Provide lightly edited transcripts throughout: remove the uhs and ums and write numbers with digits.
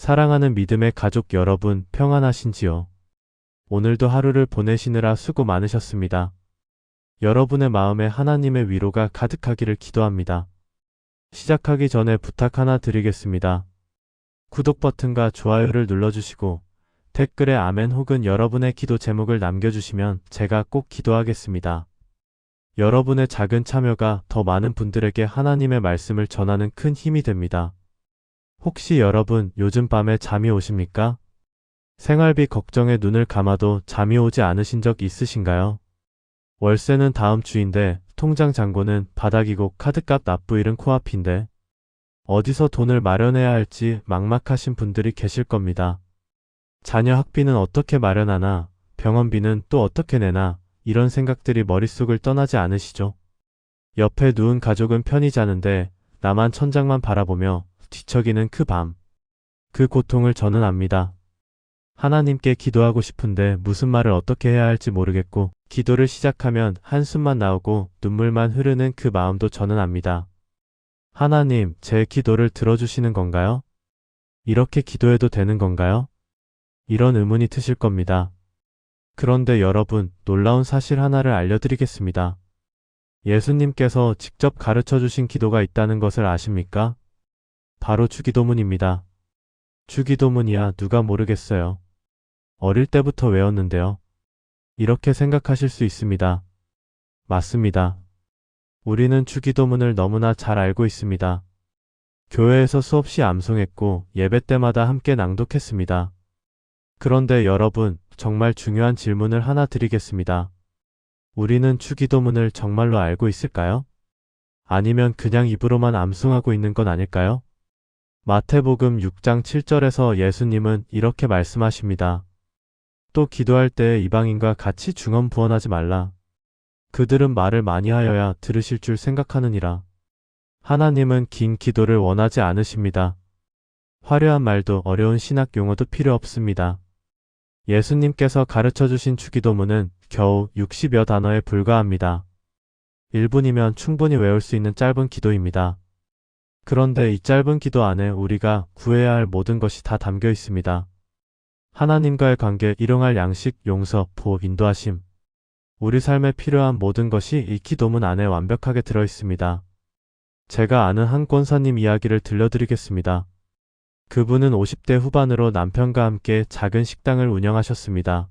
사랑하는 믿음의 가족 여러분, 평안하신지요? 오늘도 하루를 보내시느라 수고 많으셨습니다. 여러분의 마음에 하나님의 위로가 가득하기를 기도합니다. 시작하기 전에 부탁 하나 드리겠습니다. 구독 버튼과 좋아요를 눌러주시고 댓글에 아멘 혹은 여러분의 기도 제목을 남겨주시면 제가 꼭 기도하겠습니다. 여러분의 작은 참여가 더 많은 분들에게 하나님의 말씀을 전하는 큰 힘이 됩니다. 혹시 여러분 요즘 밤에 잠이 오십니까? 생활비 걱정에 눈을 감아도 잠이 오지 않으신 적 있으신가요? 월세는 다음 주인데 통장 잔고는 바닥이고 카드값 납부일은 코앞인데 어디서 돈을 마련해야 할지 막막하신 분들이 계실 겁니다. 자녀 학비는 어떻게 마련하나, 병원비는 또 어떻게 내나 이런 생각들이 머릿속을 떠나지 않으시죠? 옆에 누운 가족은 편히 자는데 나만 천장만 바라보며 뒤척이는 그 밤. 그 고통을 저는 압니다. 하나님께 기도하고 싶은데 무슨 말을 어떻게 해야 할지 모르겠고 기도를 시작하면 한숨만 나오고 눈물만 흐르는 그 마음도 저는 압니다. 하나님, 제 기도를 들어주시는 건가요? 이렇게 기도해도 되는 건가요? 이런 의문이 드실 겁니다. 그런데 여러분, 놀라운 사실 하나를 알려드리겠습니다. 예수님께서 직접 가르쳐 주신 기도가 있다는 것을 아십니까? 바로 주기도문입니다. 주기도문이야 누가 모르겠어요. 어릴 때부터 외웠는데요. 이렇게 생각하실 수 있습니다. 맞습니다. 우리는 주기도문을 너무나 잘 알고 있습니다. 교회에서 수없이 암송했고 예배 때마다 함께 낭독했습니다. 그런데 여러분, 정말 중요한 질문을 하나 드리겠습니다. 우리는 주기도문을 정말로 알고 있을까요? 아니면 그냥 입으로만 암송하고 있는 건 아닐까요? 마태복음 6장 7절에서 예수님은 이렇게 말씀하십니다. 또 기도할 때 이방인과 같이 중언부언하지 말라. 그들은 말을 많이 하여야 들으실 줄 생각하느니라. 하나님은 긴 기도를 원하지 않으십니다. 화려한 말도 어려운 신학 용어도 필요 없습니다. 예수님께서 가르쳐 주신 주기도문은 겨우 60여 단어에 불과합니다. 1분이면 충분히 외울 수 있는 짧은 기도입니다. 그런데 이 짧은 기도 안에 우리가 구해야 할 모든 것이 다 담겨 있습니다. 하나님과의 관계, 일용할 양식, 용서, 보호, 인도하심. 우리 삶에 필요한 모든 것이 이 기도문 안에 완벽하게 들어 있습니다. 제가 아는 한 권사님 이야기를 들려드리겠습니다. 그분은 50대 후반으로 남편과 함께 작은 식당을 운영하셨습니다.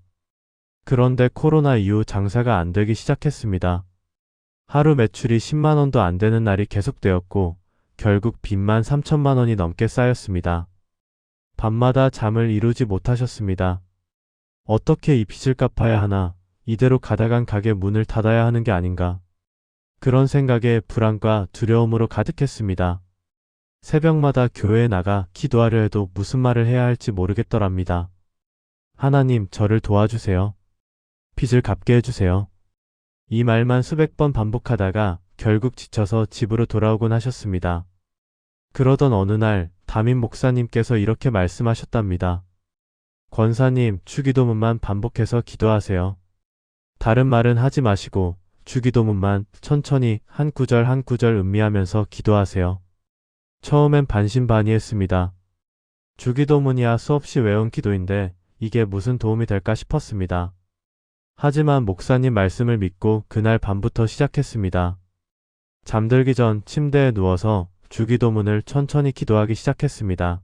그런데 코로나 이후 장사가 안 되기 시작했습니다. 하루 매출이 10만 원도 안 되는 날이 계속되었고 결국 빚만 3천만 원이 넘게 쌓였습니다. 밤마다 잠을 이루지 못하셨습니다. 어떻게 이 빚을 갚아야 하나, 이대로 가다간 가게 문을 닫아야 하는 게 아닌가. 그런 생각에 불안과 두려움으로 가득했습니다. 새벽마다 교회에 나가 기도하려 해도 무슨 말을 해야 할지 모르겠더랍니다. 하나님, 저를 도와주세요. 빚을 갚게 해주세요. 이 말만 수백 번 반복하다가 결국 지쳐서 집으로 돌아오곤 하셨습니다. 그러던 어느 날 담임 목사님께서 이렇게 말씀하셨답니다. 권사님, 주기도문만 반복해서 기도하세요. 다른 말은 하지 마시고 주기도문만 천천히 한 구절 한 구절 음미하면서 기도하세요. 처음엔 반신반의했습니다. 주기도문이야 수없이 외운 기도인데 이게 무슨 도움이 될까 싶었습니다. 하지만 목사님 말씀을 믿고 그날 밤부터 시작했습니다. 잠들기 전 침대에 누워서 주기도문을 천천히 기도하기 시작했습니다.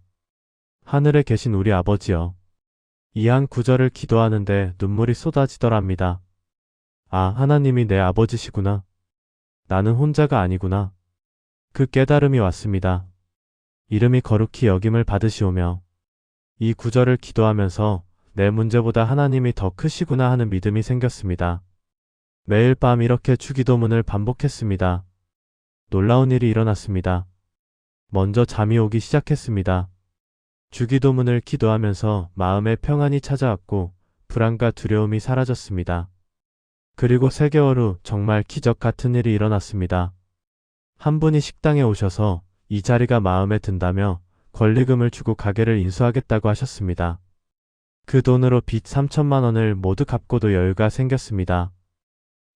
하늘에 계신 우리 아버지여. 이 한 구절을 기도하는데 눈물이 쏟아지더랍니다. 아, 하나님이 내 아버지시구나. 나는 혼자가 아니구나. 그 깨달음이 왔습니다. 이름이 거룩히 여김을 받으시오며 이 구절을 기도하면서 내 문제보다 하나님이 더 크시구나 하는 믿음이 생겼습니다. 매일 밤 이렇게 주기도문을 반복했습니다. 놀라운 일이 일어났습니다. 먼저 잠이 오기 시작했습니다. 주기도문을 기도하면서 마음의 평안이 찾아왔고 불안과 두려움이 사라졌습니다. 그리고 3개월 후 정말 기적 같은 일이 일어났습니다. 한 분이 식당에 오셔서 이 자리가 마음에 든다며 권리금을 주고 가게를 인수하겠다고 하셨습니다. 그 돈으로 빚 3천만 원을 모두 갚고도 여유가 생겼습니다.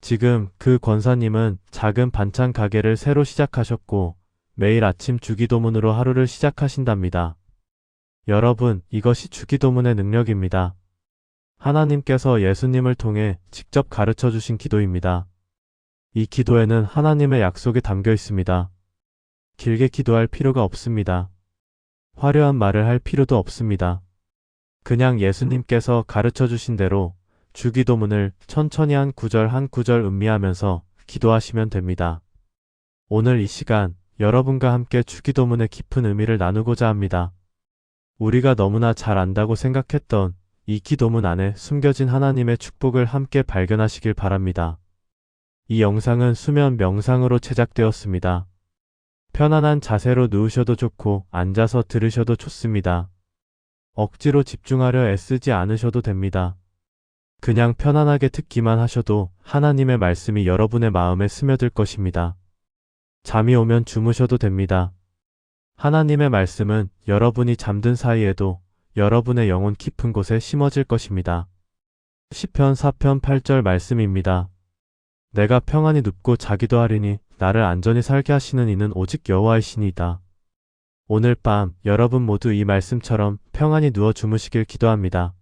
지금 그 권사님은 작은 반찬 가게를 새로 시작하셨고 매일 아침 주기도문으로 하루를 시작하신답니다. 여러분, 이것이 주기도문의 능력입니다. 하나님께서 예수님을 통해 직접 가르쳐 주신 기도입니다. 이 기도에는 하나님의 약속이 담겨 있습니다. 길게 기도할 필요가 없습니다. 화려한 말을 할 필요도 없습니다. 그냥 예수님께서 가르쳐 주신 대로 주기도문을 천천히 한 구절 한 구절 음미하면서 기도하시면 됩니다. 오늘 이 시간 여러분과 함께 주기도문의 깊은 의미를 나누고자 합니다. 우리가 너무나 잘 안다고 생각했던 이 기도문 안에 숨겨진 하나님의 축복을 함께 발견하시길 바랍니다. 이 영상은 수면 명상으로 제작되었습니다. 편안한 자세로 누우셔도 좋고 앉아서 들으셔도 좋습니다. 억지로 집중하려 애쓰지 않으셔도 됩니다. 그냥 편안하게 듣기만 하셔도 하나님의 말씀이 여러분의 마음에 스며들 것입니다. 잠이 오면 주무셔도 됩니다. 하나님의 말씀은 여러분이 잠든 사이에도 여러분의 영혼 깊은 곳에 심어질 것입니다. 시편 4편 8절 말씀입니다. 내가 평안히 눕고 자기도 하리니 나를 안전히 살게 하시는 이는 오직 여호와이시니이다. 오늘 밤 여러분 모두 이 말씀처럼 평안히 누워 주무시길 기도합니다.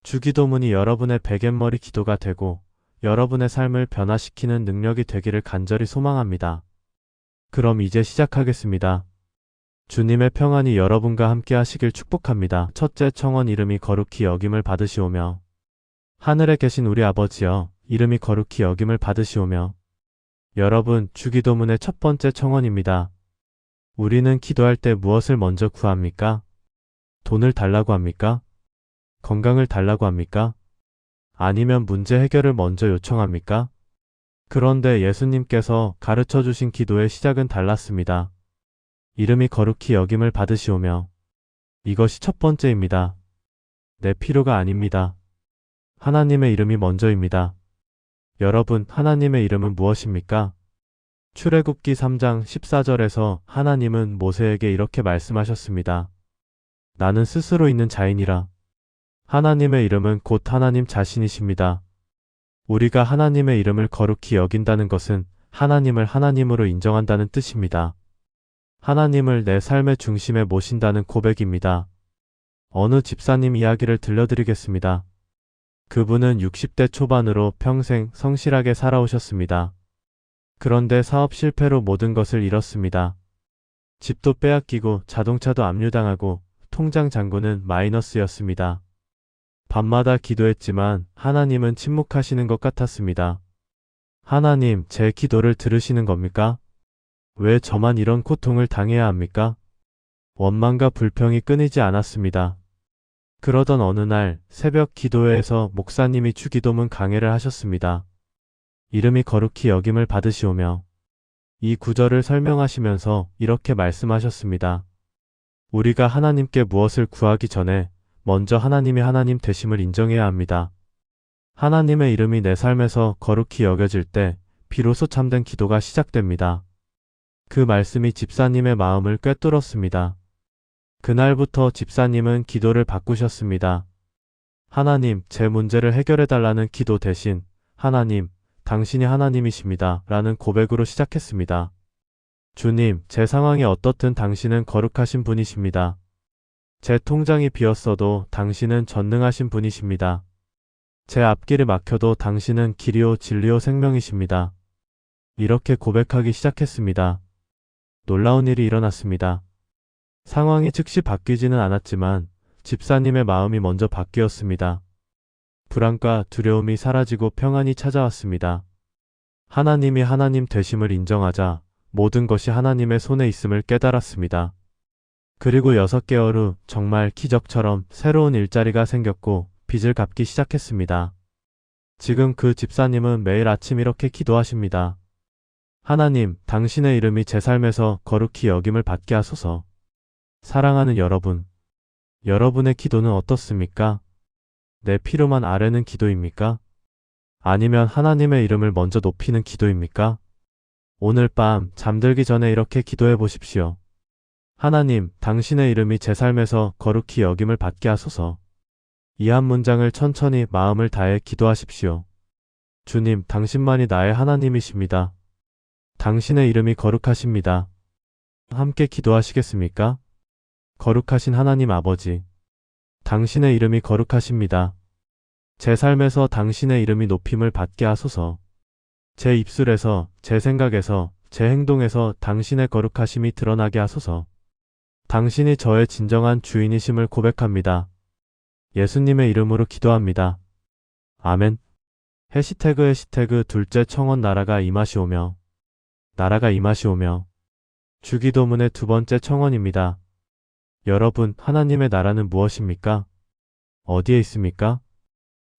주기도문이 여러분의 베갯머리 기도가 되고 여러분의 삶을 변화시키는 능력이 되기를 간절히 소망합니다. 그럼 이제 시작하겠습니다. 주님의 평안이 여러분과 함께 하시길 축복합니다. 첫째 청원 이름이 거룩히 여김을 받으시오며 하늘에 계신 우리 아버지여 이름이 거룩히 여김을 받으시오며 여러분 주기도문의 첫 번째 청원입니다. 우리는 기도할 때 무엇을 먼저 구합니까? 돈을 달라고 합니까? 건강을 달라고 합니까? 아니면 문제 해결을 먼저 요청합니까? 그런데 예수님께서 가르쳐 주신 기도의 시작은 달랐습니다. 이름이 거룩히 여김을 받으시오며 이것이 첫 번째입니다. 내 필요가 아닙니다. 하나님의 이름이 먼저입니다. 여러분, 하나님의 이름은 무엇입니까? 출애굽기 3장 14절에서 하나님은 모세에게 이렇게 말씀하셨습니다. 나는 스스로 있는 자이니라. 하나님의 이름은 곧 하나님 자신이십니다. 우리가 하나님의 이름을 거룩히 여긴다는 것은 하나님을 하나님으로 인정한다는 뜻입니다. 하나님을 내 삶의 중심에 모신다는 고백입니다. 어느 집사님 이야기를 들려드리겠습니다. 그분은 60대 초반으로 평생 성실하게 살아오셨습니다. 그런데 사업 실패로 모든 것을 잃었습니다. 집도 빼앗기고 자동차도 압류당하고 통장 잔고는 마이너스였습니다. 밤마다 기도했지만 하나님은 침묵하시는 것 같았습니다. 하나님, 제 기도를 들으시는 겁니까? 왜 저만 이런 고통을 당해야 합니까? 원망과 불평이 끊이지 않았습니다. 그러던 어느 날 새벽 기도회에서 목사님이 주기도문 강해를 하셨습니다. 이름이 거룩히 여김을 받으시오며 이 구절을 설명하시면서 이렇게 말씀하셨습니다. 우리가 하나님께 무엇을 구하기 전에 먼저 하나님이 하나님 되심을 인정해야 합니다. 하나님의 이름이 내 삶에서 거룩히 여겨질 때 비로소 참된 기도가 시작됩니다. 그 말씀이 집사님의 마음을 꿰뚫었습니다. 그날부터 집사님은 기도를 바꾸셨습니다. 하나님, 제 문제를 해결해달라는 기도 대신 하나님, 당신이 하나님이십니다. 라는 고백으로 시작했습니다. 주님, 제 상황이 어떻든 당신은 거룩하신 분이십니다. 제 통장이 비었어도 당신은 전능하신 분이십니다. 제 앞길이 막혀도 당신은 길이요 진리요 생명이십니다. 이렇게 고백하기 시작했습니다. 놀라운 일이 일어났습니다. 상황이 즉시 바뀌지는 않았지만 집사님의 마음이 먼저 바뀌었습니다. 불안과 두려움이 사라지고 평안이 찾아왔습니다. 하나님이 하나님 되심을 인정하자 모든 것이 하나님의 손에 있음을 깨달았습니다. 그리고 6개월 후 정말 기적처럼 새로운 일자리가 생겼고 빚을 갚기 시작했습니다. 지금 그 집사님은 매일 아침 이렇게 기도하십니다. 하나님, 당신의 이름이 제 삶에서 거룩히 여김을 받게 하소서. 사랑하는 여러분, 여러분의 기도는 어떻습니까? 내 필요만 아뢰는 기도입니까? 아니면 하나님의 이름을 먼저 높이는 기도입니까? 오늘 밤 잠들기 전에 이렇게 기도해 보십시오. 하나님, 당신의 이름이 제 삶에서 거룩히 여김을 받게 하소서. 이 한 문장을 천천히 마음을 다해 기도하십시오. 주님, 당신만이 나의 하나님이십니다. 당신의 이름이 거룩하십니다. 함께 기도하시겠습니까? 거룩하신 하나님 아버지, 당신의 이름이 거룩하십니다. 제 삶에서 당신의 이름이 높임을 받게 하소서. 제 입술에서, 제 생각에서, 제 행동에서 당신의 거룩하심이 드러나게 하소서. 당신이 저의 진정한 주인이심을 고백합니다. 예수님의 이름으로 기도합니다. 아멘. 해시태그 둘째 청원 나라가 임하시오며. 나라가 임하시오며. 주기도문의 두 번째 청원입니다. 여러분, 하나님의 나라는 무엇입니까? 어디에 있습니까?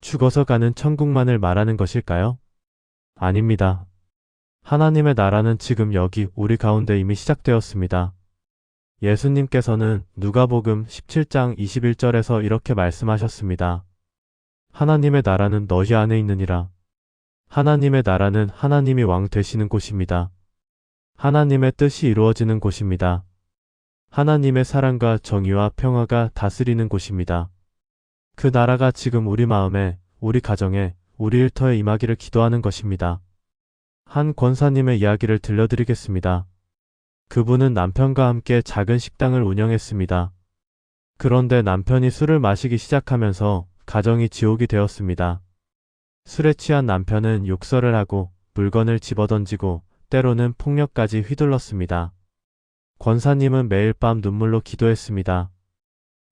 죽어서 가는 천국만을 말하는 것일까요? 아닙니다. 하나님의 나라는 지금 여기 우리 가운데 이미 시작되었습니다. 예수님께서는 누가복음 17장 21절에서 이렇게 말씀하셨습니다. 하나님의 나라는 너희 안에 있느니라. 하나님의 나라는 하나님이 왕 되시는 곳입니다. 하나님의 뜻이 이루어지는 곳입니다. 하나님의 사랑과 정의와 평화가 다스리는 곳입니다. 그 나라가 지금 우리 마음에, 우리 가정에, 우리 일터에 임하기를 기도하는 것입니다. 한 권사님의 이야기를 들려드리겠습니다. 그분은 남편과 함께 작은 식당을 운영했습니다. 그런데 남편이 술을 마시기 시작하면서 가정이 지옥이 되었습니다. 술에 취한 남편은 욕설을 하고 물건을 집어던지고 때로는 폭력까지 휘둘렀습니다. 권사님은 매일 밤 눈물로 기도했습니다.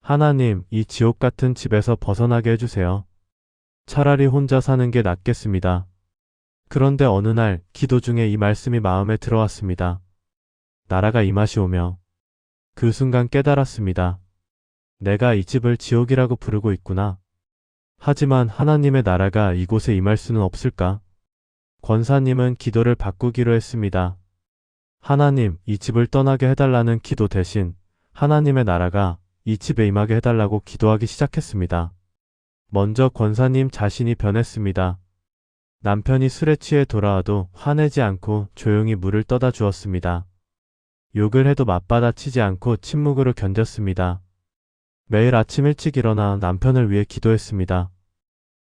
하나님, 이 지옥 같은 집에서 벗어나게 해주세요. 차라리 혼자 사는 게 낫겠습니다. 그런데 어느 날 기도 중에 이 말씀이 마음에 들어왔습니다. 나라가 임하시오며. 그 순간 깨달았습니다. 내가 이 집을 지옥이라고 부르고 있구나. 하지만 하나님의 나라가 이곳에 임할 수는 없을까? 권사님은 기도를 바꾸기로 했습니다. 하나님, 이 집을 떠나게 해달라는 기도 대신 하나님의 나라가 이 집에 임하게 해달라고 기도하기 시작했습니다. 먼저 권사님 자신이 변했습니다. 남편이 술에 취해 돌아와도 화내지 않고 조용히 물을 떠다 주었습니다. 욕을 해도 맞받아치지 않고 침묵으로 견뎠습니다. 매일 아침 일찍 일어나 남편을 위해 기도했습니다.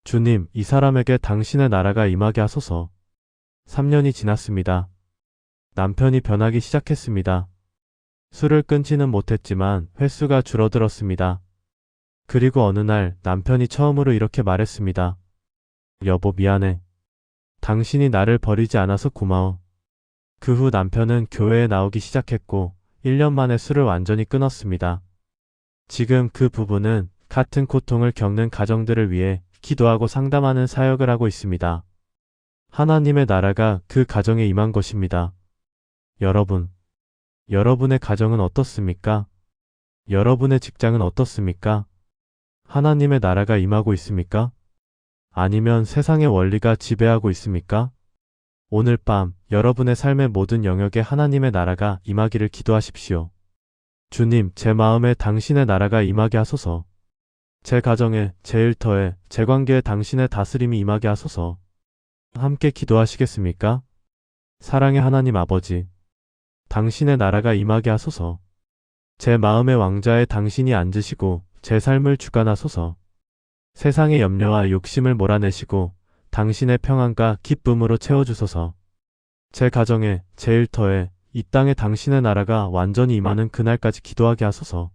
주님, 이 사람에게 당신의 나라가 임하게 하소서. 3년이 지났습니다. 남편이 변하기 시작했습니다. 술을 끊지는 못했지만 횟수가 줄어들었습니다. 그리고 어느 날 남편이 처음으로 이렇게 말했습니다. 여보, 미안해. 당신이 나를 버리지 않아서 고마워. 그 후 남편은 교회에 나오기 시작했고 1년 만에 술을 완전히 끊었습니다. 지금 그 부부는 같은 고통을 겪는 가정들을 위해 기도하고 상담하는 사역을 하고 있습니다. 하나님의 나라가 그 가정에 임한 것입니다. 여러분, 여러분의 가정은 어떻습니까? 여러분의 직장은 어떻습니까? 하나님의 나라가 임하고 있습니까? 아니면 세상의 원리가 지배하고 있습니까? 오늘 밤 여러분의 삶의 모든 영역에 하나님의 나라가 임하기를 기도하십시오. 주님, 제 마음에 당신의 나라가 임하게 하소서. 제 가정에, 제 일터에, 제 관계에 당신의 다스림이 임하게 하소서. 함께 기도하시겠습니까? 사랑의 하나님 아버지, 당신의 나라가 임하게 하소서. 제 마음의 왕자에 당신이 앉으시고 제 삶을 주관하소서. 세상의 염려와 욕심을 몰아내시고 당신의 평안과 기쁨으로 채워주소서. 제 가정에, 제 일터에, 이 땅에 당신의 나라가 완전히 임하는 그날까지 기도하게 하소서.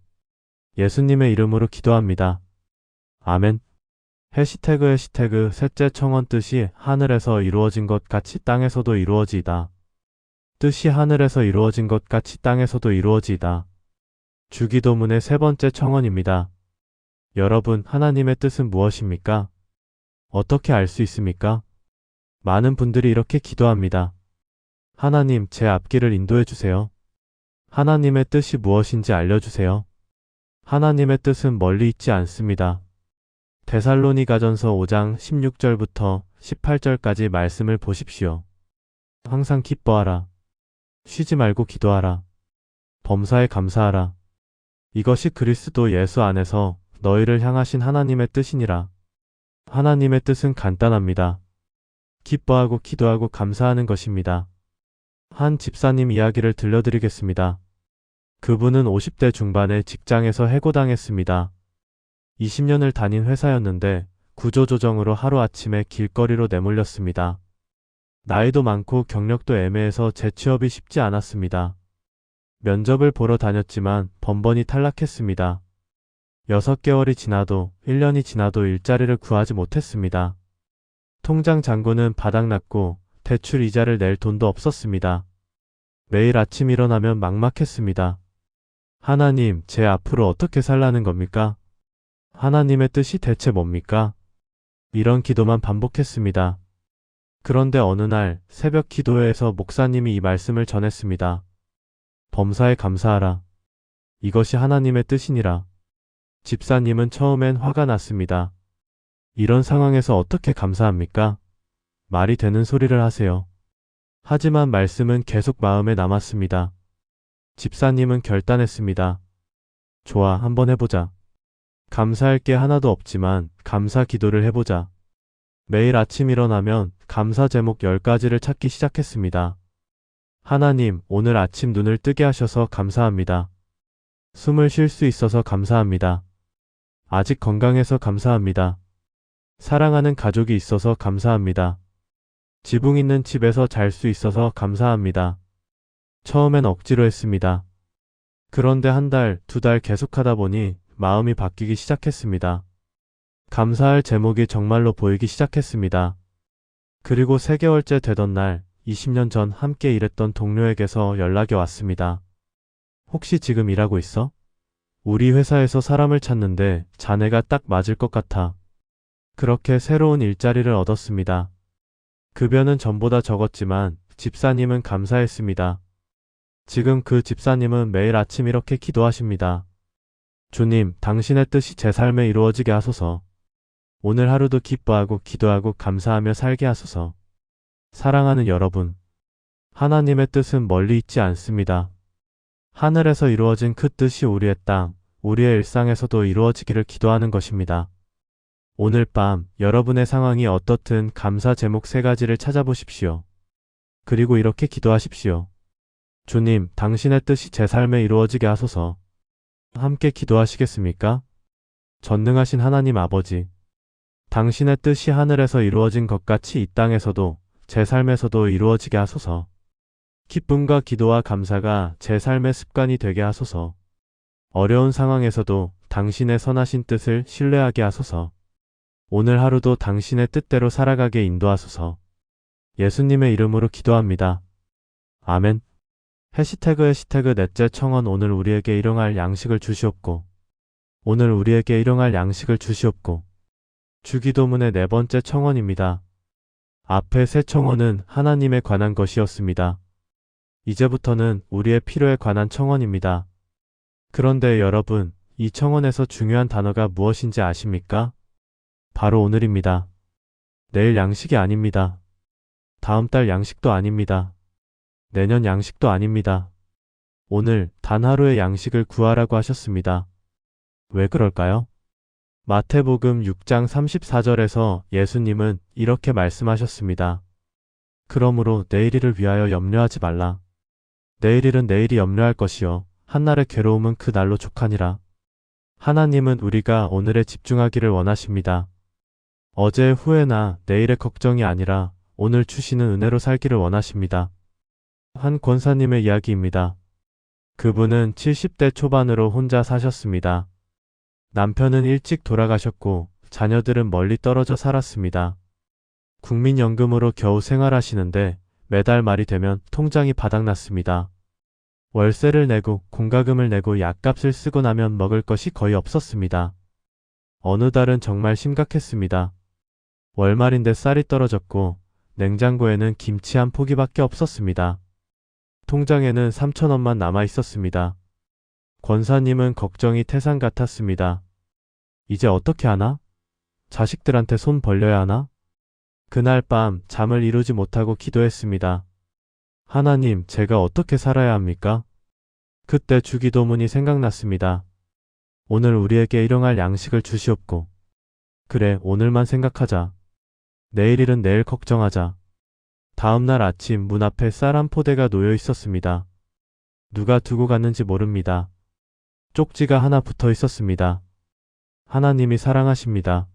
예수님의 이름으로 기도합니다. 아멘. 해시태그 셋째 청원 뜻이 하늘에서 이루어진 것 같이 땅에서도 이루어지이다. 뜻이 하늘에서 이루어진 것 같이 땅에서도 이루어지이다. 주기도문의 세 번째 청원입니다. 여러분, 하나님의 뜻은 무엇입니까? 어떻게 알 수 있습니까? 많은 분들이 이렇게 기도합니다. 하나님, 제 앞길을 인도해 주세요. 하나님의 뜻이 무엇인지 알려주세요. 하나님의 뜻은 멀리 있지 않습니다. 데살로니가전서 5장 16절부터 18절까지 말씀을 보십시오. 항상 기뻐하라. 쉬지 말고 기도하라. 범사에 감사하라. 이것이 그리스도 예수 안에서 너희를 향하신 하나님의 뜻이니라. 하나님의 뜻은 간단합니다. 기뻐하고 기도하고 감사하는 것입니다. 한 집사님 이야기를 들려드리겠습니다. 그분은 50대 중반에 직장에서 해고당했습니다. 20년을 다닌 회사였는데 구조조정으로 하루아침에 길거리로 내몰렸습니다. 나이도 많고 경력도 애매해서 재취업이 쉽지 않았습니다. 면접을 보러 다녔지만 번번이 탈락했습니다. 6개월이 지나도 1년이 지나도 일자리를 구하지 못했습니다. 통장 잔고는 바닥났고 대출 이자를 낼 돈도 없었습니다. 매일 아침 일어나면 막막했습니다. 하나님, 제 앞으로 어떻게 살라는 겁니까? 하나님의 뜻이 대체 뭡니까? 이런 기도만 반복했습니다. 그런데 어느 날 새벽 기도회에서 목사님이 이 말씀을 전했습니다. 범사에 감사하라. 이것이 하나님의 뜻이니라. 집사님은 처음엔 화가 났습니다. 이런 상황에서 어떻게 감사합니까? 말이 되는 소리를 하세요. 하지만 말씀은 계속 마음에 남았습니다. 집사님은 결단했습니다. 좋아, 한번 해보자. 감사할 게 하나도 없지만 감사 기도를 해보자. 매일 아침 일어나면 감사 제목 10가지를 찾기 시작했습니다. 하나님, 오늘 아침 눈을 뜨게 하셔서 감사합니다. 숨을 쉴 수 있어서 감사합니다. 아직 건강해서 감사합니다. 사랑하는 가족이 있어서 감사합니다. 지붕 있는 집에서 잘 수 있어서 감사합니다. 처음엔 억지로 했습니다. 그런데 한 달, 2달 계속하다 보니 마음이 바뀌기 시작했습니다. 감사할 제목이 정말로 보이기 시작했습니다. 그리고 3개월째 되던 날, 20년 전 함께 일했던 동료에게서 연락이 왔습니다. 혹시 지금 일하고 있어? 우리 회사에서 사람을 찾는데 자네가 딱 맞을 것 같아. 그렇게 새로운 일자리를 얻었습니다. 급여는 전보다 적었지만 집사님은 감사했습니다. 지금 그 집사님은 매일 아침 이렇게 기도하십니다. 주님, 당신의 뜻이 제 삶에 이루어지게 하소서. 오늘 하루도 기뻐하고 기도하고 감사하며 살게 하소서. 사랑하는 여러분, 하나님의 뜻은 멀리 있지 않습니다. 하늘에서 이루어진 그 뜻이 우리의 땅, 우리의 일상에서도 이루어지기를 기도하는 것입니다. 오늘 밤 여러분의 상황이 어떻든 감사 제목 3가지를 찾아보십시오. 그리고 이렇게 기도하십시오. 주님, 당신의 뜻이 제 삶에 이루어지게 하소서. 함께 기도하시겠습니까? 전능하신 하나님 아버지, 당신의 뜻이 하늘에서 이루어진 것 같이 이 땅에서도 제 삶에서도 이루어지게 하소서. 기쁨과 기도와 감사가 제 삶의 습관이 되게 하소서. 어려운 상황에서도 당신의 선하신 뜻을 신뢰하게 하소서. 오늘 하루도 당신의 뜻대로 살아가게 인도하소서. 예수님의 이름으로 기도합니다. 아멘. 해시태그 넷째 청원. 오늘 우리에게 일용할 양식을 주시옵고. 오늘 우리에게 일용할 양식을 주시옵고. 주기도문의 4번째 청원입니다. 앞에 3 청원은 하나님에 관한 것이었습니다. 이제부터는 우리의 필요에 관한 청원입니다. 그런데 여러분, 이 청원에서 중요한 단어가 무엇인지 아십니까? 바로 오늘입니다. 내일 양식이 아닙니다. 다음 달 양식도 아닙니다. 내년 양식도 아닙니다. 오늘 단 하루의 양식을 구하라고 하셨습니다. 왜 그럴까요? 마태복음 6장 34절에서 예수님은 이렇게 말씀하셨습니다. 그러므로 내일일을 위하여 염려하지 말라. 내일일은 내일이 염려할 것이요 한날의 괴로움은 그 날로 족하니라. 하나님은 우리가 오늘에 집중하기를 원하십니다. 어제의 후회나 내일의 걱정이 아니라 오늘 주시는 은혜로 살기를 원하십니다. 한 권사님의 이야기입니다. 그분은 70대 초반으로 혼자 사셨습니다. 남편은 일찍 돌아가셨고 자녀들은 멀리 떨어져 살았습니다. 국민연금으로 겨우 생활하시는데 매달 말이 되면 통장이 바닥났습니다. 월세를 내고 공과금을 내고 약값을 쓰고 나면 먹을 것이 거의 없었습니다. 어느 달은 정말 심각했습니다. 월말인데 쌀이 떨어졌고 냉장고에는 김치 한 포기밖에 없었습니다. 통장에는 3,000원만 남아 있었습니다. 권사님은 걱정이 태산 같았습니다. 이제 어떻게 하나? 자식들한테 손 벌려야 하나? 그날 밤 잠을 이루지 못하고 기도했습니다. 하나님, 제가 어떻게 살아야 합니까? 그때 주기도문이 생각났습니다. 오늘 우리에게 일용할 양식을 주시옵고. 그래, 오늘만 생각하자. 내일일은 내일 걱정하자. 다음날 아침 문 앞에 쌀 한 포대가 놓여 있었습니다. 누가 두고 갔는지 모릅니다. 쪽지가 하나 붙어 있었습니다. 하나님이 사랑하십니다.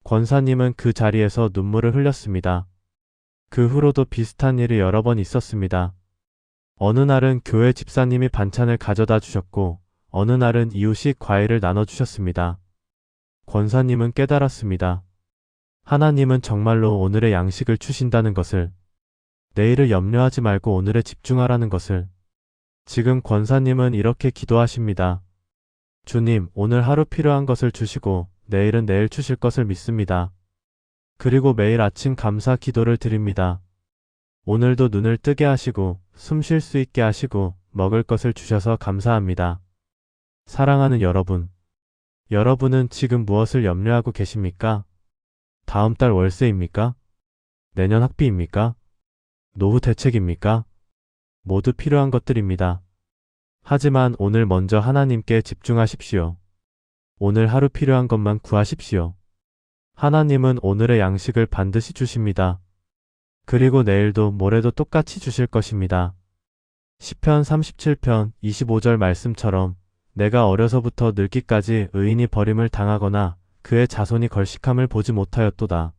권사님은 그 자리에서 눈물을 흘렸습니다. 그 후로도 비슷한 일이 여러 번 있었습니다. 어느 날은 교회 집사님이 반찬을 가져다 주셨고, 어느 날은 이웃이 과일을 나눠주셨습니다. 권사님은 깨달았습니다. 하나님은 정말로 오늘의 양식을 주신다는 것을, 내일을 염려하지 말고 오늘에 집중하라는 것을. 지금 권사님은 이렇게 기도하십니다. 주님, 오늘 하루 필요한 것을 주시고 내일은 내일 주실 것을 믿습니다. 그리고 매일 아침 감사 기도를 드립니다. 오늘도 눈을 뜨게 하시고 숨 쉴 수 있게 하시고 먹을 것을 주셔서 감사합니다. 사랑하는 여러분, 여러분은 지금 무엇을 염려하고 계십니까? 다음 달 월세입니까? 내년 학비입니까? 노후 대책입니까? 모두 필요한 것들입니다. 하지만 오늘 먼저 하나님께 집중하십시오. 오늘 하루 필요한 것만 구하십시오. 하나님은 오늘의 양식을 반드시 주십니다. 그리고 내일도 모레도 똑같이 주실 것입니다. 시편 37편 25절 말씀처럼 내가 어려서부터 늙기까지 의인이 버림을 당하거나 그의 자손이 걸식함을 보지 못하였도다.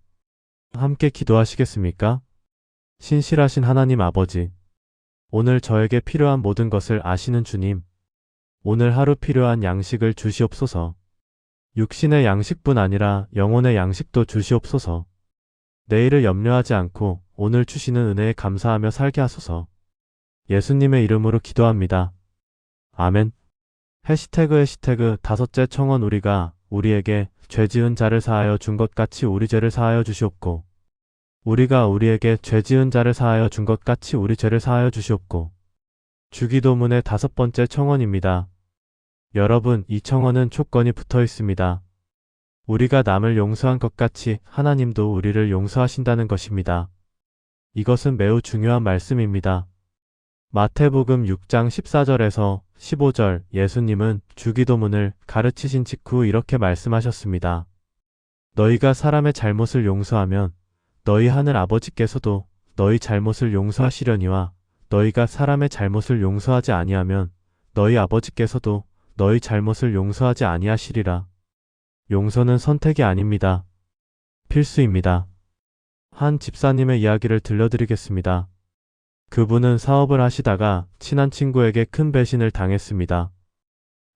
함께 기도하시겠습니까? 신실하신 하나님 아버지, 오늘 저에게 필요한 모든 것을 아시는 주님, 오늘 하루 필요한 양식을 주시옵소서. 육신의 양식뿐 아니라 영혼의 양식도 주시옵소서. 내일을 염려하지 않고 오늘 주시는 은혜에 감사하며 살게 하소서. 예수님의 이름으로 기도합니다. 아멘. 해시태그 다섯째 청원 우리가 우리에게 죄 지은 자를 사하여 준 것 같이 우리 죄를 사하여 주시옵고 우리가 우리에게 죄 지은 자를 사하여 준 것 같이 우리 죄를 사하여 주시옵고. 주기도문의 5번째 청원입니다. 여러분, 이 청원은 조건이 붙어 있습니다. 우리가 남을 용서한 것 같이 하나님도 우리를 용서하신다는 것입니다. 이것은 매우 중요한 말씀입니다. 마태복음 6장 14절에서 15절 예수님은 주기도문을 가르치신 직후 이렇게 말씀하셨습니다. 너희가 사람의 잘못을 용서하면 너희 하늘 아버지께서도 너희 잘못을 용서하시려니와 너희가 사람의 잘못을 용서하지 아니하면 너희 아버지께서도 너희 잘못을 용서하지 아니하시리라. 용서는 선택이 아닙니다. 필수입니다. 한 집사님의 이야기를 들려드리겠습니다. 그분은 사업을 하시다가 친한 친구에게 큰 배신을 당했습니다.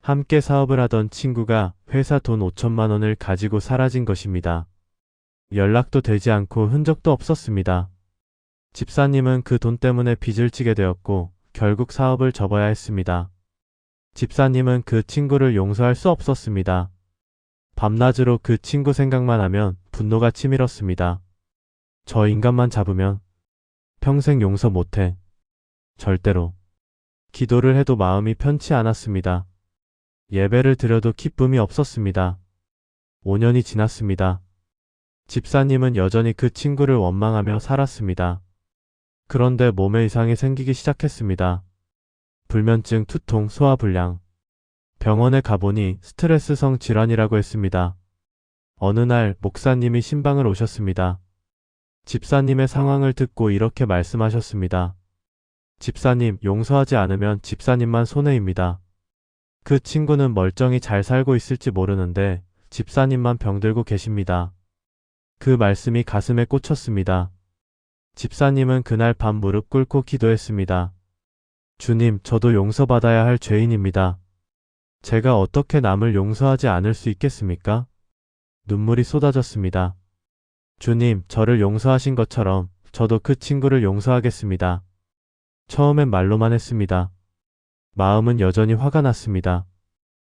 함께 사업을 하던 친구가 회사 돈 5천만 원을 가지고 사라진 것입니다. 연락도 되지 않고 흔적도 없었습니다. 집사님은 그 돈 때문에 빚을 지게 되었고 결국 사업을 접어야 했습니다. 집사님은 그 친구를 용서할 수 없었습니다. 밤낮으로 그 친구 생각만 하면 분노가 치밀었습니다. 저 인간만 잡으면 평생 용서 못해. 절대로. 기도를 해도 마음이 편치 않았습니다. 예배를 드려도 기쁨이 없었습니다. 5년이 지났습니다. 집사님은 여전히 그 친구를 원망하며 살았습니다. 그런데 몸에 이상이 생기기 시작했습니다. 불면증, 두통, 소화불량. 병원에 가보니 스트레스성 질환이라고 했습니다. 어느 날 목사님이 신방을 오셨습니다. 집사님의 상황을 듣고 이렇게 말씀하셨습니다. 집사님, 용서하지 않으면 집사님만 손해입니다. 그 친구는 멀쩡히 잘 살고 있을지 모르는데 집사님만 병들고 계십니다. 그 말씀이 가슴에 꽂혔습니다. 집사님은 그날 밤 무릎 꿇고 기도했습니다. 주님, 저도 용서받아야 할 죄인입니다. 제가 어떻게 남을 용서하지 않을 수 있겠습니까? 눈물이 쏟아졌습니다. 주님, 저를 용서하신 것처럼 저도 그 친구를 용서하겠습니다. 처음엔 말로만 했습니다. 마음은 여전히 화가 났습니다.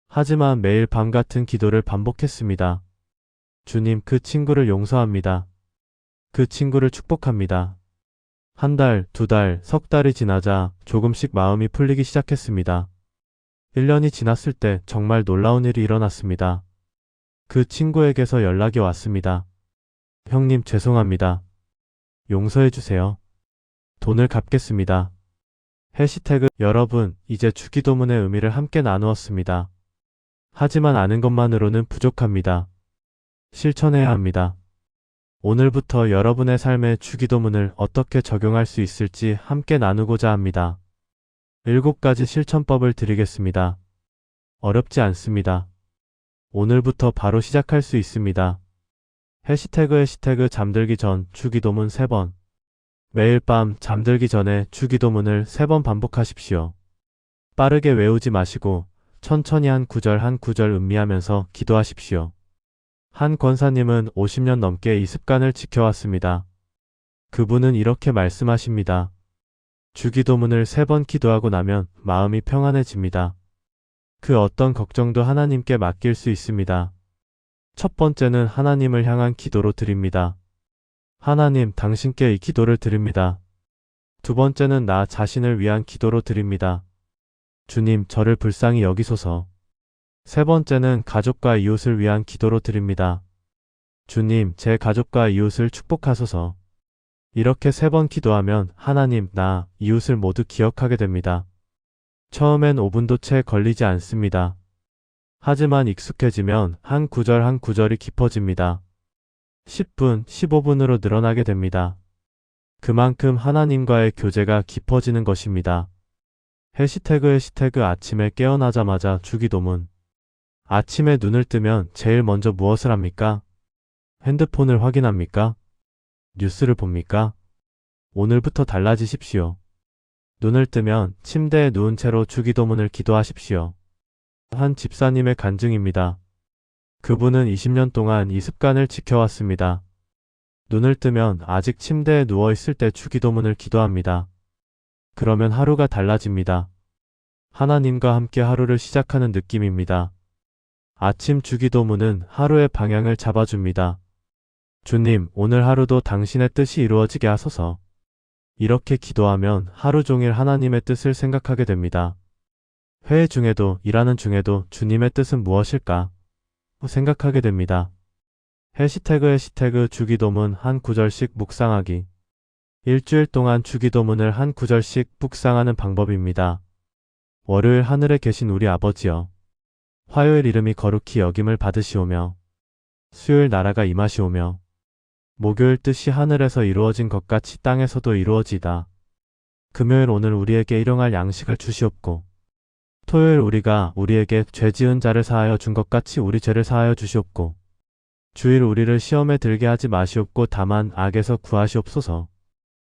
하지만 매일 밤 같은 기도를 반복했습니다. 주님, 그 친구를 용서합니다. 그 친구를 축복합니다. 한 달, 두 달, 석 달이 지나자 조금씩 마음이 풀리기 시작했습니다. 1년이 지났을 때 정말 놀라운 일이 일어났습니다. 그 친구에게서 연락이 왔습니다. 형님, 죄송합니다. 용서해주세요. 돈을 갚겠습니다. 해시태그 여러분, 이제 주기도문의 의미를 함께 나누었습니다. 하지만 아는 것만으로는 부족합니다. 실천해야 합니다. 오늘부터 여러분의 삶에 주기도문을 어떻게 적용할 수 있을지 함께 나누고자 합니다. 7가지 실천법을 드리겠습니다. 어렵지 않습니다. 오늘부터 바로 시작할 수 있습니다. 해시태그 잠들기 전 주기도문 3번. 매일 밤 잠들기 전에 주기도문을 3번 반복하십시오. 빠르게 외우지 마시고 천천히 한 구절 한 구절 음미하면서 기도하십시오. 한 권사님은 50년 넘게 이 습관을 지켜왔습니다. 그분은 이렇게 말씀하십니다. 주기도문을 3번 기도하고 나면 마음이 평안해집니다. 그 어떤 걱정도 하나님께 맡길 수 있습니다. 첫 번째는 하나님을 향한 기도로 드립니다. 하나님, 당신께 이 기도를 드립니다. 두 번째는 나 자신을 위한 기도로 드립니다. 주님, 저를 불쌍히 여기소서. 세 번째는 가족과 이웃을 위한 기도로 드립니다. 주님, 제 가족과 이웃을 축복하소서. 이렇게 3번 기도하면 하나님, 나, 이웃을 모두 기억하게 됩니다. 처음엔 5분도 채 걸리지 않습니다. 하지만 익숙해지면 한 구절 한 구절이 깊어집니다. 10분, 15분으로 늘어나게 됩니다. 그만큼 하나님과의 교제가 깊어지는 것입니다. 해시태그 아침에 깨어나자마자 주기도문. 아침에 눈을 뜨면 제일 먼저 무엇을 합니까? 핸드폰을 확인합니까? 뉴스를 봅니까? 오늘부터 달라지십시오. 눈을 뜨면 침대에 누운 채로 주기도문을 기도하십시오. 한 집사님의 간증입니다. 그분은 20년 동안 이 습관을 지켜왔습니다. 눈을 뜨면 아직 침대에 누워있을 때 주기도문을 기도합니다. 그러면 하루가 달라집니다. 하나님과 함께 하루를 시작하는 느낌입니다. 아침 주기도문은 하루의 방향을 잡아줍니다. 주님, 오늘 하루도 당신의 뜻이 이루어지게 하소서. 이렇게 기도하면 하루 종일 하나님의 뜻을 생각하게 됩니다. 회의 중에도 일하는 중에도 주님의 뜻은 무엇일까? 생각하게 됩니다. 해시태그 주기도문 한 구절씩 묵상하기. 일주일 동안 주기도문을 한 구절씩 묵상하는 방법입니다. 월요일 하늘에 계신 우리 아버지여. 화요일 이름이 거룩히 여김을 받으시오며. 수요일 나라가 임하시오며. 목요일 뜻이 하늘에서 이루어진 것 같이 땅에서도 이루어지다. 금요일 오늘 우리에게 일용할 양식을 주시옵고. 토요일 우리가 우리에게 죄 지은 자를 사하여 준 것 같이 우리 죄를 사하여 주시옵고. 주일 우리를 시험에 들게 하지 마시옵고 다만 악에서 구하시옵소서.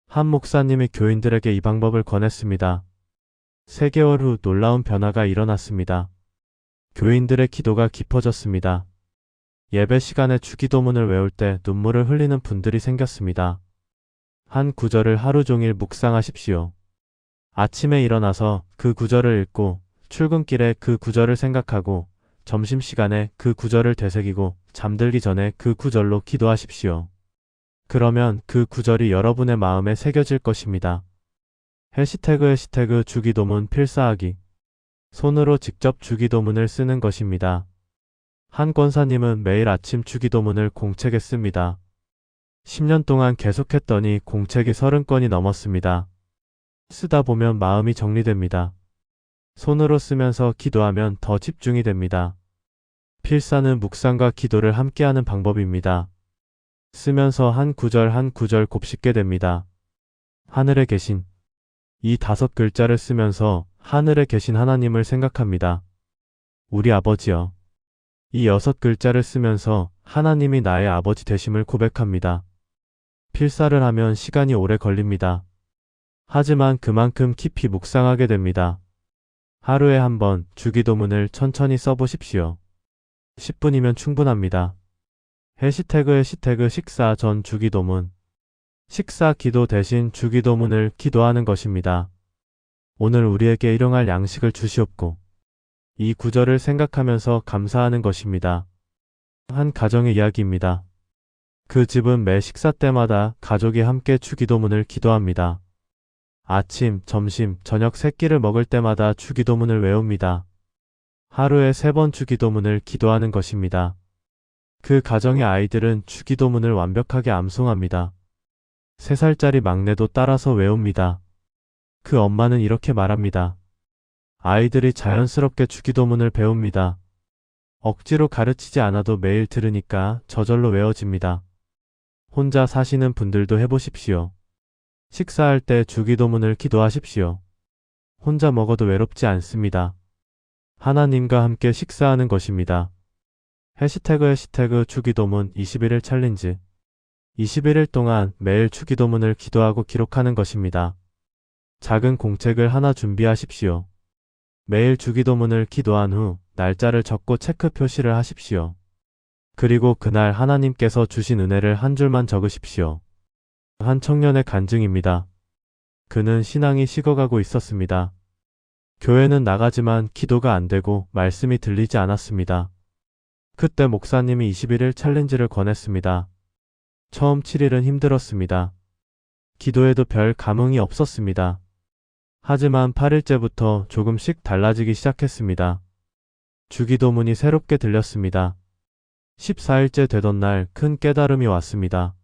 한 목사님이 교인들에게 이 방법을 권했습니다. 3개월 후 놀라운 변화가 일어났습니다. 교인들의 기도가 깊어졌습니다. 예배 시간에 주기도문을 외울 때 눈물을 흘리는 분들이 생겼습니다. 한 구절을 하루 종일 묵상하십시오. 아침에 일어나서 그 구절을 읽고 출근길에 그 구절을 생각하고 점심시간에 그 구절을 되새기고 잠들기 전에 그 구절로 기도하십시오. 그러면 그 구절이 여러분의 마음에 새겨질 것입니다. 해시태그 주기도문 필사하기. 손으로 직접 주기도문을 쓰는 것입니다. 한 권사님은 매일 아침 주기도문을 공책에 씁니다. 10년 동안 계속했더니 공책이 30건이 넘었습니다. 쓰다 보면 마음이 정리됩니다. 손으로 쓰면서 기도하면 더 집중이 됩니다. 필사는 묵상과 기도를 함께하는 방법입니다. 쓰면서 한 구절 한 구절 곱씹게 됩니다. 하늘에 계신. 이 5글자를 쓰면서 하늘에 계신 하나님을 생각합니다. 우리 아버지여. 이 6글자를 쓰면서 하나님이 나의 아버지 되심을 고백합니다. 필사를 하면 시간이 오래 걸립니다. 하지만 그만큼 깊이 묵상하게 됩니다. 하루에 한 번 주기도문을 천천히 써보십시오. 10분이면 충분합니다. 해시태그 식사 전 주기도문. 식사 기도 대신 주기도문을 기도하는 것입니다. 오늘 우리에게 일용할 양식을 주시옵고. 이 구절을 생각하면서 감사하는 것입니다. 한 가정의 이야기입니다. 그 집은 매 식사 때마다 가족이 함께 주기도문을 기도합니다. 아침, 점심, 저녁 3끼를 먹을 때마다 주기도문을 외웁니다. 하루에 3번 주기도문을 기도하는 것입니다. 그 가정의 아이들은 주기도문을 완벽하게 암송합니다. 3살짜리 막내도 따라서 외웁니다. 그 엄마는 이렇게 말합니다. 아이들이 자연스럽게 주기도문을 배웁니다. 억지로 가르치지 않아도 매일 들으니까 저절로 외워집니다. 혼자 사시는 분들도 해보십시오. 식사할 때 주기도문을 기도하십시오. 혼자 먹어도 외롭지 않습니다. 하나님과 함께 식사하는 것입니다. 해시태그 주기도문 21일 챌린지. 21일 동안 매일 주기도문을 기도하고 기록하는 것입니다. 작은 공책을 하나 준비하십시오. 매일 주기도문을 기도한 후 날짜를 적고 체크 표시를 하십시오. 그리고 그날 하나님께서 주신 은혜를 한 줄만 적으십시오. 한 청년의 간증입니다. 그는 신앙이 식어가고 있었습니다. 교회는 나가지만 기도가 안 되고 말씀이 들리지 않았습니다. 그때 목사님이 21일 챌린지를 권했습니다. 처음 7일은 힘들었습니다. 기도에도 별 감흥이 없었습니다. 하지만 8일째부터 조금씩 달라지기 시작했습니다. 주기도문이 새롭게 들렸습니다. 14일째 되던 날 큰 깨달음이 왔습니다.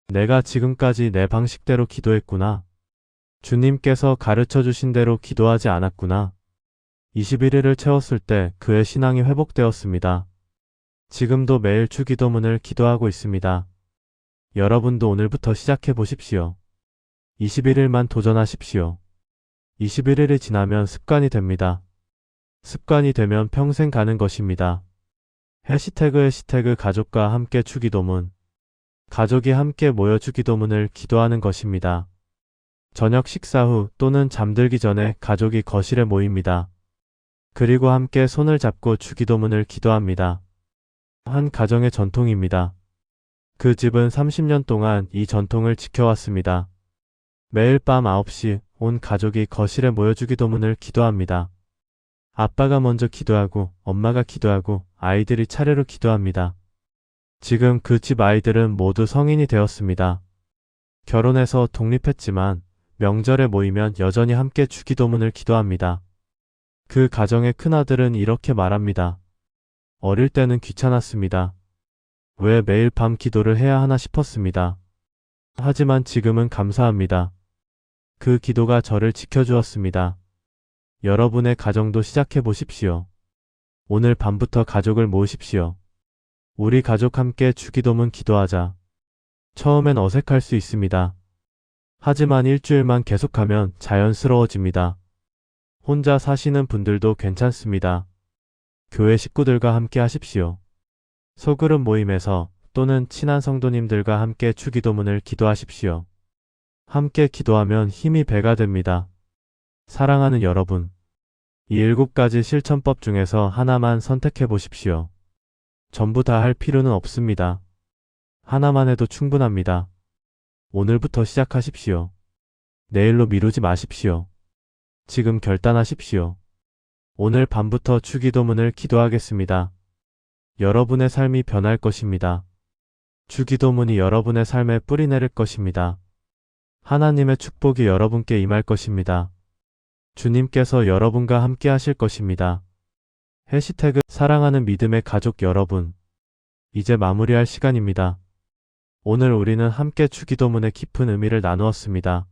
내가 지금까지 내 방식대로 기도했구나. 주님께서 가르쳐 주신 대로 기도하지 않았구나. 21일을 채웠을 때 그의 신앙이 회복되었습니다. 지금도 매일 주기도문을 기도하고 있습니다. 여러분도 오늘부터 시작해 보십시오. 21일만 도전하십시오. 21일이 지나면 습관이 됩니다. 습관이 되면 평생 가는 것입니다. 해시태그 가족과 함께 주기도문. 가족이 함께 모여 주기도문을 기도하는 것입니다. 저녁 식사 후 또는 잠들기 전에 가족이 거실에 모입니다. 그리고 함께 손을 잡고 주기도문을 기도합니다. 한 가정의 전통입니다. 그 집은 30년 동안 이 전통을 지켜왔습니다. 매일 밤 9시 온 가족이 거실에 모여 주기도문을 기도합니다. 아빠가 먼저 기도하고 엄마가 기도하고 아이들이 차례로 기도합니다. 지금 그 집 아이들은 모두 성인이 되었습니다. 결혼해서 독립했지만 명절에 모이면 여전히 함께 주기도문을 기도합니다. 그 가정의 큰아들은 이렇게 말합니다. 어릴 때는 귀찮았습니다. 왜 매일 밤 기도를 해야 하나 싶었습니다. 하지만 지금은 감사합니다. 그 기도가 저를 지켜주었습니다. 여러분의 가정도 시작해 보십시오. 오늘 밤부터 가족을 모으십시오. 우리 가족 함께 주기도문 기도하자. 처음엔 어색할 수 있습니다. 하지만 일주일만 계속하면 자연스러워집니다. 혼자 사시는 분들도 괜찮습니다. 교회 식구들과 함께 하십시오. 소그룹 모임에서 또는 친한 성도님들과 함께 주기도문을 기도하십시오. 함께 기도하면 힘이 배가 됩니다. 사랑하는 여러분, 이 7가지 실천법 중에서 하나만 선택해 보십시오. 전부 다 할 필요는 없습니다. 하나만 해도 충분합니다. 오늘부터 시작하십시오. 내일로 미루지 마십시오. 지금 결단하십시오. 오늘 밤부터 주기도문을 기도하겠습니다. 여러분의 삶이 변할 것입니다. 주기도문이 여러분의 삶에 뿌리 내릴 것입니다. 하나님의 축복이 여러분께 임할 것입니다. 주님께서 여러분과 함께 하실 것입니다. 해시태그 사랑하는 믿음의 가족 여러분. 이제 마무리할 시간입니다. 오늘 우리는 함께 주기도문의 깊은 의미를 나누었습니다.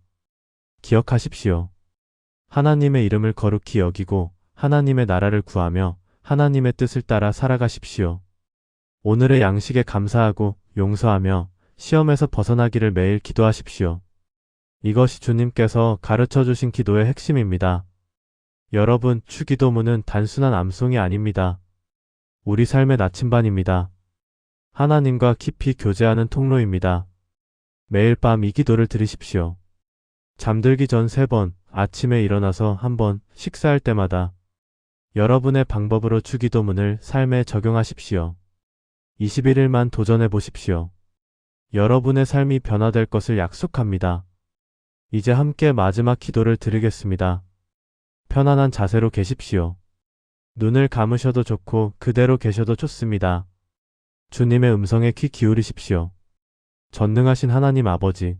기억하십시오. 하나님의 이름을 거룩히 여기고 하나님의 나라를 구하며 하나님의 뜻을 따라 살아가십시오. 오늘의 양식에 감사하고 용서하며 시험에서 벗어나기를 매일 기도하십시오. 이것이 주님께서 가르쳐 주신 기도의 핵심입니다. 여러분, 주기도문은 단순한 암송이 아닙니다. 우리 삶의 나침반입니다. 하나님과 깊이 교제하는 통로입니다. 매일 밤 이 기도를 드리십시오. 잠들기 전 3번, 아침에 일어나서 1번, 식사할 때마다 여러분의 방법으로 주기도문을 삶에 적용하십시오. 21일만 도전해 보십시오. 여러분의 삶이 변화될 것을 약속합니다. 이제 함께 마지막 기도를 드리겠습니다. 편안한 자세로 계십시오. 눈을 감으셔도 좋고 그대로 계셔도 좋습니다. 주님의 음성에 귀 기울이십시오. 전능하신 하나님 아버지,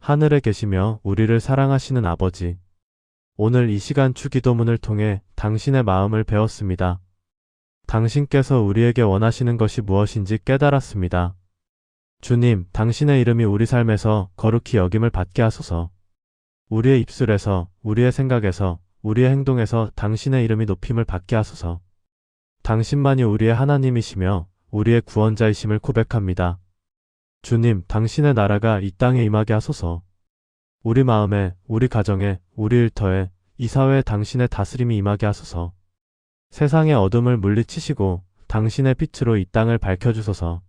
하늘에 계시며 우리를 사랑하시는 아버지, 오늘 이 시간 주기도문을 통해 당신의 마음을 배웠습니다. 당신께서 우리에게 원하시는 것이 무엇인지 깨달았습니다. 주님, 당신의 이름이 우리 삶에서 거룩히 여김을 받게 하소서. 우리의 입술에서, 우리의 생각에서, 우리의 행동에서 당신의 이름이 높임을 받게 하소서. 당신만이 우리의 하나님이시며 우리의 구원자이심을 고백합니다. 주님, 당신의 나라가 이 땅에 임하게 하소서. 우리 마음에, 우리 가정에, 우리 일터에, 이 사회에 당신의 다스림이 임하게 하소서. 세상의 어둠을 물리치시고 당신의 빛으로 이 땅을 밝혀주소서.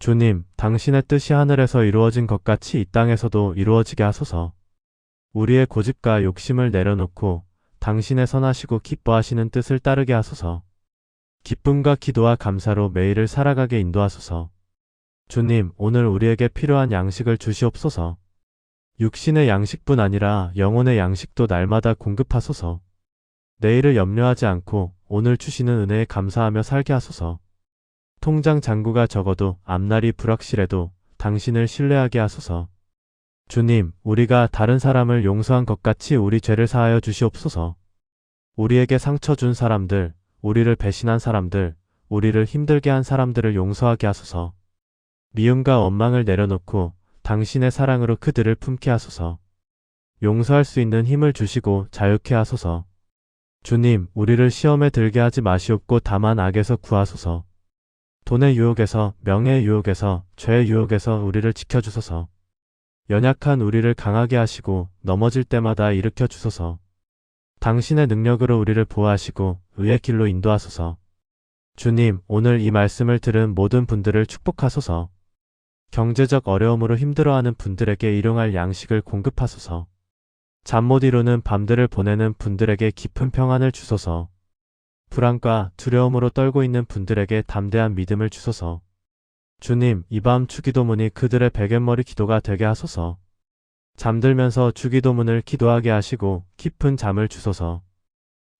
주님, 당신의 뜻이 하늘에서 이루어진 것 같이 이 땅에서도 이루어지게 하소서. 우리의 고집과 욕심을 내려놓고 당신의 선하시고 기뻐하시는 뜻을 따르게 하소서. 기쁨과 기도와 감사로 매일을 살아가게 인도하소서. 주님, 오늘 우리에게 필요한 양식을 주시옵소서. 육신의 양식뿐 아니라 영혼의 양식도 날마다 공급하소서. 내일을 염려하지 않고 오늘 주시는 은혜에 감사하며 살게 하소서. 통장 잔고가 적어도 앞날이 불확실해도 당신을 신뢰하게 하소서. 주님, 우리가 다른 사람을 용서한 것 같이 우리 죄를 사하여 주시옵소서. 우리에게 상처 준 사람들, 우리를 배신한 사람들, 우리를 힘들게 한 사람들을 용서하게 하소서. 미움과 원망을 내려놓고 당신의 사랑으로 그들을 품게 하소서. 용서할 수 있는 힘을 주시고 자유케 하소서. 주님, 우리를 시험에 들게 하지 마시옵고 다만 악에서 구하소서. 돈의 유혹에서, 명예의 유혹에서, 죄의 유혹에서 우리를 지켜주소서. 연약한 우리를 강하게 하시고 넘어질 때마다 일으켜 주소서. 당신의 능력으로 우리를 보호하시고 의의 길로 인도하소서. 주님, 오늘 이 말씀을 들은 모든 분들을 축복하소서. 경제적 어려움으로 힘들어하는 분들에게 일용할 양식을 공급하소서. 잠 못 이루는 밤들을 보내는 분들에게 깊은 평안을 주소서. 불안과 두려움으로 떨고 있는 분들에게 담대한 믿음을 주소서. 주님, 이 밤 주기도문이 그들의 베갯머리 기도가 되게 하소서. 잠들면서 주기도문을 기도하게 하시고 깊은 잠을 주소서.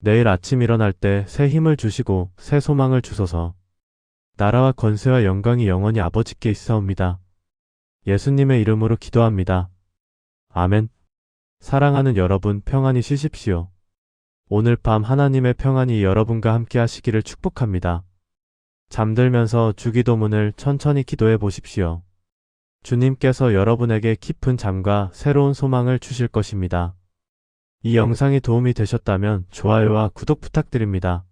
내일 아침 일어날 때 새 힘을 주시고 새 소망을 주소서. 나라와 권세와 영광이 영원히 아버지께 있사옵니다. 예수님의 이름으로 기도합니다. 아멘. 사랑하는 여러분, 평안히 쉬십시오. 오늘 밤 하나님의 평안이 여러분과 함께 하시기를 축복합니다. 잠들면서 주기도문을 천천히 기도해 보십시오. 주님께서 여러분에게 깊은 잠과 새로운 소망을 주실 것입니다. 이 영상이 도움이 되셨다면 좋아요와 구독 부탁드립니다.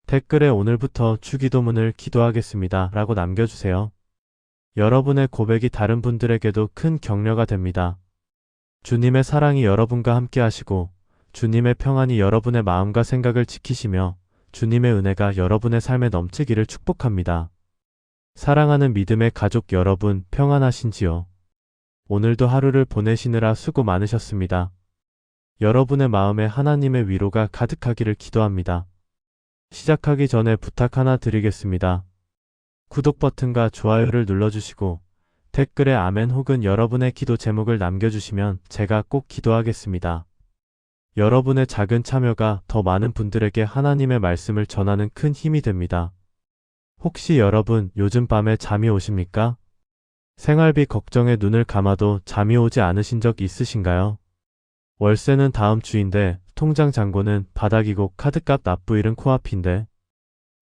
댓글에 오늘부터 주기도문을 기도하겠습니다 라고 남겨주세요. 여러분의 고백이 다른 분들에게도 큰 격려가 됩니다. 주님의 사랑이 여러분과 함께 하시고 주님의 평안이 여러분의 마음과 생각을 지키시며 주님의 은혜가 여러분의 삶에 넘치기를 축복합니다. 사랑하는 믿음의 가족 여러분, 평안하신지요? 오늘도 하루를 보내시느라 수고 많으셨습니다. 여러분의 마음에 하나님의 위로가 가득하기를 기도합니다. 시작하기 전에 부탁 하나 드리겠습니다. 구독 버튼과 좋아요를 눌러주시고 댓글에 아멘 혹은 여러분의 기도 제목을 남겨주시면 제가 꼭 기도하겠습니다. 여러분의 작은 참여가 더 많은 분들에게 하나님의 말씀을 전하는 큰 힘이 됩니다. 혹시 여러분 요즘 밤에 잠이 오십니까? 생활비 걱정에 눈을 감아도 잠이 오지 않으신 적 있으신가요? 월세는 다음 주인데 통장 잔고는 바닥이고 카드값 납부일은 코앞인데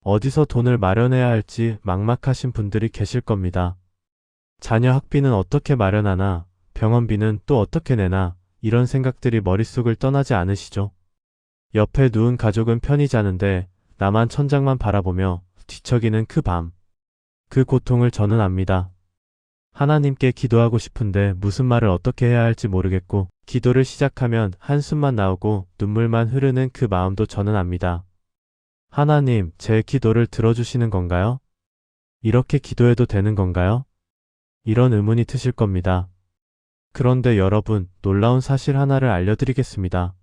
어디서 돈을 마련해야 할지 막막하신 분들이 계실 겁니다. 자녀 학비는 어떻게 마련하나, 병원비는 또 어떻게 내나 이런 생각들이 머릿속을 떠나지 않으시죠? 옆에 누운 가족은 편히 자는데 나만 천장만 바라보며 뒤척이는 그 밤. 그 고통을 저는 압니다. 하나님께 기도하고 싶은데 무슨 말을 어떻게 해야 할지 모르겠고 기도를 시작하면 한숨만 나오고 눈물만 흐르는 그 마음도 저는 압니다. 하나님, 제 기도를 들어주시는 건가요? 이렇게 기도해도 되는 건가요? 이런 의문이 드실 겁니다. 그런데 여러분, 놀라운 사실 하나를 알려드리겠습니다.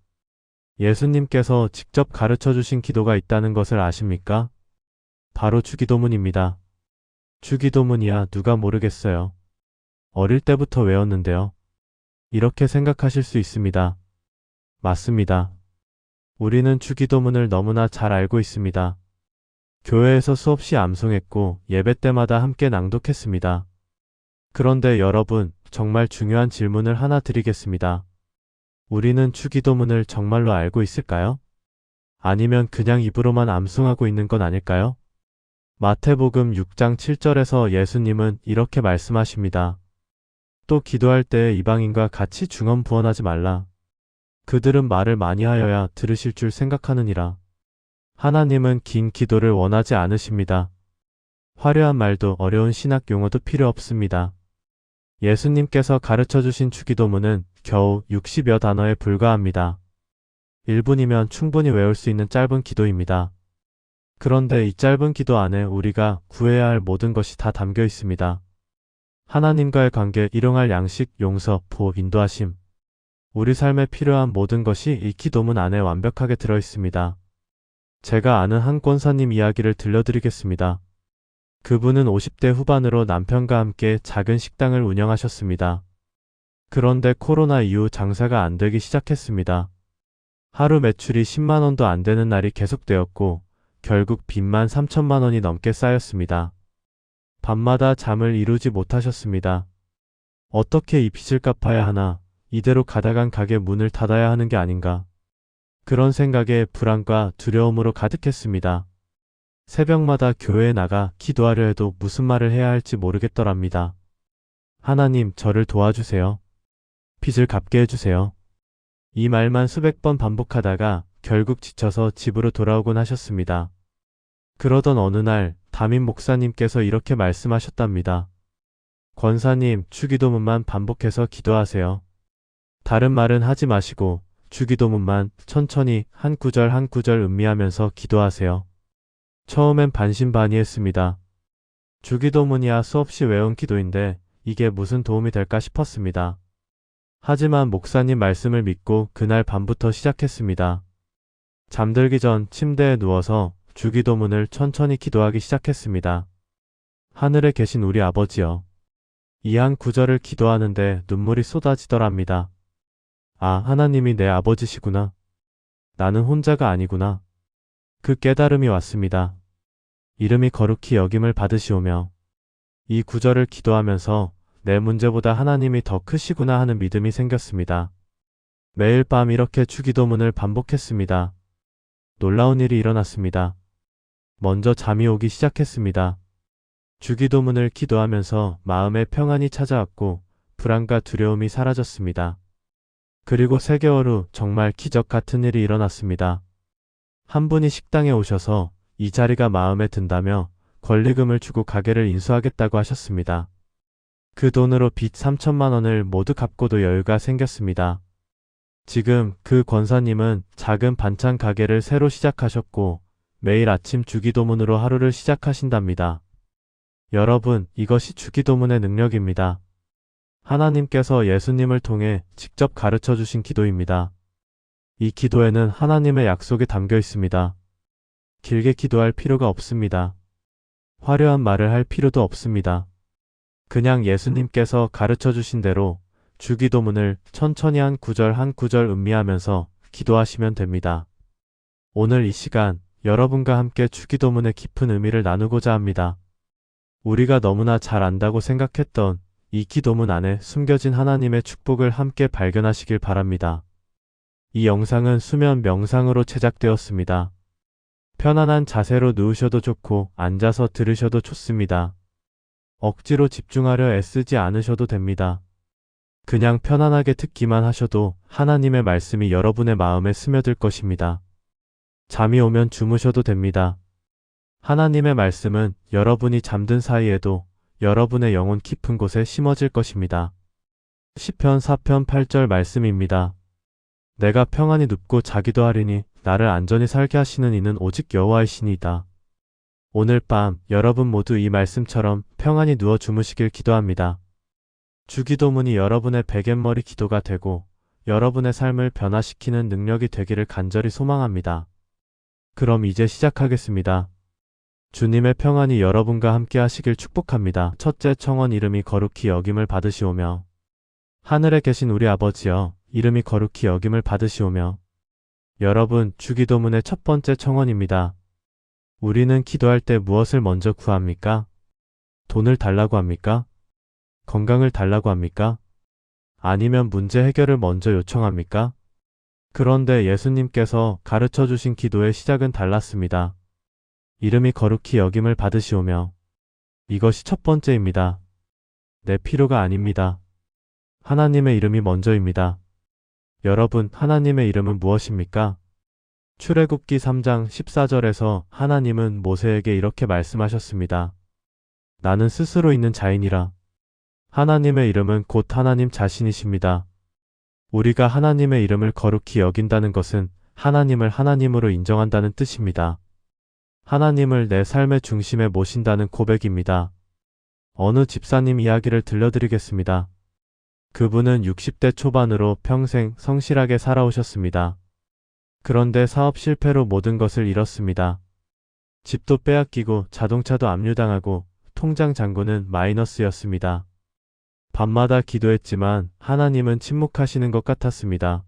예수님께서 직접 가르쳐 주신 기도가 있다는 것을 아십니까? 바로 주기도문입니다. 주기도문이야 누가 모르겠어요. 어릴 때부터 외웠는데요. 이렇게 생각하실 수 있습니다. 맞습니다. 우리는 주기도문을 너무나 잘 알고 있습니다. 교회에서 수없이 암송했고 예배 때마다 함께 낭독했습니다. 그런데 여러분, 정말 중요한 질문을 하나 드리겠습니다. 우리는 주기도문을 정말로 알고 있을까요? 아니면 그냥 입으로만 암송하고 있는 건 아닐까요? 마태복음 6장 7절에서 예수님은 이렇게 말씀하십니다. 또 기도할 때 이방인과 같이 중언부언하지 말라. 그들은 말을 많이 하여야 들으실 줄 생각하느니라. 하나님은 긴 기도를 원하지 않으십니다. 화려한 말도 어려운 신학 용어도 필요 없습니다. 예수님께서 가르쳐 주신 주기도문은 겨우 60여 단어에 불과합니다. 1분이면 충분히 외울 수 있는 짧은 기도입니다. 그런데 이 짧은 기도 안에 우리가 구해야 할 모든 것이 다 담겨 있습니다. 하나님과의 관계, 일용할 양식, 용서, 보호, 인도하심. 우리 삶에 필요한 모든 것이 이 기도문 안에 완벽하게 들어 있습니다. 제가 아는 한 권사님 이야기를 들려드리겠습니다. 그분은 50대 후반으로 남편과 함께 작은 식당을 운영하셨습니다. 그런데 코로나 이후 장사가 안 되기 시작했습니다. 하루 매출이 10만 원도 안 되는 날이 계속되었고 결국 빚만 3천만 원이 넘게 쌓였습니다. 밤마다 잠을 이루지 못하셨습니다. 어떻게 이 빚을 갚아야 하나, 이대로 가다간 가게 문을 닫아야 하는 게 아닌가. 그런 생각에 불안과 두려움으로 가득했습니다. 새벽마다 교회에 나가 기도하려 해도 무슨 말을 해야 할지 모르겠더랍니다. 하나님, 저를 도와주세요. 빚을 갚게 해주세요. 이 말만 수백 번 반복하다가 결국 지쳐서 집으로 돌아오곤 하셨습니다. 그러던 어느 날 담임 목사님께서 이렇게 말씀하셨답니다. 권사님, 주기도문만 반복해서 기도하세요. 다른 말은 하지 마시고 주기도문만 천천히 한 구절 한 구절 음미하면서 기도하세요. 처음엔 반신반의했습니다. 주기도문이야 수없이 외운 기도인데 이게 무슨 도움이 될까 싶었습니다. 하지만 목사님 말씀을 믿고 그날 밤부터 시작했습니다. 잠들기 전 침대에 누워서 주기도문을 천천히 기도하기 시작했습니다. 하늘에 계신 우리 아버지여. 이 한 구절을 기도하는데 눈물이 쏟아지더랍니다. 아, 하나님이 내 아버지시구나. 나는 혼자가 아니구나. 그 깨달음이 왔습니다. 이름이 거룩히 여김을 받으시오며 이 구절을 기도하면서 내 문제보다 하나님이 더 크시구나 하는 믿음이 생겼습니다. 매일 밤 이렇게 주기도문을 반복했습니다. 놀라운 일이 일어났습니다. 먼저 잠이 오기 시작했습니다. 주기도문을 기도하면서 마음의 평안이 찾아왔고 불안과 두려움이 사라졌습니다. 그리고 3개월 후 정말 기적 같은 일이 일어났습니다. 한 분이 식당에 오셔서 이 자리가 마음에 든다며 권리금을 주고 가게를 인수하겠다고 하셨습니다. 그 돈으로 빚 3천만 원을 모두 갚고도 여유가 생겼습니다. 지금 그 권사님은 작은 반찬 가게를 새로 시작하셨고 매일 아침 주기도문으로 하루를 시작하신답니다. 여러분, 이것이 주기도문의 능력입니다. 하나님께서 예수님을 통해 직접 가르쳐 주신 기도입니다. 이 기도에는 하나님의 약속이 담겨 있습니다. 길게 기도할 필요가 없습니다. 화려한 말을 할 필요도 없습니다. 그냥 예수님께서 가르쳐 주신 대로 주기도문을 천천히 한 구절 한 구절 음미하면서 기도하시면 됩니다. 오늘 이 시간 여러분과 함께 주기도문의 깊은 의미를 나누고자 합니다. 우리가 너무나 잘 안다고 생각했던 이 기도문 안에 숨겨진 하나님의 축복을 함께 발견하시길 바랍니다. 이 영상은 수면 명상으로 제작되었습니다. 편안한 자세로 누우셔도 좋고 앉아서 들으셔도 좋습니다. 억지로 집중하려 애쓰지 않으셔도 됩니다. 그냥 편안하게 듣기만 하셔도 하나님의 말씀이 여러분의 마음에 스며들 것입니다. 잠이 오면 주무셔도 됩니다. 하나님의 말씀은 여러분이 잠든 사이에도 여러분의 영혼 깊은 곳에 심어질 것입니다. 시편 4편 8절 말씀입니다. 내가 평안히 눕고 자기도 하리니 나를 안전히 살게 하시는 이는 오직 여호와이시니이다. 오늘 밤 여러분 모두 이 말씀처럼 평안히 누워 주무시길 기도합니다. 주기도문이 여러분의 베갯머리 기도가 되고 여러분의 삶을 변화시키는 능력이 되기를 간절히 소망합니다. 그럼 이제 시작하겠습니다. 주님의 평안이 여러분과 함께 하시길 축복합니다. 첫째 청원 이름이 거룩히 여김을 받으시오며 하늘에 계신 우리 아버지여 이름이 거룩히 여김을 받으시오며 여러분 주기도문의 첫 번째 청원입니다. 우리는 기도할 때 무엇을 먼저 구합니까? 돈을 달라고 합니까? 건강을 달라고 합니까? 아니면 문제 해결을 먼저 요청합니까? 그런데 예수님께서 가르쳐 주신 기도의 시작은 달랐습니다. 이름이 거룩히 여김을 받으시오며 이것이 첫 번째입니다. 내 필요가 아닙니다. 하나님의 이름이 먼저입니다. 여러분, 하나님의 이름은 무엇입니까? 출애굽기 3장 14절에서 하나님은 모세에게 이렇게 말씀하셨습니다. 나는 스스로 있는 자이니라. 하나님의 이름은 곧 하나님 자신이십니다. 우리가 하나님의 이름을 거룩히 여긴다는 것은 하나님을 하나님으로 인정한다는 뜻입니다. 하나님을 내 삶의 중심에 모신다는 고백입니다. 어느 집사님 이야기를 들려드리겠습니다. 그분은 60대 초반으로 평생 성실하게 살아오셨습니다. 그런데 사업 실패로 모든 것을 잃었습니다. 집도 빼앗기고 자동차도 압류당하고 통장 잔고는 마이너스였습니다. 밤마다 기도했지만 하나님은 침묵하시는 것 같았습니다.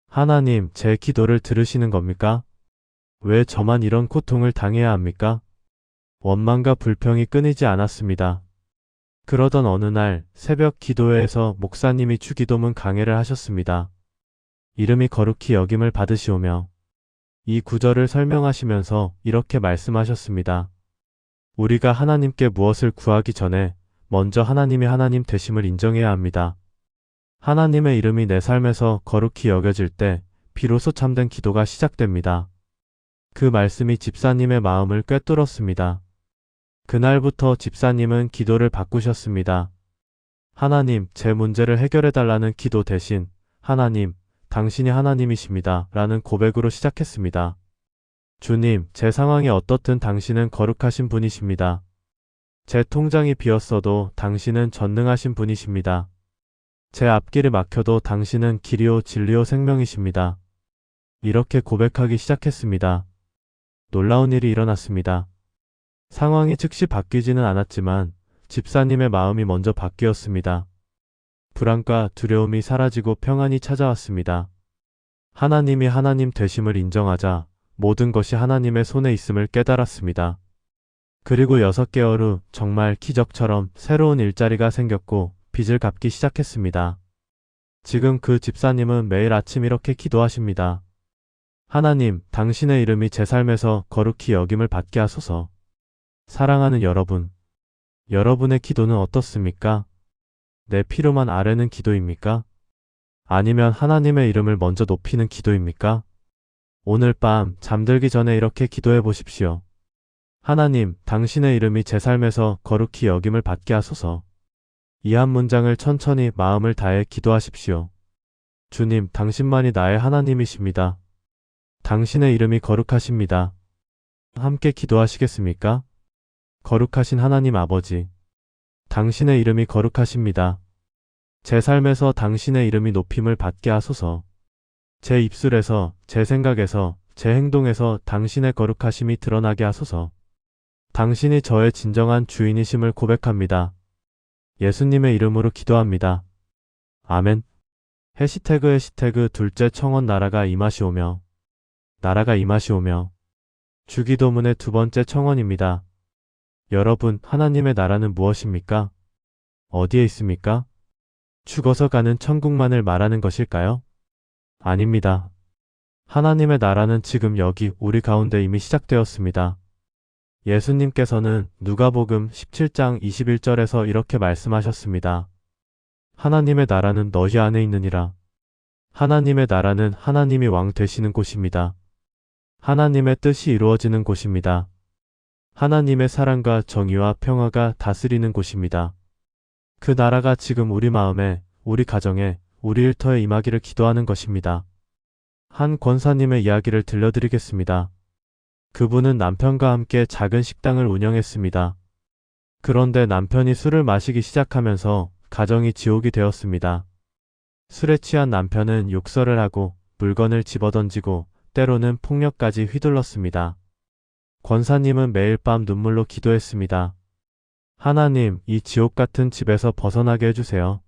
하나님, 제 기도를 들으시는 겁니까? 왜 저만 이런 고통을 당해야 합니까? 원망과 불평이 끊이지 않았습니다. 그러던 어느 날 새벽 기도회에서 목사님이 주기도문 강해를 하셨습니다. 이름이 거룩히 여김을 받으시오며 이 구절을 설명하시면서 이렇게 말씀하셨습니다. 우리가 하나님께 무엇을 구하기 전에 먼저 하나님이 하나님 되심을 인정해야 합니다. 하나님의 이름이 내 삶에서 거룩히 여겨질 때 비로소 참된 기도가 시작됩니다. 그 말씀이 집사님의 마음을 꿰뚫었습니다. 그날부터 집사님은 기도를 바꾸셨습니다. 하나님, 제 문제를 해결해달라는 기도 대신 하나님, 당신이 하나님이십니다. 라는 고백으로 시작했습니다. 주님, 제 상황이 어떻든 당신은 거룩하신 분이십니다. 제 통장이 비었어도 당신은 전능하신 분이십니다. 제 앞길이 막혀도 당신은 길이요 진리요 생명이십니다. 이렇게 고백하기 시작했습니다. 놀라운 일이 일어났습니다. 상황이 즉시 바뀌지는 않았지만 집사님의 마음이 먼저 바뀌었습니다. 불안과 두려움이 사라지고 평안이 찾아왔습니다. 하나님이 하나님 되심을 인정하자 모든 것이 하나님의 손에 있음을 깨달았습니다. 그리고 6개월 후 정말 기적처럼 새로운 일자리가 생겼고 빚을 갚기 시작했습니다. 지금 그 집사님은 매일 아침 이렇게 기도하십니다. 하나님, 당신의 이름이 제 삶에서 거룩히 여김을 받게 하소서. 사랑하는 여러분, 여러분의 기도는 어떻습니까? 내 필요만 아뢰는 기도입니까? 아니면 하나님의 이름을 먼저 높이는 기도입니까? 오늘 밤 잠들기 전에 이렇게 기도해 보십시오. 하나님, 당신의 이름이 제 삶에서 거룩히 여김을 받게 하소서. 이 한 문장을 천천히 마음을 다해 기도하십시오. 주님, 당신만이 나의 하나님이십니다. 당신의 이름이 거룩하십니다. 함께 기도하시겠습니까? 거룩하신 하나님 아버지, 당신의 이름이 거룩하십니다. 제 삶에서 당신의 이름이 높임을 받게 하소서. 제 입술에서, 제 생각에서, 제 행동에서 당신의 거룩하심이 드러나게 하소서. 당신이 저의 진정한 주인이심을 고백합니다. 예수님의 이름으로 기도합니다. 아멘. 해시태그 둘째 청원 나라가 임하시오며 나라가 임하시오며 주기도문의 두 번째 청원입니다. 여러분, 하나님의 나라는 무엇입니까? 어디에 있습니까? 죽어서 가는 천국만을 말하는 것일까요? 아닙니다. 하나님의 나라는 지금 여기 우리 가운데 이미 시작되었습니다. 예수님께서는 누가복음 17장 21절에서 이렇게 말씀하셨습니다. 하나님의 나라는 너희 안에 있느니라. 하나님의 나라는 하나님이 왕 되시는 곳입니다. 하나님의 뜻이 이루어지는 곳입니다. 하나님의 사랑과 정의와 평화가 다스리는 곳입니다. 그 나라가 지금 우리 마음에, 우리 가정에, 우리 일터에 임하기를 기도하는 것입니다. 한 권사님의 이야기를 들려드리겠습니다. 그분은 남편과 함께 작은 식당을 운영했습니다. 그런데 남편이 술을 마시기 시작하면서 가정이 지옥이 되었습니다. 술에 취한 남편은 욕설을 하고 물건을 집어던지고 때로는 폭력까지 휘둘렀습니다. 권사님은 매일 밤 눈물로 기도했습니다. 하나님, 이 지옥 같은 집에서 벗어나게 해주세요.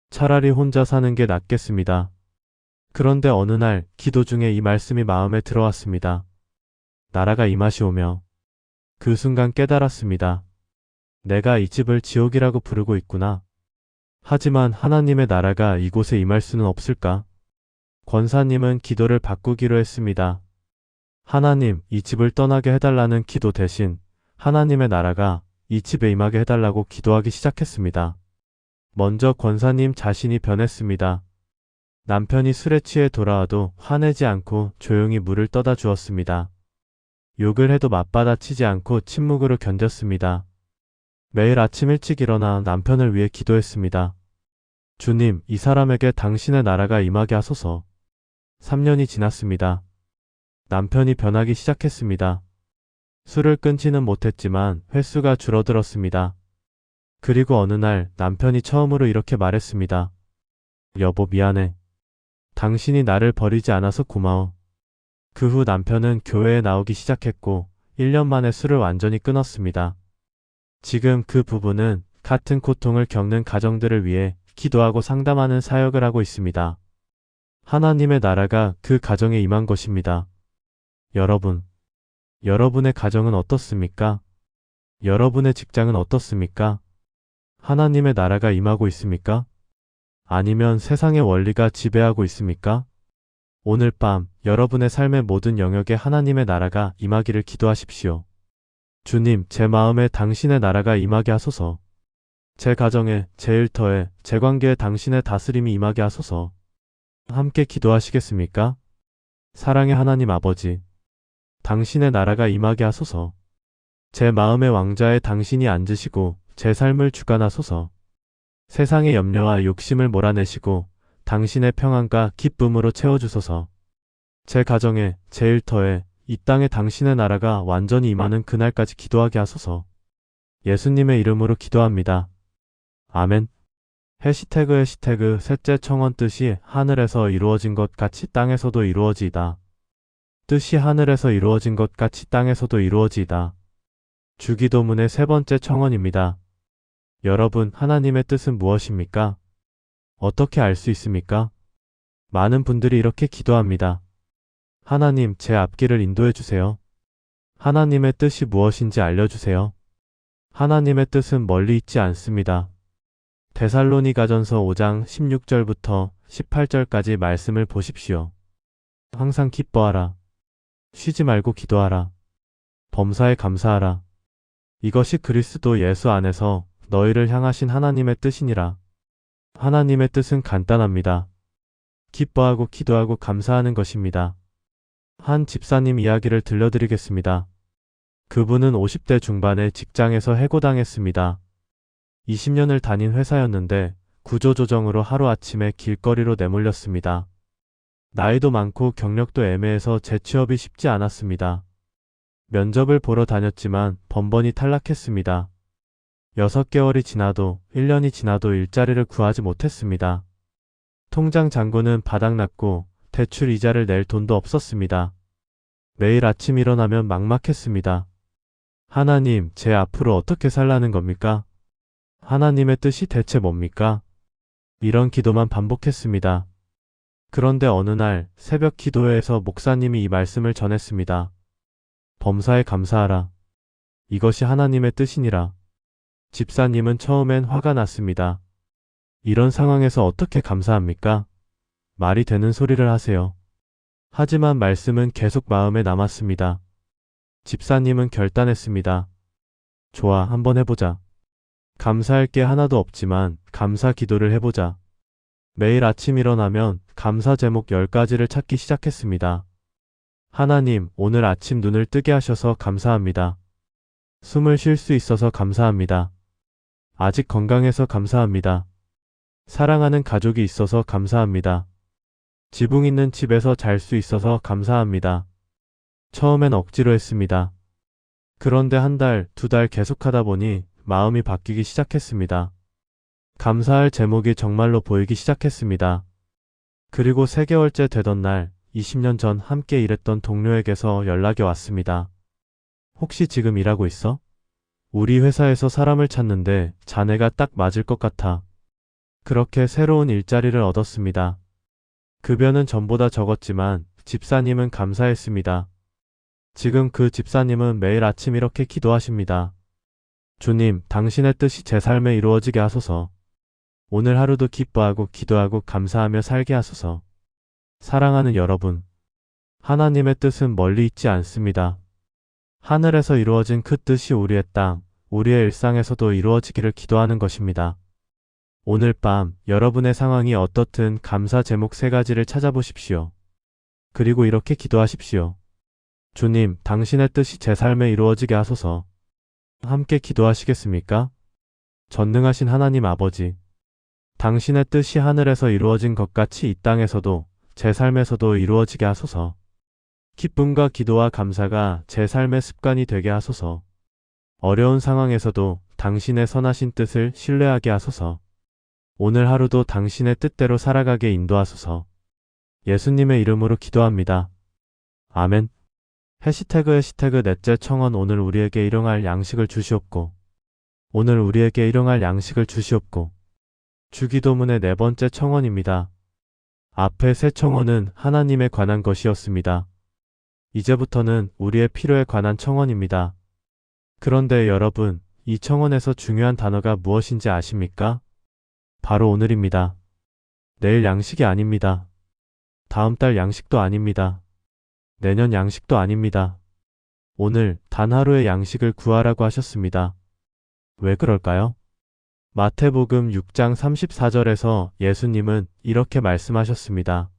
차라리 혼자 사는 게 낫겠습니다. 그런데 어느 날 기도 중에 이 말씀이 마음에 들어왔습니다. 나라가 임하시오며 그 순간 깨달았습니다. 내가 이 집을 지옥이라고 부르고 있구나. 하지만 하나님의 나라가 이곳에 임할 수는 없을까? 권사님은 기도를 바꾸기로 했습니다. 하나님, 이 집을 떠나게 해달라는 기도 대신 하나님의 나라가 이 집에 임하게 해달라고 기도하기 시작했습니다. 먼저 권사님 자신이 변했습니다. 남편이 술에 취해 돌아와도 화내지 않고 조용히 물을 떠다 주었습니다. 욕을 해도 맞받아치지 않고 침묵으로 견뎠습니다. 매일 아침 일찍 일어나 남편을 위해 기도했습니다. 주님, 이 사람에게 당신의 나라가 임하게 하소서. 3년이 지났습니다. 남편이 변하기 시작했습니다. 술을 끊지는 못했지만 횟수가 줄어들었습니다. 그리고 어느 날 남편이 처음으로 이렇게 말했습니다. 여보, 미안해. 당신이 나를 버리지 않아서 고마워. 그 후 남편은 교회에 나오기 시작했고 1년 만에 술을 완전히 끊었습니다. 지금 그 부부는 같은 고통을 겪는 가정들을 위해 기도하고 상담하는 사역을 하고 있습니다. 하나님의 나라가 그 가정에 임한 것입니다. 여러분, 여러분의 가정은 어떻습니까? 여러분의 직장은 어떻습니까? 하나님의 나라가 임하고 있습니까? 아니면 세상의 원리가 지배하고 있습니까? 오늘 밤 여러분의 삶의 모든 영역에 하나님의 나라가 임하기를 기도하십시오. 주님, 제 마음에 당신의 나라가 임하게 하소서. 제 가정에, 제 일터에, 제 관계에 당신의 다스림이 임하게 하소서. 함께 기도하시겠습니까? 사랑의 하나님 아버지, 당신의 나라가 임하게 하소서. 제 마음의 왕자에 당신이 앉으시고 제 삶을 주관하소서. 세상의 염려와 욕심을 몰아내시고 당신의 평안과 기쁨으로 채워주소서. 제 가정에, 제 일터에, 이 땅에 당신의 나라가 완전히 임하는 그날까지 기도하게 하소서. 예수님의 이름으로 기도합니다. 아멘. 해시태그 셋째 청원 뜻이 하늘에서 이루어진 것 같이 땅에서도 이루어지이다. 뜻이 하늘에서 이루어진 것 같이 땅에서도 이루어지이다. 주기도문의 세 번째 청원입니다. 여러분, 하나님의 뜻은 무엇입니까? 어떻게 알 수 있습니까? 많은 분들이 이렇게 기도합니다. 하나님, 제 앞길을 인도해 주세요. 하나님의 뜻이 무엇인지 알려주세요. 하나님의 뜻은 멀리 있지 않습니다. 데살로니가전서 5장 16절부터 18절까지 말씀을 보십시오. 항상 기뻐하라. 쉬지 말고 기도하라. 범사에 감사하라. 이것이 그리스도 예수 안에서 너희를 향하신 하나님의 뜻이니라. 하나님의 뜻은 간단합니다. 기뻐하고 기도하고 감사하는 것입니다. 한 집사님 이야기를 들려드리겠습니다. 그분은 50대 중반에 직장에서 해고당했습니다. 20년을 다닌 회사였는데 구조조정으로 하루아침에 길거리로 내몰렸습니다. 나이도 많고 경력도 애매해서 재취업이 쉽지 않았습니다. 면접을 보러 다녔지만 번번이 탈락했습니다. 6개월이 지나도 1년이 지나도 일자리를 구하지 못했습니다. 통장 잔고는 바닥났고 대출 이자를 낼 돈도 없었습니다. 매일 아침 일어나면 막막했습니다. 하나님, 제 앞으로 어떻게 살라는 겁니까? 하나님의 뜻이 대체 뭡니까? 이런 기도만 반복했습니다. 그런데 어느 날 새벽 기도회에서 목사님이 이 말씀을 전했습니다. 범사에 감사하라. 이것이 하나님의 뜻이니라. 집사님은 처음엔 화가 났습니다. 이런 상황에서 어떻게 감사합니까? 말이 되는 소리를 하세요. 하지만 말씀은 계속 마음에 남았습니다. 집사님은 결단했습니다. 좋아, 한번 해보자. 감사할 게 하나도 없지만 감사 기도를 해보자. 매일 아침 일어나면 감사 제목 10가지를 찾기 시작했습니다. 하나님, 오늘 아침 눈을 뜨게 하셔서 감사합니다. 숨을 쉴 수 있어서 감사합니다. 아직 건강해서 감사합니다. 사랑하는 가족이 있어서 감사합니다. 지붕 있는 집에서 잘 수 있어서 감사합니다. 처음엔 억지로 했습니다. 그런데 한 달, 2달 계속하다 보니 마음이 바뀌기 시작했습니다. 감사할 제목이 정말로 보이기 시작했습니다. 그리고 3개월째 되던 날, 20년 전 함께 일했던 동료에게서 연락이 왔습니다. 혹시 지금 일하고 있어? 우리 회사에서 사람을 찾는데 자네가 딱 맞을 것 같아. 그렇게 새로운 일자리를 얻었습니다. 급여는 전보다 적었지만 집사님은 감사했습니다. 지금 그 집사님은 매일 아침 이렇게 기도하십니다. 주님, 당신의 뜻이 제 삶에 이루어지게 하소서. 오늘 하루도 기뻐하고 기도하고 감사하며 살게 하소서. 사랑하는 여러분, 하나님의 뜻은 멀리 있지 않습니다. 하늘에서 이루어진 그 뜻이 우리의 땅, 우리의 일상에서도 이루어지기를 기도하는 것입니다. 오늘 밤 여러분의 상황이 어떻든 감사 제목 3가지를 찾아보십시오. 그리고 이렇게 기도하십시오. 주님, 당신의 뜻이 제 삶에 이루어지게 하소서. 함께 기도하시겠습니까? 전능하신 하나님 아버지, 당신의 뜻이 하늘에서 이루어진 것 같이 이 땅에서도 제 삶에서도 이루어지게 하소서. 기쁨과 기도와 감사가 제 삶의 습관이 되게 하소서. 어려운 상황에서도 당신의 선하신 뜻을 신뢰하게 하소서. 오늘 하루도 당신의 뜻대로 살아가게 인도하소서. 예수님의 이름으로 기도합니다. 아멘. 해시태그 넷째 청원 오늘 우리에게 일용할 양식을 주시옵고. 오늘 우리에게 일용할 양식을 주시옵고. 주기도문의 네 번째 청원입니다. 앞에 세 청원은 하나님에 관한 것이었습니다. 이제부터는 우리의 필요에 관한 청원입니다. 그런데 여러분, 이 청원에서 중요한 단어가 무엇인지 아십니까? 바로 오늘입니다. 내일 양식이 아닙니다. 다음 달 양식도 아닙니다. 내년 양식도 아닙니다. 오늘 단 하루의 양식을 구하라고 하셨습니다. 왜 그럴까요? 마태복음 6장 34절에서 예수님은 이렇게 말씀하셨습니다.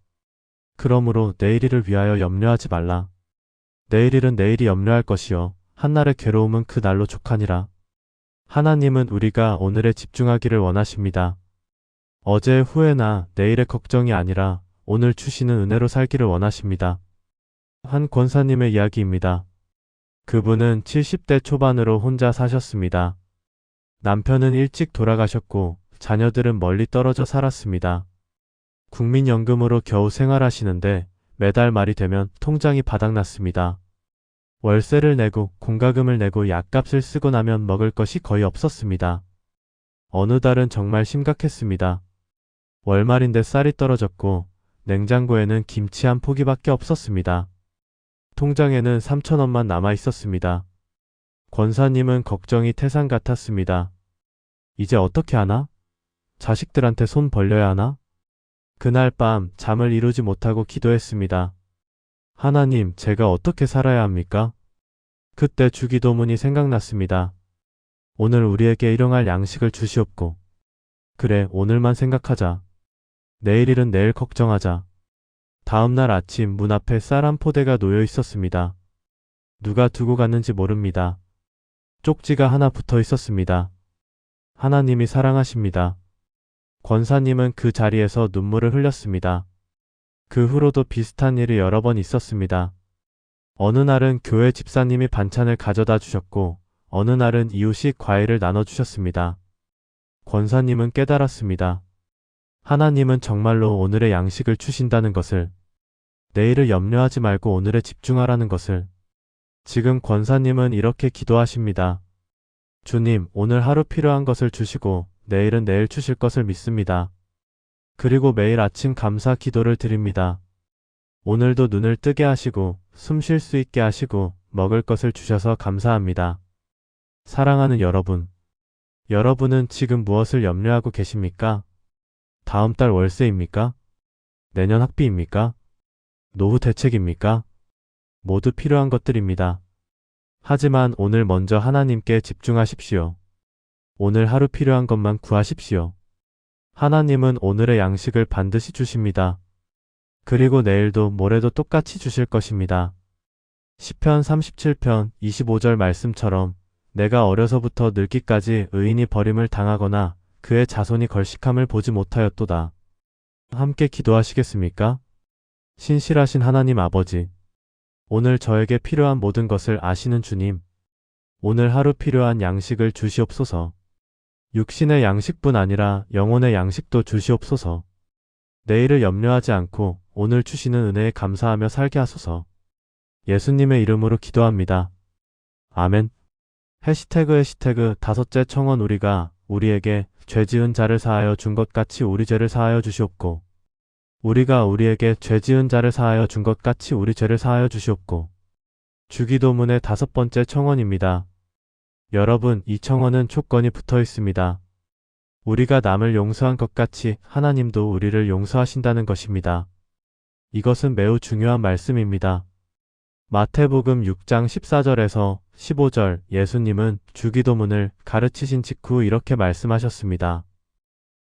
그러므로 내일일을 위하여 염려하지 말라. 내일일은 내일이 염려할 것이요 한날의 괴로움은 그 날로 족하니라. 하나님은 우리가 오늘에 집중하기를 원하십니다. 어제의 후회나 내일의 걱정이 아니라 오늘 주시는 은혜로 살기를 원하십니다. 한 권사님의 이야기입니다. 그분은 70대 초반으로 혼자 사셨습니다. 남편은 일찍 돌아가셨고 자녀들은 멀리 떨어져 살았습니다. 국민연금으로 겨우 생활하시는데 매달 말이 되면 통장이 바닥났습니다. 월세를 내고 공과금을 내고 약값을 쓰고 나면 먹을 것이 거의 없었습니다. 어느 달은 정말 심각했습니다. 월말인데 쌀이 떨어졌고 냉장고에는 김치 한 포기밖에 없었습니다. 통장에는 3,000원만 남아 있었습니다. 권사님은 걱정이 태산 같았습니다. 이제 어떻게 하나? 자식들한테 손 벌려야 하나? 그날 밤 잠을 이루지 못하고 기도했습니다. 하나님, 제가 어떻게 살아야 합니까? 그때 주기도문이 생각났습니다. 오늘 우리에게 일용할 양식을 주시옵고. 그래, 오늘만 생각하자. 내일일은 내일 걱정하자. 다음날 아침 문 앞에 쌀 한 포대가 놓여 있었습니다. 누가 두고 갔는지 모릅니다. 쪽지가 하나 붙어 있었습니다. 하나님이 사랑하십니다. 권사님은 그 자리에서 눈물을 흘렸습니다. 그 후로도 비슷한 일이 여러 번 있었습니다. 어느 날은 교회 집사님이 반찬을 가져다 주셨고 어느 날은 이웃이 과일을 나눠주셨습니다. 권사님은 깨달았습니다. 하나님은 정말로 오늘의 양식을 주신다는 것을, 내일을 염려하지 말고 오늘에 집중하라는 것을. 지금 권사님은 이렇게 기도하십니다. 주님, 오늘 하루 필요한 것을 주시고 내일은 내일 주실 것을 믿습니다. 그리고 매일 아침 감사 기도를 드립니다. 오늘도 눈을 뜨게 하시고 숨 쉴 수 있게 하시고 먹을 것을 주셔서 감사합니다. 사랑하는 여러분, 여러분은 지금 무엇을 염려하고 계십니까? 다음 달 월세입니까? 내년 학비입니까? 노후 대책입니까? 모두 필요한 것들입니다. 하지만 오늘 먼저 하나님께 집중하십시오. 오늘 하루 필요한 것만 구하십시오. 하나님은 오늘의 양식을 반드시 주십니다. 그리고 내일도 모레도 똑같이 주실 것입니다. 시편 37편 25절 말씀처럼 내가 어려서부터 늙기까지 의인이 버림을 당하거나 그의 자손이 걸식함을 보지 못하였도다. 함께 기도하시겠습니까? 신실하신 하나님 아버지, 오늘 저에게 필요한 모든 것을 아시는 주님, 오늘 하루 필요한 양식을 주시옵소서. 육신의 양식뿐 아니라 영혼의 양식도 주시옵소서. 내일을 염려하지 않고 오늘 주시는 은혜에 감사하며 살게 하소서. 예수님의 이름으로 기도합니다. 아멘. 해시태그 다섯째 청원 우리가 우리에게 죄 지은 자를 사하여 준 것 같이 우리 죄를 사하여 주시옵고. 우리가 우리에게 죄 지은 자를 사하여 준 것 같이 우리 죄를 사하여 주시옵고. 주기도문의 다섯 번째 청원입니다. 여러분, 이 청원은 조건이 붙어 있습니다. 우리가 남을 용서한 것 같이 하나님도 우리를 용서하신다는 것입니다. 이것은 매우 중요한 말씀입니다. 마태복음 6장 14절에서 15절 예수님은 주기도문을 가르치신 직후 이렇게 말씀하셨습니다.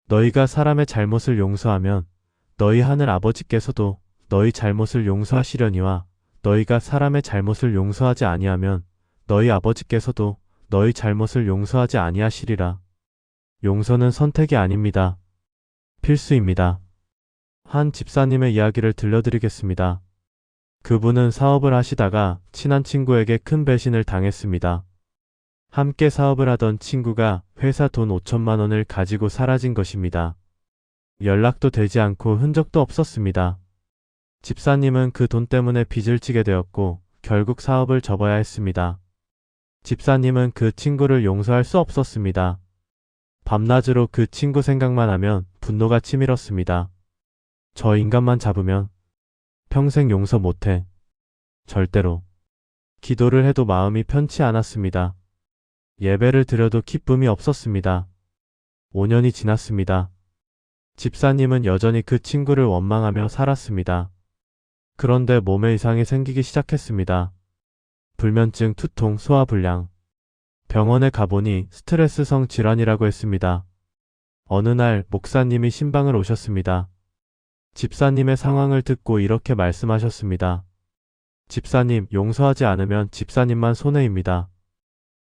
너희가 사람의 잘못을 용서하면 너희 하늘 아버지께서도 너희 잘못을 용서하시려니와 너희가 사람의 잘못을 용서하지 아니하면 너희 아버지께서도 너희 잘못을 용서하지 아니하시리라. 용서는 선택이 아닙니다. 필수입니다. 한 집사님의 이야기를 들려드리겠습니다. 그분은 사업을 하시다가 친한 친구에게 큰 배신을 당했습니다. 함께 사업을 하던 친구가 회사 돈 5천만 원을 가지고 사라진 것입니다. 연락도 되지 않고 흔적도 없었습니다. 집사님은 그 돈 때문에 빚을 지게 되었고 결국 사업을 접어야 했습니다. 집사님은 그 친구를 용서할 수 없었습니다. 밤낮으로 그 친구 생각만 하면 분노가 치밀었습니다. 저 인간만 잡으면 평생 용서 못해. 절대로. 기도를 해도 마음이 편치 않았습니다. 예배를 드려도 기쁨이 없었습니다. 5년이 지났습니다. 집사님은 여전히 그 친구를 원망하며 살았습니다. 그런데 몸에 이상이 생기기 시작했습니다. 불면증, 두통, 소화불량. 병원에 가보니 스트레스성 질환이라고 했습니다. 어느 날 목사님이 신방을 오셨습니다. 집사님의 상황을 듣고 이렇게 말씀하셨습니다. 집사님, 용서하지 않으면 집사님만 손해입니다.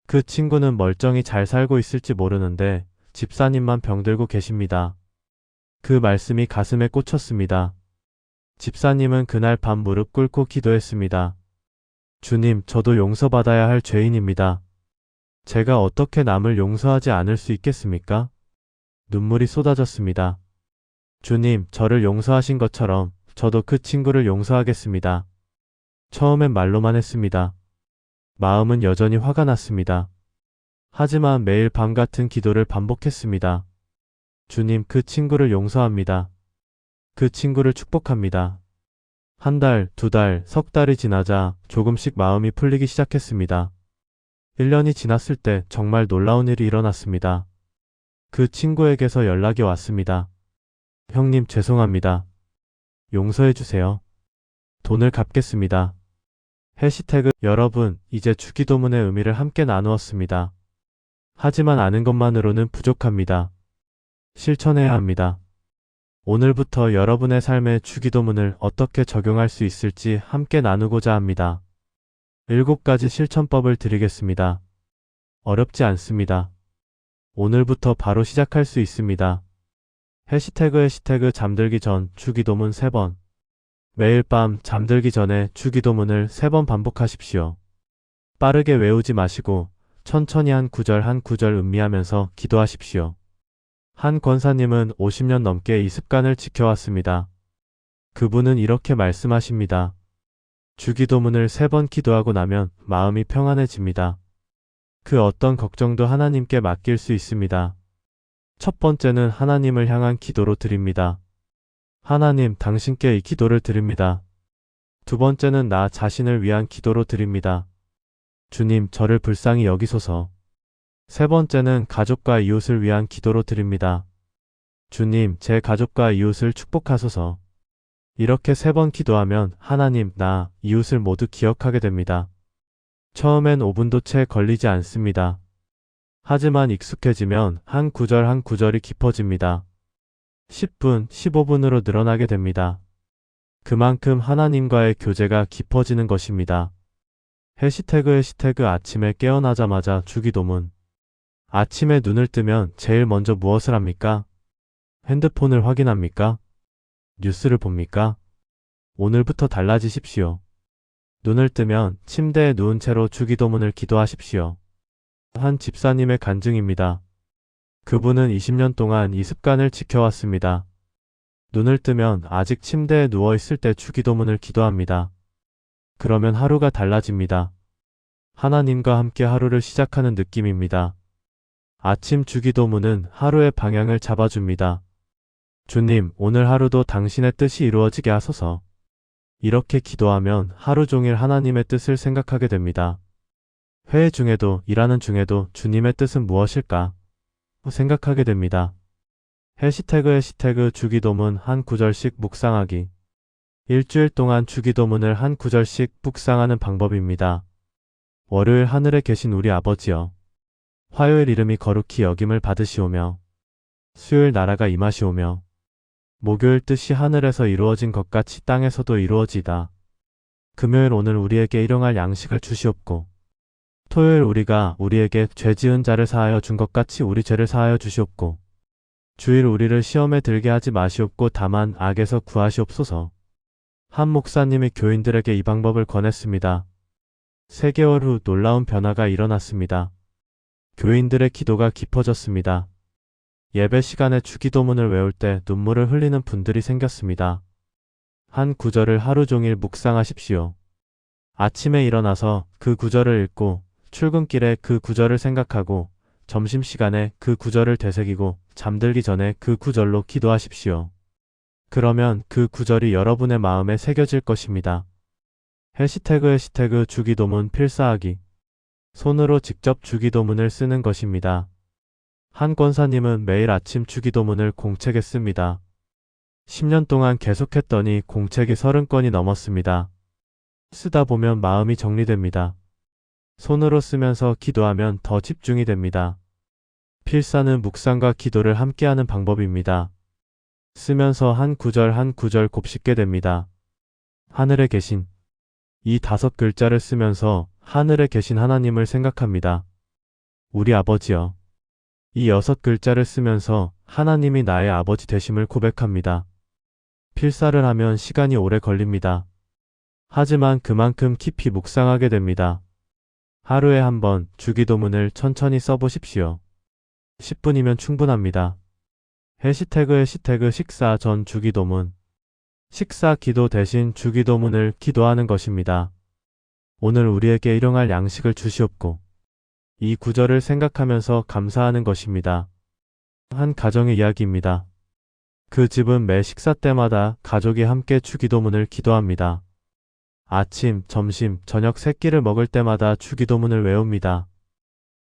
그 친구는 멀쩡히 잘 살고 있을지 모르는데 집사님만 병들고 계십니다. 그 말씀이 가슴에 꽂혔습니다. 집사님은 그날 밤 무릎 꿇고 기도했습니다. 주님, 저도 용서받아야 할 죄인입니다. 제가 어떻게 남을 용서하지 않을 수 있겠습니까? 눈물이 쏟아졌습니다. 주님, 저를 용서하신 것처럼 저도 그 친구를 용서하겠습니다. 처음엔 말로만 했습니다. 마음은 여전히 화가 났습니다. 하지만 매일 밤 같은 기도를 반복했습니다. 주님, 그 친구를 용서합니다. 그 친구를 축복합니다. 한 달, 두 달, 석 달이 지나자 조금씩 마음이 풀리기 시작했습니다. 1년이 지났을 때 정말 놀라운 일이 일어났습니다. 그 친구에게서 연락이 왔습니다. 형님, 죄송합니다. 용서해 주세요. 돈을 갚겠습니다. 해시태그 여러분, 이제 주기도문의 의미를 함께 나누었습니다. 하지만 아는 것만으로는 부족합니다. 실천해야 합니다. 오늘부터 여러분의 삶에 주기도문을 어떻게 적용할 수 있을지 함께 나누고자 합니다. 7가지 실천법을 드리겠습니다. 어렵지 않습니다. 오늘부터 바로 시작할 수 있습니다. 해시태그 잠들기 전 주기도문 3번. 매일 밤 잠들기 전에 주기도문을 3번 반복하십시오. 빠르게 외우지 마시고 천천히 한 구절 한 구절 음미하면서 기도하십시오. 한 권사님은 50년 넘게 이 습관을 지켜왔습니다. 그분은 이렇게 말씀하십니다. 주기도문을 3번 기도하고 나면 마음이 평안해집니다. 그 어떤 걱정도 하나님께 맡길 수 있습니다. 첫 번째는 하나님을 향한 기도로 드립니다. 하나님, 당신께 이 기도를 드립니다. 두 번째는 나 자신을 위한 기도로 드립니다. 주님, 저를 불쌍히 여기소서. 세 번째는 가족과 이웃을 위한 기도로 드립니다. 주님, 제 가족과 이웃을 축복하소서. 이렇게 3번 기도하면 하나님, 나, 이웃을 모두 기억하게 됩니다. 처음엔 5분도 채 걸리지 않습니다. 하지만 익숙해지면 한 구절 한 구절이 깊어집니다. 10분, 15분으로 늘어나게 됩니다. 그만큼 하나님과의 교제가 깊어지는 것입니다. 해시태그 아침에 깨어나자마자 주기도문. 아침에 눈을 뜨면 제일 먼저 무엇을 합니까? 핸드폰을 확인합니까? 뉴스를 봅니까? 오늘부터 달라지십시오. 눈을 뜨면 침대에 누운 채로 주기도문을 기도하십시오. 한 집사님의 간증입니다. 그분은 20년 동안 이 습관을 지켜왔습니다. 눈을 뜨면 아직 침대에 누워있을 때 주기도문을 기도합니다. 그러면 하루가 달라집니다. 하나님과 함께 하루를 시작하는 느낌입니다. 아침 주기도문은 하루의 방향을 잡아줍니다. 주님, 오늘 하루도 당신의 뜻이 이루어지게 하소서. 이렇게 기도하면 하루 종일 하나님의 뜻을 생각하게 됩니다. 회의 중에도 일하는 중에도 주님의 뜻은 무엇일까? 생각하게 됩니다. 해시태그 주기도문 한 구절씩 묵상하기. 일주일 동안 주기도문을 한 구절씩 묵상하는 방법입니다. 월요일 하늘에 계신 우리 아버지여. 화요일 이름이 거룩히 여김을 받으시오며 수요일 나라가 임하시오며 목요일 뜻이 하늘에서 이루어진 것 같이 땅에서도 이루어지이다. 금요일 오늘 우리에게 일용할 양식을 주시옵고 토요일 우리가 우리에게 죄 지은 자를 사하여 준 것 같이 우리 죄를 사하여 주시옵고 주일 우리를 시험에 들게 하지 마시옵고 다만 악에서 구하시옵소서. 한 목사님이 교인들에게 이 방법을 권했습니다. 3개월 후 놀라운 변화가 일어났습니다. 교인들의 기도가 깊어졌습니다. 예배 시간에 주기도문을 외울 때 눈물을 흘리는 분들이 생겼습니다. 한 구절을 하루 종일 묵상하십시오. 아침에 일어나서 그 구절을 읽고, 출근길에 그 구절을 생각하고, 점심시간에 그 구절을 되새기고, 잠들기 전에 그 구절로 기도하십시오. 그러면 그 구절이 여러분의 마음에 새겨질 것입니다. 해시태그 주기도문 필사하기. 손으로 직접 주기도문을 쓰는 것입니다. 한 권사님은 매일 아침 주기도문을 공책에 씁니다. 10년 동안 계속했더니 공책이 30권이 넘었습니다. 쓰다 보면 마음이 정리됩니다. 손으로 쓰면서 기도하면 더 집중이 됩니다. 필사는 묵상과 기도를 함께하는 방법입니다. 쓰면서 한 구절 한 구절 곱씹게 됩니다. 하늘에 계신 이 5글자를 쓰면서 하늘에 계신 하나님을 생각합니다. 우리 아버지여. 이 6글자를 쓰면서 하나님이 나의 아버지 되심을 고백합니다. 필사를 하면 시간이 오래 걸립니다. 하지만 그만큼 깊이 묵상하게 됩니다. 하루에 한 번 주기도문을 천천히 써보십시오. 10분이면 충분합니다. 해시태그 식사 전 주기도문. 식사 기도 대신 주기도문을 기도하는 것입니다. 오늘 우리에게 일용할 양식을 주시옵고. 이 구절을 생각하면서 감사하는 것입니다. 한 가정의 이야기입니다. 그 집은 매 식사 때마다 가족이 함께 주기도문을 기도합니다. 아침, 점심, 저녁 3끼를 먹을 때마다 주기도문을 외웁니다.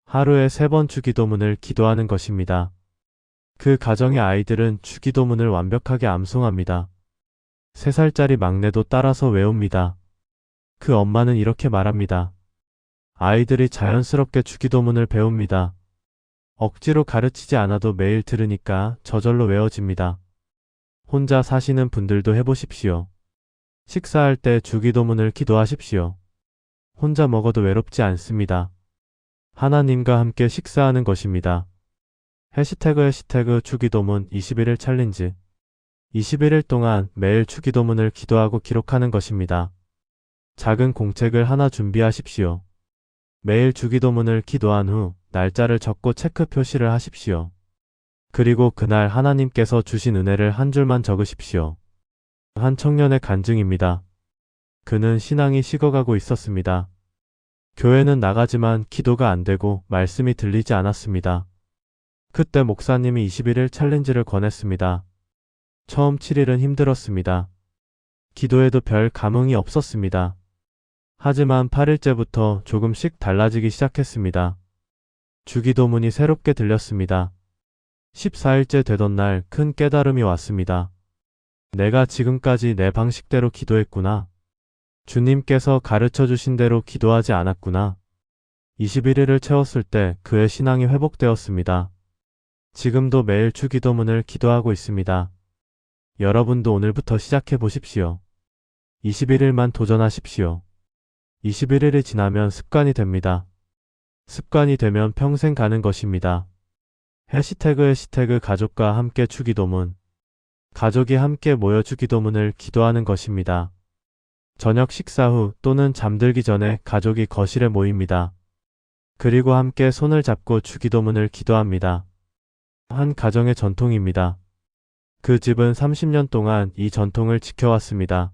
하루에 3번 주기도문을 기도하는 것입니다. 그 가정의 아이들은 주기도문을 완벽하게 암송합니다. 3살짜리 막내도 따라서 외웁니다. 그 엄마는 이렇게 말합니다. 아이들이 자연스럽게 주기도문을 배웁니다. 억지로 가르치지 않아도 매일 들으니까 저절로 외워집니다. 혼자 사시는 분들도 해보십시오. 식사할 때 주기도문을 기도하십시오. 혼자 먹어도 외롭지 않습니다. 하나님과 함께 식사하는 것입니다. 해시태그 주기도문 21일 챌린지. 21일 동안 매일 주기도문을 기도하고 기록하는 것입니다. 작은 공책을 하나 준비하십시오. 매일 주기도문을 기도한 후 날짜를 적고 체크 표시를 하십시오. 그리고 그날 하나님께서 주신 은혜를 한 줄만 적으십시오. 한 청년의 간증입니다. 그는 신앙이 식어가고 있었습니다. 교회는 나가지만 기도가 안 되고 말씀이 들리지 않았습니다. 그때 목사님이 21일 챌린지를 권했습니다. 처음 7일은 힘들었습니다. 기도에도 별 감흥이 없었습니다. 하지만 8일째부터 조금씩 달라지기 시작했습니다. 주기도문이 새롭게 들렸습니다. 14일째 되던 날 큰 깨달음이 왔습니다. 내가 지금까지 내 방식대로 기도했구나. 주님께서 가르쳐 주신 대로 기도하지 않았구나. 21일을 채웠을 때 그의 신앙이 회복되었습니다. 지금도 매일 주기도문을 기도하고 있습니다. 여러분도 오늘부터 시작해 보십시오. 21일만 도전하십시오. 21일이 지나면 습관이 됩니다. 습관이 되면 평생 가는 것입니다. 해시태그 가족과 함께 주기도문. 가족이 함께 모여 주기도문을 기도하는 것입니다. 저녁 식사 후 또는 잠들기 전에 가족이 거실에 모입니다. 그리고 함께 손을 잡고 주기도문을 기도합니다. 한 가정의 전통입니다. 그 집은 30년 동안 이 전통을 지켜왔습니다.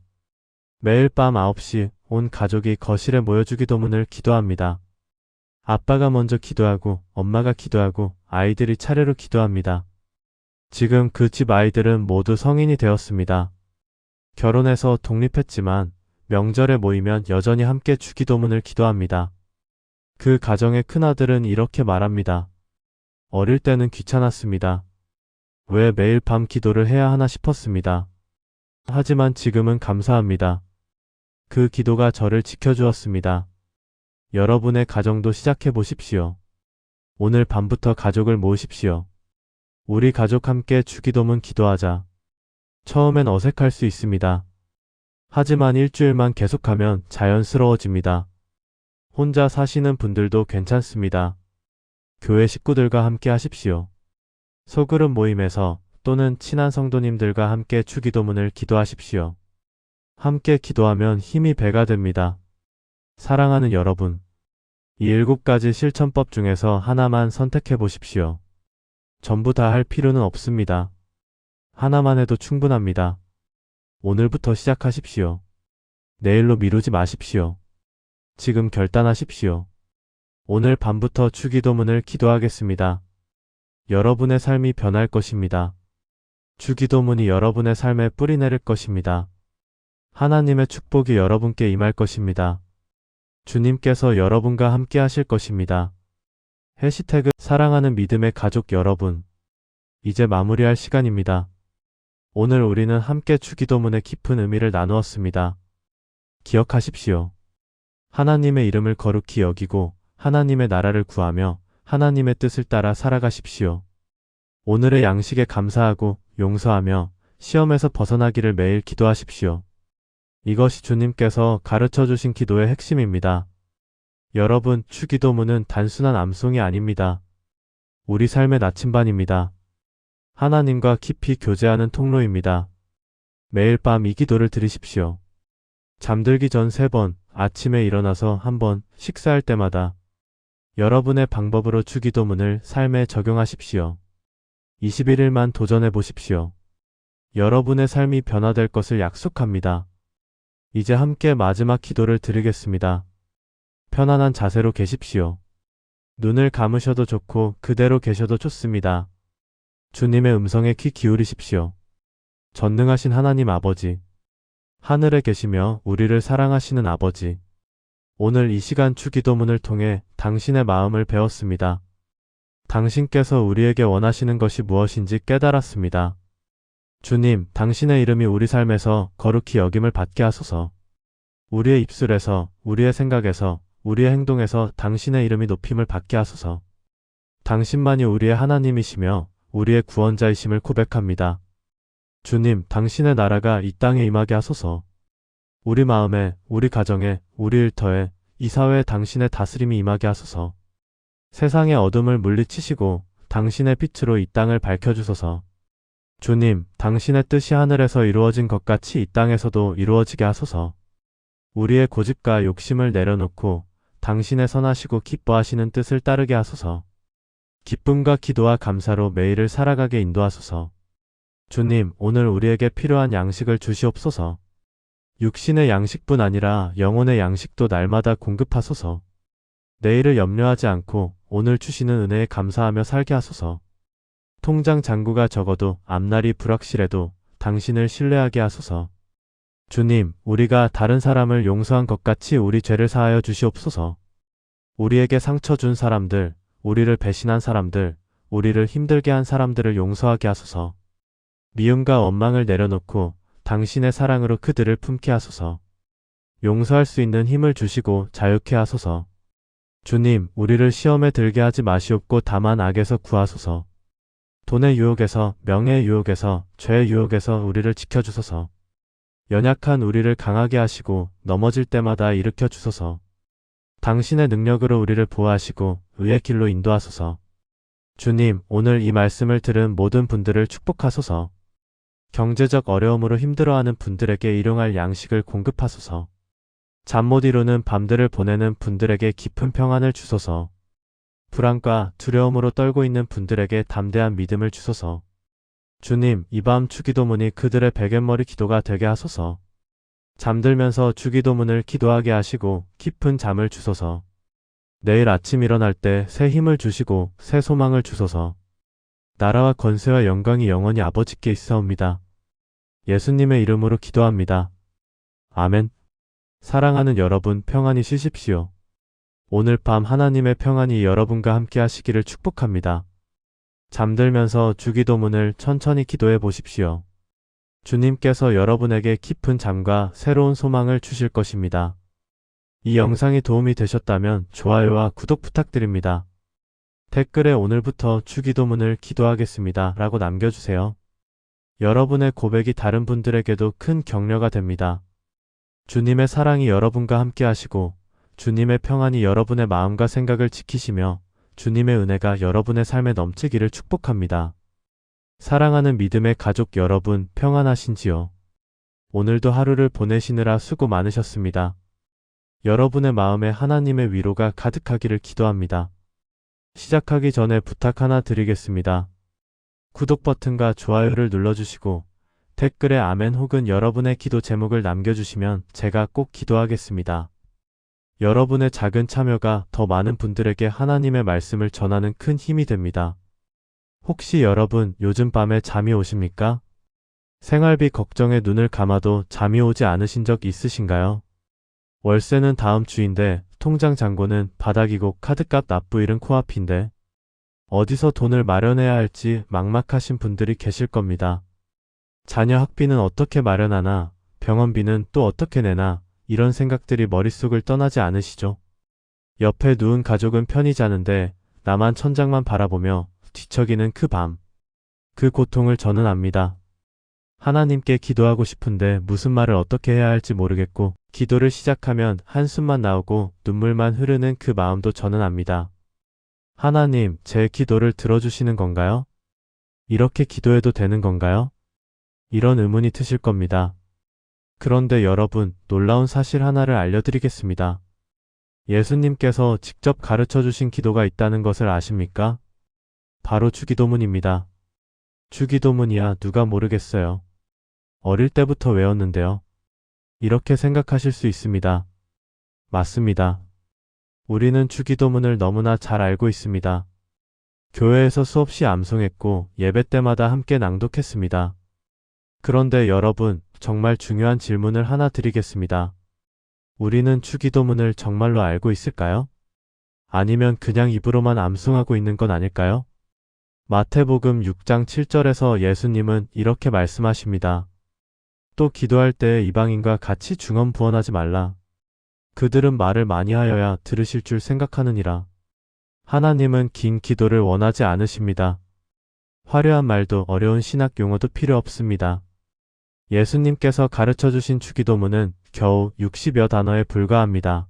매일 밤 9시 온 가족이 거실에 모여 주기도문을 기도합니다. 아빠가 먼저 기도하고 엄마가 기도하고 아이들이 차례로 기도합니다. 지금 그 집 아이들은 모두 성인이 되었습니다. 결혼해서 독립했지만 명절에 모이면 여전히 함께 주기도문을 기도합니다. 그 가정의 큰아들은 이렇게 말합니다. 어릴 때는 귀찮았습니다. 왜 매일 밤 기도를 해야 하나 싶었습니다. 하지만 지금은 감사합니다. 그 기도가 저를 지켜주었습니다. 여러분의 가정도 시작해 보십시오. 오늘 밤부터 가족을 모으십시오. 우리 가족 함께 주기도문 기도하자. 처음엔 어색할 수 있습니다. 하지만 일주일만 계속하면 자연스러워집니다. 혼자 사시는 분들도 괜찮습니다. 교회 식구들과 함께 하십시오. 소그룹 모임에서 또는 친한 성도님들과 함께 주기도문을 기도하십시오. 함께 기도하면 힘이 배가 됩니다. 사랑하는 여러분, 이 7가지 실천법 중에서 하나만 선택해 보십시오. 전부 다 할 필요는 없습니다. 하나만 해도 충분합니다. 오늘부터 시작하십시오. 내일로 미루지 마십시오. 지금 결단하십시오. 오늘 밤부터 주기도문을 기도하겠습니다. 여러분의 삶이 변할 것입니다. 주기도문이 여러분의 삶에 뿌리 내릴 것입니다. 하나님의 축복이 여러분께 임할 것입니다. 주님께서 여러분과 함께 하실 것입니다. 해시태그 사랑하는 믿음의 가족 여러분, 이제 마무리할 시간입니다. 오늘 우리는 함께 주기도문의 깊은 의미를 나누었습니다. 기억하십시오. 하나님의 이름을 거룩히 여기고 하나님의 나라를 구하며 하나님의 뜻을 따라 살아가십시오. 오늘의 양식에 감사하고 용서하며 시험에서 벗어나기를 매일 기도하십시오. 이것이 주님께서 가르쳐 주신 기도의 핵심입니다. 여러분, 주기도문은 단순한 암송이 아닙니다. 우리 삶의 나침반입니다. 하나님과 깊이 교제하는 통로입니다. 매일 밤 이 기도를 드리십시오. 잠들기 전 3번, 아침에 일어나서 1번, 식사할 때마다 여러분의 방법으로 주기도문을 삶에 적용하십시오. 21일만 도전해 보십시오. 여러분의 삶이 변화될 것을 약속합니다. 이제 함께 마지막 기도를 드리겠습니다. 편안한 자세로 계십시오. 눈을 감으셔도 좋고 그대로 계셔도 좋습니다. 주님의 음성에 귀 기울이십시오. 전능하신 하나님 아버지, 하늘에 계시며 우리를 사랑하시는 아버지, 오늘 이 시간 주기도문을 통해 당신의 마음을 배웠습니다. 당신께서 우리에게 원하시는 것이 무엇인지 깨달았습니다. 주님, 당신의 이름이 우리 삶에서 거룩히 여김을 받게 하소서. 우리의 입술에서, 우리의 생각에서, 우리의 행동에서 당신의 이름이 높임을 받게 하소서. 당신만이 우리의 하나님이시며 우리의 구원자이심을 고백합니다. 주님, 당신의 나라가 이 땅에 임하게 하소서. 우리 마음에, 우리 가정에, 우리 일터에, 이 사회에 당신의 다스림이 임하게 하소서. 세상의 어둠을 물리치시고 당신의 빛으로 이 땅을 밝혀주소서. 주님, 당신의 뜻이 하늘에서 이루어진 것 같이 이 땅에서도 이루어지게 하소서. 우리의 고집과 욕심을 내려놓고 당신의 선하시고 기뻐하시는 뜻을 따르게 하소서. 기쁨과 기도와 감사로 매일을 살아가게 인도하소서. 주님, 오늘 우리에게 필요한 양식을 주시옵소서. 육신의 양식뿐 아니라 영혼의 양식도 날마다 공급하소서. 내일을 염려하지 않고 오늘 주시는 은혜에 감사하며 살게 하소서. 통장 잔고가 적어도 앞날이 불확실해도 당신을 신뢰하게 하소서. 주님, 우리가 다른 사람을 용서한 것 같이 우리 죄를 사하여 주시옵소서. 우리에게 상처 준 사람들, 우리를 배신한 사람들, 우리를 힘들게 한 사람들을 용서하게 하소서. 미움과 원망을 내려놓고 당신의 사랑으로 그들을 품게 하소서. 용서할 수 있는 힘을 주시고 자유케 하소서. 주님, 우리를 시험에 들게 하지 마시옵고 다만 악에서 구하소서. 돈의 유혹에서, 명예의 유혹에서, 죄의 유혹에서 우리를 지켜주소서. 연약한 우리를 강하게 하시고 넘어질 때마다 일으켜 주소서. 당신의 능력으로 우리를 보호하시고 의의 길로 인도하소서. 주님, 오늘 이 말씀을 들은 모든 분들을 축복하소서. 경제적 어려움으로 힘들어하는 분들에게 일용할 양식을 공급하소서. 잠 못 이루는 밤들을 보내는 분들에게 깊은 평안을 주소서. 불안과 두려움으로 떨고 있는 분들에게 담대한 믿음을 주소서. 주님, 이 밤 주기도문이 그들의 베갯머리 기도가 되게 하소서. 잠들면서 주기도문을 기도하게 하시고 깊은 잠을 주소서. 내일 아침 일어날 때 새 힘을 주시고 새 소망을 주소서. 나라와 권세와 영광이 영원히 아버지께 있사옵니다. 예수님의 이름으로 기도합니다. 아멘. 사랑하는 여러분, 평안히 쉬십시오. 오늘 밤 하나님의 평안이 여러분과 함께 하시기를 축복합니다. 잠들면서 주기도문을 천천히 기도해 보십시오. 주님께서 여러분에게 깊은 잠과 새로운 소망을 주실 것입니다. 이 영상이 도움이 되셨다면 좋아요와 구독 부탁드립니다. 댓글에 오늘부터 주기도문을 기도하겠습니다 라고 남겨주세요. 여러분의 고백이 다른 분들에게도 큰 격려가 됩니다. 주님의 사랑이 여러분과 함께 하시고 주님의 평안이 여러분의 마음과 생각을 지키시며 주님의 은혜가 여러분의 삶에 넘치기를 축복합니다. 사랑하는 믿음의 가족 여러분, 평안하신지요? 오늘도 하루를 보내시느라 수고 많으셨습니다. 여러분의 마음에 하나님의 위로가 가득하기를 기도합니다. 시작하기 전에 부탁 하나 드리겠습니다. 구독 버튼과 좋아요를 눌러주시고 댓글에 아멘 혹은 여러분의 기도 제목을 남겨주시면 제가 꼭 기도하겠습니다. 여러분의 작은 참여가 더 많은 분들에게 하나님의 말씀을 전하는 큰 힘이 됩니다. 혹시 여러분 요즘 밤에 잠이 오십니까? 생활비 걱정에 눈을 감아도 잠이 오지 않으신 적 있으신가요? 월세는 다음 주인데 통장 잔고는 바닥이고 카드값 납부일은 코앞인데 어디서 돈을 마련해야 할지 막막하신 분들이 계실 겁니다. 자녀 학비는 어떻게 마련하나, 병원비는 또 어떻게 내나 이런 생각들이 머릿속을 떠나지 않으시죠? 옆에 누운 가족은 편히 자는데 나만 천장만 바라보며 뒤척이는 그 밤. 그 고통을 저는 압니다. 하나님께 기도하고 싶은데 무슨 말을 어떻게 해야 할지 모르겠고 기도를 시작하면 한숨만 나오고 눈물만 흐르는 그 마음도 저는 압니다. 하나님, 제 기도를 들어주시는 건가요? 이렇게 기도해도 되는 건가요? 이런 의문이 드실 겁니다. 그런데 여러분, 놀라운 사실 하나를 알려드리겠습니다. 예수님께서 직접 가르쳐 주신 기도가 있다는 것을 아십니까? 바로 주기도문입니다. 주기도문이야 누가 모르겠어요. 어릴 때부터 외웠는데요. 이렇게 생각하실 수 있습니다. 맞습니다. 우리는 주기도문을 너무나 잘 알고 있습니다. 교회에서 수없이 암송했고 예배 때마다 함께 낭독했습니다. 그런데 여러분, 정말 중요한 질문을 하나 드리겠습니다. 우리는 주기도문을 정말로 알고 있을까요? 아니면 그냥 입으로만 암송하고 있는 건 아닐까요? 마태복음 6장 7절에서 예수님은 이렇게 말씀하십니다. 또 기도할 때 이방인과 같이 중언부언하지 말라. 그들은 말을 많이 하여야 들으실 줄 생각하느니라. 하나님은 긴 기도를 원하지 않으십니다. 화려한 말도 어려운 신학 용어도 필요 없습니다. 예수님께서 가르쳐 주신 주기도문은 겨우 60여 단어에 불과합니다.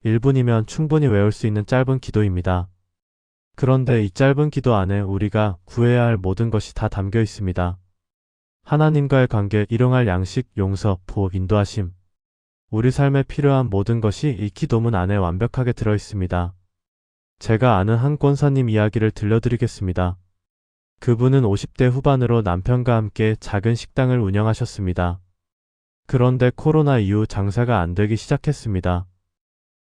1분이면 충분히 외울 수 있는 짧은 기도입니다. 그런데 이 짧은 기도 안에 우리가 구해야 할 모든 것이 다 담겨 있습니다. 하나님과의 관계, 일용할 양식, 용서, 보호, 인도하심. 우리 삶에 필요한 모든 것이 이 기도문 안에 완벽하게 들어 있습니다. 제가 아는 한 권사님 이야기를 들려드리겠습니다. 그분은 50대 후반으로 남편과 함께 작은 식당을 운영하셨습니다. 그런데 코로나 이후 장사가 안 되기 시작했습니다.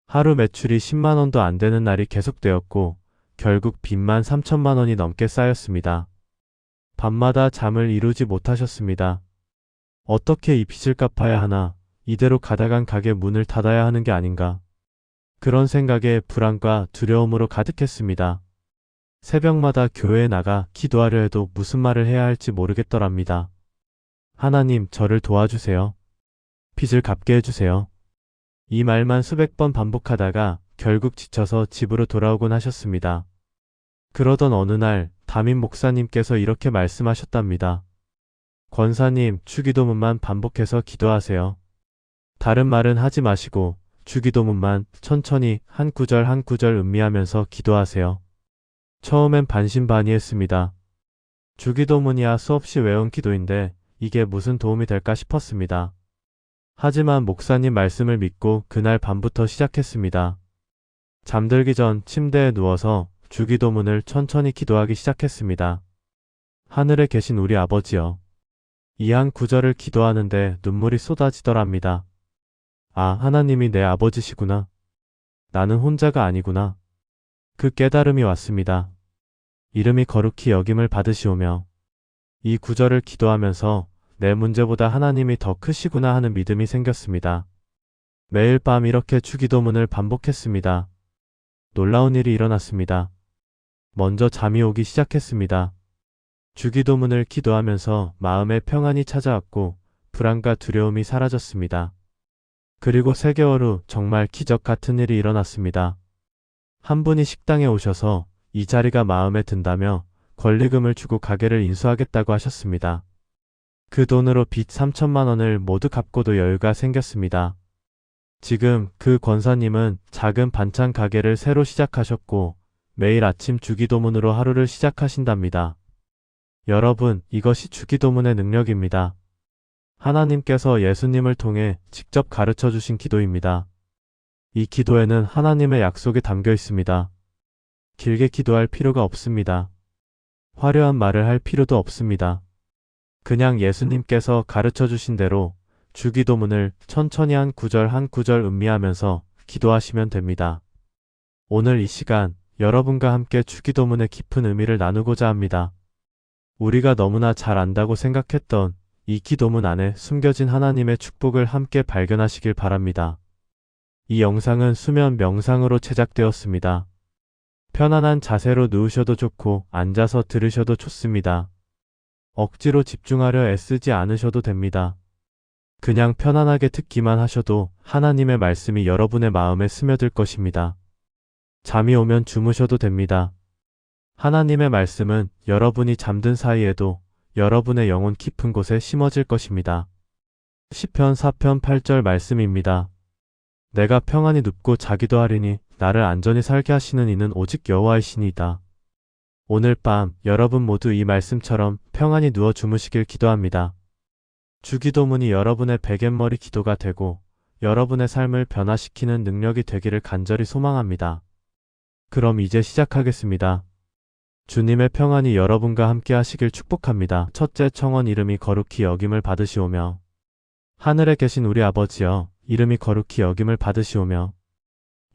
하루 매출이 10만 원도 안 되는 날이 계속되었고 결국 빚만 3천만 원이 넘게 쌓였습니다. 밤마다 잠을 이루지 못하셨습니다. 어떻게 이 빚을 갚아야 하나, 이대로 가다간 가게 문을 닫아야 하는 게 아닌가. 그런 생각에 불안과 두려움으로 가득했습니다. 새벽마다 교회에 나가 기도하려 해도 무슨 말을 해야 할지 모르겠더랍니다. 하나님, 저를 도와주세요. 빚을 갚게 해주세요. 이 말만 수백 번 반복하다가 결국 지쳐서 집으로 돌아오곤 하셨습니다. 그러던 어느 날 담임 목사님께서 이렇게 말씀하셨답니다. 권사님, 주기도문만 반복해서 기도하세요. 다른 말은 하지 마시고 주기도문만 천천히 한 구절 한 구절 음미하면서 기도하세요. 처음엔 반신반의했습니다. 주기도문이야 수없이 외운 기도인데 이게 무슨 도움이 될까 싶었습니다. 하지만 목사님 말씀을 믿고 그날 밤부터 시작했습니다. 잠들기 전 침대에 누워서 주기도문을 천천히 기도하기 시작했습니다. 하늘에 계신 우리 아버지여. 이 한 구절을 기도하는데 눈물이 쏟아지더랍니다. 아, 하나님이 내 아버지시구나. 나는 혼자가 아니구나. 그 깨달음이 왔습니다. 이름이 거룩히 여김을 받으시오며 이 구절을 기도하면서 내 문제보다 하나님이 더 크시구나 하는 믿음이 생겼습니다. 매일 밤 이렇게 주기도문을 반복했습니다. 놀라운 일이 일어났습니다. 먼저 잠이 오기 시작했습니다. 주기도문을 기도하면서 마음에 평안이 찾아왔고 불안과 두려움이 사라졌습니다. 그리고 3개월 후 정말 기적 같은 일이 일어났습니다. 한 분이 식당에 오셔서 이 자리가 마음에 든다며 권리금을 주고 가게를 인수하겠다고 하셨습니다. 그 돈으로 빚 3천만 원을 모두 갚고도 여유가 생겼습니다. 지금 그 권사님은 작은 반찬 가게를 새로 시작하셨고 매일 아침 주기도문으로 하루를 시작하신답니다. 여러분, 이것이 주기도문의 능력입니다. 하나님께서 예수님을 통해 직접 가르쳐 주신 기도입니다. 이 기도에는 하나님의 약속이 담겨 있습니다. 길게 기도할 필요가 없습니다. 화려한 말을 할 필요도 없습니다. 그냥 예수님께서 가르쳐 주신 대로 주기도문을 천천히 한 구절 한 구절 음미하면서 기도하시면 됩니다. 오늘 이 시간 여러분과 함께 주기도문의 깊은 의미를 나누고자 합니다. 우리가 너무나 잘 안다고 생각했던 이 기도문 안에 숨겨진 하나님의 축복을 함께 발견하시길 바랍니다. 이 영상은 수면 명상으로 제작되었습니다. 편안한 자세로 누우셔도 좋고 앉아서 들으셔도 좋습니다. 억지로 집중하려 애쓰지 않으셔도 됩니다. 그냥 편안하게 듣기만 하셔도 하나님의 말씀이 여러분의 마음에 스며들 것입니다. 잠이 오면 주무셔도 됩니다. 하나님의 말씀은 여러분이 잠든 사이에도 여러분의 영혼 깊은 곳에 심어질 것입니다. 시편 4편 8절 말씀입니다. 내가 평안히 눕고 자기도 하리니 나를 안전히 살게 하시는 이는 오직 여호와이시니이다. 오늘 밤 여러분 모두 이 말씀처럼 평안히 누워 주무시길 기도합니다. 주기도문이 여러분의 베갯머리 기도가 되고 여러분의 삶을 변화시키는 능력이 되기를 간절히 소망합니다. 그럼 이제 시작하겠습니다. 주님의 평안이 여러분과 함께 하시길 축복합니다. 첫째 청원 이름이 거룩히 여김을 받으시오며 하늘에 계신 우리 아버지여 이름이 거룩히 여김을 받으시오며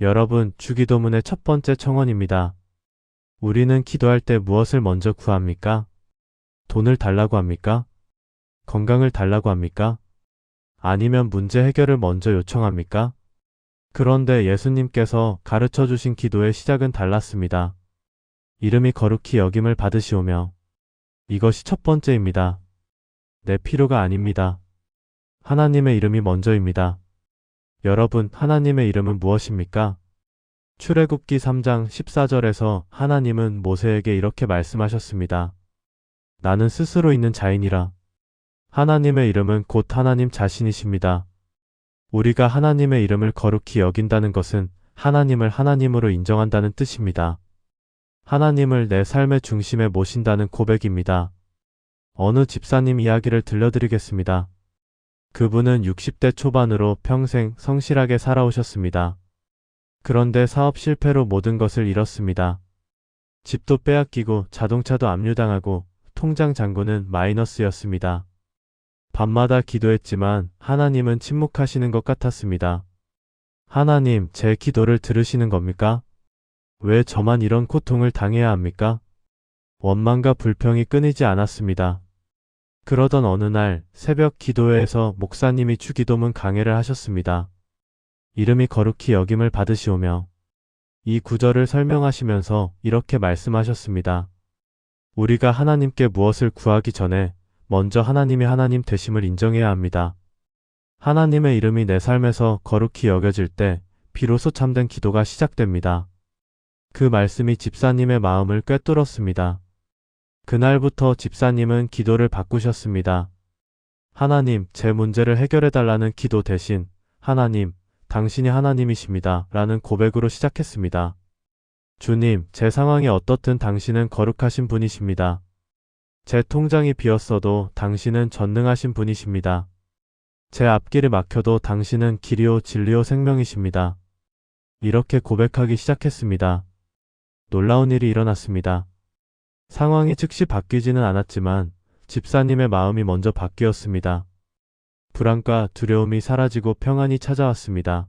여러분 주기도문의 첫 번째 청원입니다. 우리는 기도할 때 무엇을 먼저 구합니까? 돈을 달라고 합니까? 건강을 달라고 합니까? 아니면 문제 해결을 먼저 요청합니까? 그런데 예수님께서 가르쳐 주신 기도의 시작은 달랐습니다. 이름이 거룩히 여김을 받으시오며 이것이 첫 번째입니다. 내 필요가 아닙니다. 하나님의 이름이 먼저입니다. 여러분, 하나님의 이름은 무엇입니까? 출애굽기 3장 14절에서 하나님은 모세에게 이렇게 말씀하셨습니다. 나는 스스로 있는 자이니라. 하나님의 이름은 곧 하나님 자신이십니다. 우리가 하나님의 이름을 거룩히 여긴다는 것은 하나님을 하나님으로 인정한다는 뜻입니다. 하나님을 내 삶의 중심에 모신다는 고백입니다. 어느 집사님 이야기를 들려드리겠습니다. 그분은 60대 초반으로 평생 성실하게 살아오셨습니다. 그런데 사업 실패로 모든 것을 잃었습니다. 집도 빼앗기고 자동차도 압류당하고 통장 잔고는 마이너스였습니다. 밤마다 기도했지만 하나님은 침묵하시는 것 같았습니다. 하나님, 제 기도를 들으시는 겁니까? 왜 저만 이런 고통을 당해야 합니까? 원망과 불평이 끊이지 않았습니다. 그러던 어느 날 새벽 기도회에서 목사님이 주기도문 강해를 하셨습니다. 이름이 거룩히 여김을 받으시오며 이 구절을 설명하시면서 이렇게 말씀하셨습니다. 우리가 하나님께 무엇을 구하기 전에 먼저 하나님이 하나님 되심을 인정해야 합니다. 하나님의 이름이 내 삶에서 거룩히 여겨질 때 비로소 참된 기도가 시작됩니다. 그 말씀이 집사님의 마음을 꿰뚫었습니다. 그날부터 집사님은 기도를 바꾸셨습니다. 하나님, 제 문제를 해결해달라는 기도 대신 하나님, 당신이 하나님이십니다. 라는 고백으로 시작했습니다. 주님, 제 상황이 어떻든 당신은 거룩하신 분이십니다. 제 통장이 비었어도 당신은 전능하신 분이십니다. 제 앞길이 막혀도 당신은 길이요 진리요 생명이십니다. 이렇게 고백하기 시작했습니다. 놀라운 일이 일어났습니다. 상황이 즉시 바뀌지는 않았지만 집사님의 마음이 먼저 바뀌었습니다. 불안과 두려움이 사라지고 평안이 찾아왔습니다.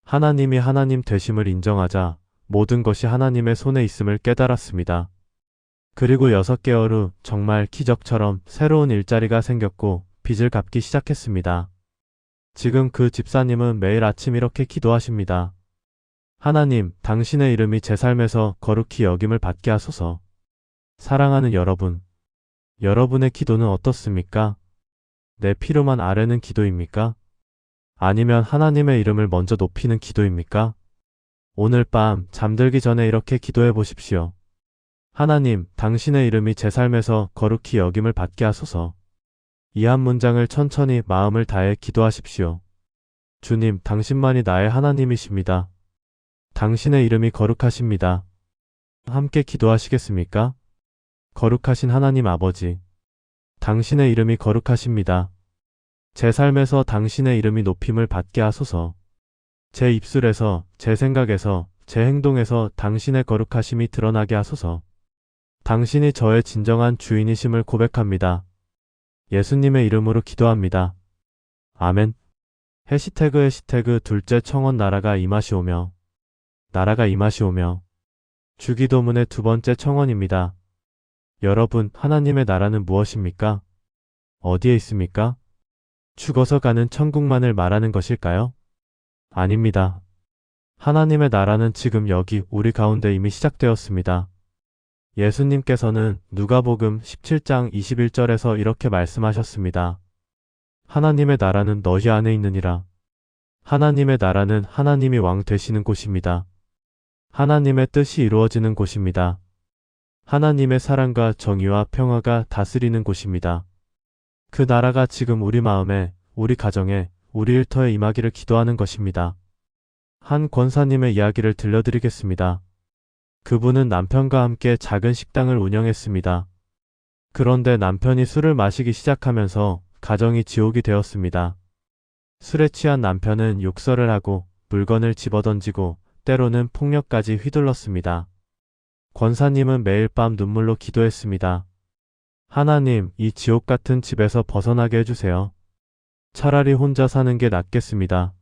하나님이 하나님 되심을 인정하자 모든 것이 하나님의 손에 있음을 깨달았습니다. 그리고 6개월 후 정말 기적처럼 새로운 일자리가 생겼고 빚을 갚기 시작했습니다. 지금 그 집사님은 매일 아침 이렇게 기도하십니다. 하나님, 당신의 이름이 제 삶에서 거룩히 여김을 받게 하소서. 사랑하는 여러분, 여러분의 기도는 어떻습니까? 내 필요만 아뢰는 기도입니까? 아니면 하나님의 이름을 먼저 높이는 기도입니까? 오늘 밤 잠들기 전에 이렇게 기도해 보십시오. 하나님, 당신의 이름이 제 삶에서 거룩히 여김을 받게 하소서. 이 한 문장을 천천히 마음을 다해 기도하십시오. 주님, 당신만이 나의 하나님이십니다. 당신의 이름이 거룩하십니다. 함께 기도하시겠습니까? 거룩하신 하나님 아버지, 당신의 이름이 거룩하십니다. 제 삶에서 당신의 이름이 높임을 받게 하소서. 제 입술에서, 제 생각에서, 제 행동에서 당신의 거룩하심이 드러나게 하소서. 당신이 저의 진정한 주인이심을 고백합니다. 예수님의 이름으로 기도합니다. 아멘. 해시태그 둘째 청원 나라가 임하시오며. 나라가 임하시오며. 주기도문의 두 번째 청원입니다. 여러분, 하나님의 나라는 무엇입니까? 어디에 있습니까? 죽어서 가는 천국만을 말하는 것일까요? 아닙니다. 하나님의 나라는 지금 여기 우리 가운데 이미 시작되었습니다. 예수님께서는 누가복음 17장 21절에서 이렇게 말씀하셨습니다. 하나님의 나라는 너희 안에 있느니라. 하나님의 나라는 하나님이 왕 되시는 곳입니다. 하나님의 뜻이 이루어지는 곳입니다. 하나님의 사랑과 정의와 평화가 다스리는 곳입니다. 그 나라가 지금 우리 마음에, 우리 가정에, 우리 일터에 임하기를 기도하는 것입니다. 한 권사님의 이야기를 들려드리겠습니다. 그분은 남편과 함께 작은 식당을 운영했습니다. 그런데 남편이 술을 마시기 시작하면서 가정이 지옥이 되었습니다. 술에 취한 남편은 욕설을 하고 물건을 집어던지고 때로는 폭력까지 휘둘렀습니다. 권사님은 매일 밤 눈물로 기도했습니다. 하나님, 이 지옥 같은 집에서 벗어나게 해주세요. 차라리 혼자 사는 게 낫겠습니다.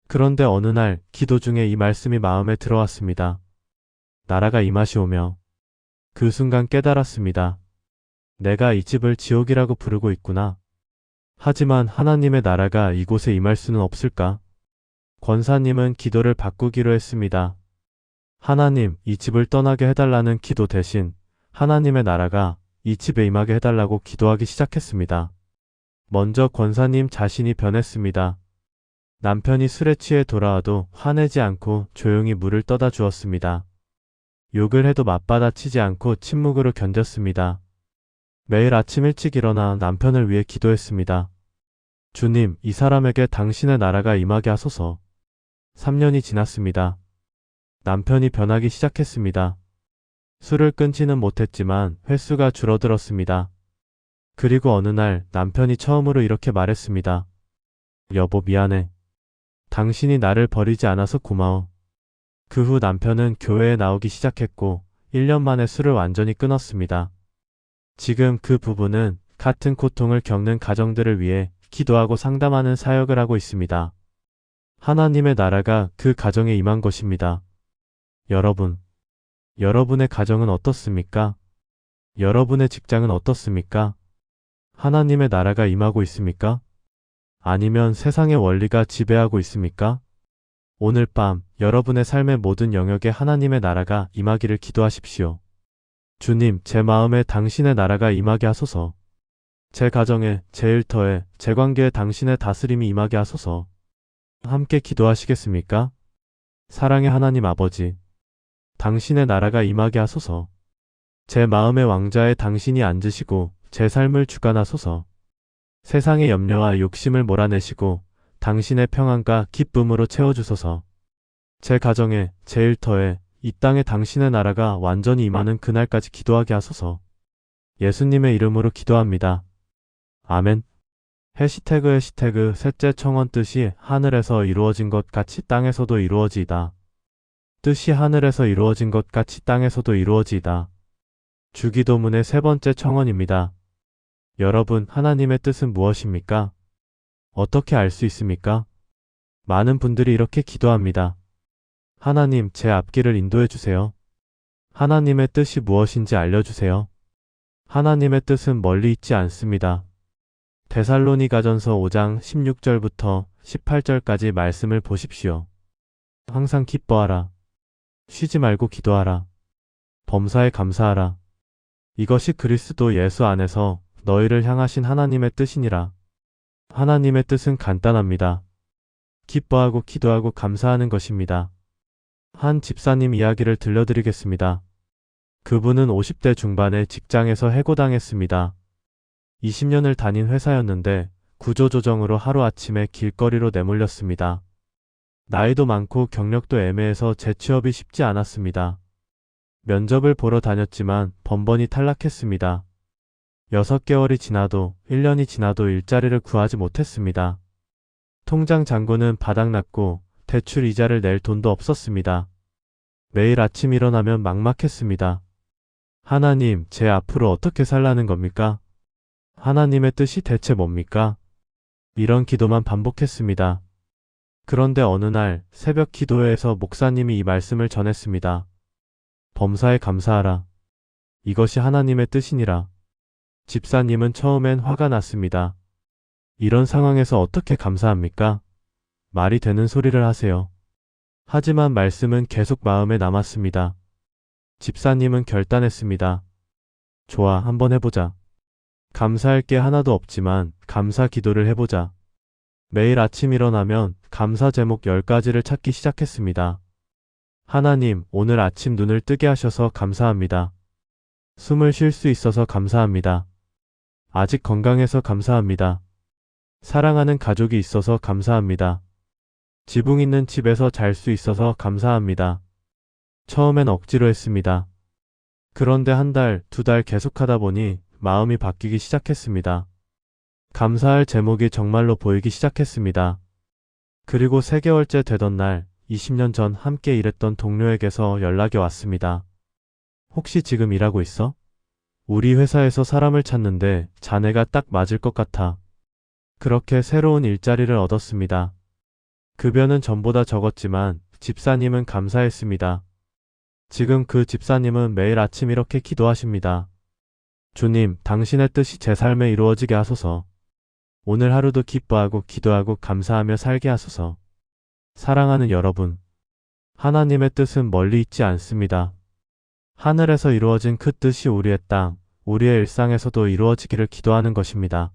그런데 어느 날 기도 중에 이 말씀이 마음에 들어왔습니다. 나라가 임하시오며. 그 순간 깨달았습니다. 내가 이 집을 지옥이라고 부르고 있구나. 하지만 하나님의 나라가 이곳에 임할 수는 없을까? 권사님은 기도를 바꾸기로 했습니다. 하나님, 이 집을 떠나게 해달라는 기도 대신 하나님의 나라가 이 집에 임하게 해달라고 기도하기 시작했습니다. 먼저 권사님 자신이 변했습니다. 남편이 술에 취해 돌아와도 화내지 않고 조용히 물을 떠다 주었습니다. 욕을 해도 맞받아치지 않고 침묵으로 견뎠습니다. 매일 아침 일찍 일어나 남편을 위해 기도했습니다. 주님, 이 사람에게 당신의 나라가 임하게 하소서. 3년이 지났습니다. 남편이 변하기 시작했습니다. 술을 끊지는 못했지만 횟수가 줄어들었습니다. 그리고 어느 날 남편이 처음으로 이렇게 말했습니다. 여보, 미안해. 당신이 나를 버리지 않아서 고마워. 그 후 남편은 교회에 나오기 시작했고 1년 만에 술을 완전히 끊었습니다. 지금 그 부부는 같은 고통을 겪는 가정들을 위해 기도하고 상담하는 사역을 하고 있습니다. 하나님의 나라가 그 가정에 임한 것입니다. 여러분, 여러분의 가정은 어떻습니까? 여러분의 직장은 어떻습니까? 하나님의 나라가 임하고 있습니까? 아니면 세상의 원리가 지배하고 있습니까? 오늘 밤 여러분의 삶의 모든 영역에 하나님의 나라가 임하기를 기도하십시오. 주님, 제 마음에 당신의 나라가 임하게 하소서. 제 가정에, 제 일터에, 제 관계에 당신의 다스림이 임하게 하소서. 함께 기도하시겠습니까? 사랑의 하나님 아버지, 당신의 나라가 임하게 하소서. 제 마음의 왕자에 당신이 앉으시고 제 삶을 주관하소서. 세상의 염려와 욕심을 몰아내시고 당신의 평안과 기쁨으로 채워주소서. 제 가정에, 제 일터에, 이 땅에 당신의 나라가 완전히 임하는 그날까지 기도하게 하소서. 예수님의 이름으로 기도합니다. 아멘. 해시태그 셋째 청원 뜻이 하늘에서 이루어진 것 같이 땅에서도 이루어지이다. 뜻이 하늘에서 이루어진 것 같이 땅에서도 이루어지이다. 주기도문의 세 번째 청원입니다. 여러분, 하나님의 뜻은 무엇입니까? 어떻게 알 수 있습니까? 많은 분들이 이렇게 기도합니다. 하나님, 제 앞길을 인도해 주세요. 하나님의 뜻이 무엇인지 알려주세요. 하나님의 뜻은 멀리 있지 않습니다. 데살로니가전서 5장 16절부터 18절까지 말씀을 보십시오. 항상 기뻐하라. 쉬지 말고 기도하라. 범사에 감사하라. 이것이 그리스도 예수 안에서 너희를 향하신 하나님의 뜻이니라. 하나님의 뜻은 간단합니다. 기뻐하고 기도하고 감사하는 것입니다. 한 집사님 이야기를 들려드리겠습니다. 그분은 50대 중반에 직장에서 해고당했습니다. 20년을 다닌 회사였는데 구조조정으로 하루아침에 길거리로 내몰렸습니다. 나이도 많고 경력도 애매해서 재취업이 쉽지 않았습니다. 면접을 보러 다녔지만 번번이 탈락했습니다. 6개월이 지나도 1년이 지나도 일자리를 구하지 못했습니다. 통장 잔고는 바닥났고 대출 이자를 낼 돈도 없었습니다. 매일 아침 일어나면 막막했습니다. 하나님, 제 앞으로 어떻게 살라는 겁니까? 하나님의 뜻이 대체 뭡니까? 이런 기도만 반복했습니다. 그런데 어느 날 새벽 기도회에서 목사님이 이 말씀을 전했습니다. 범사에 감사하라. 이것이 하나님의 뜻이니라. 집사님은 처음엔 화가 났습니다. 이런 상황에서 어떻게 감사합니까? 말이 되는 소리를 하세요. 하지만 말씀은 계속 마음에 남았습니다. 집사님은 결단했습니다. 좋아, 한번 해보자. 감사할 게 하나도 없지만 감사 기도를 해보자. 매일 아침 일어나면 감사 제목 10가지를 찾기 시작했습니다. 하나님, 오늘 아침 눈을 뜨게 하셔서 감사합니다. 숨을 쉴 수 있어서 감사합니다. 아직 건강해서 감사합니다. 사랑하는 가족이 있어서 감사합니다. 지붕 있는 집에서 잘 수 있어서 감사합니다. 처음엔 억지로 했습니다. 그런데 한 달, 2달 계속하다 보니 마음이 바뀌기 시작했습니다. 감사할 제목이 정말로 보이기 시작했습니다. 그리고 3개월째 되던 날, 20년 전 함께 일했던 동료에게서 연락이 왔습니다. 혹시 지금 일하고 있어? 우리 회사에서 사람을 찾는데 자네가 딱 맞을 것 같아. 그렇게 새로운 일자리를 얻었습니다. 급여는 전보다 적었지만 집사님은 감사했습니다. 지금 그 집사님은 매일 아침 이렇게 기도하십니다. 주님, 당신의 뜻이 제 삶에 이루어지게 하소서. 오늘 하루도 기뻐하고 기도하고 감사하며 살게 하소서. 사랑하는 여러분, 하나님의 뜻은 멀리 있지 않습니다. 하늘에서 이루어진 그 뜻이 우리의 땅, 우리의 일상에서도 이루어지기를 기도하는 것입니다.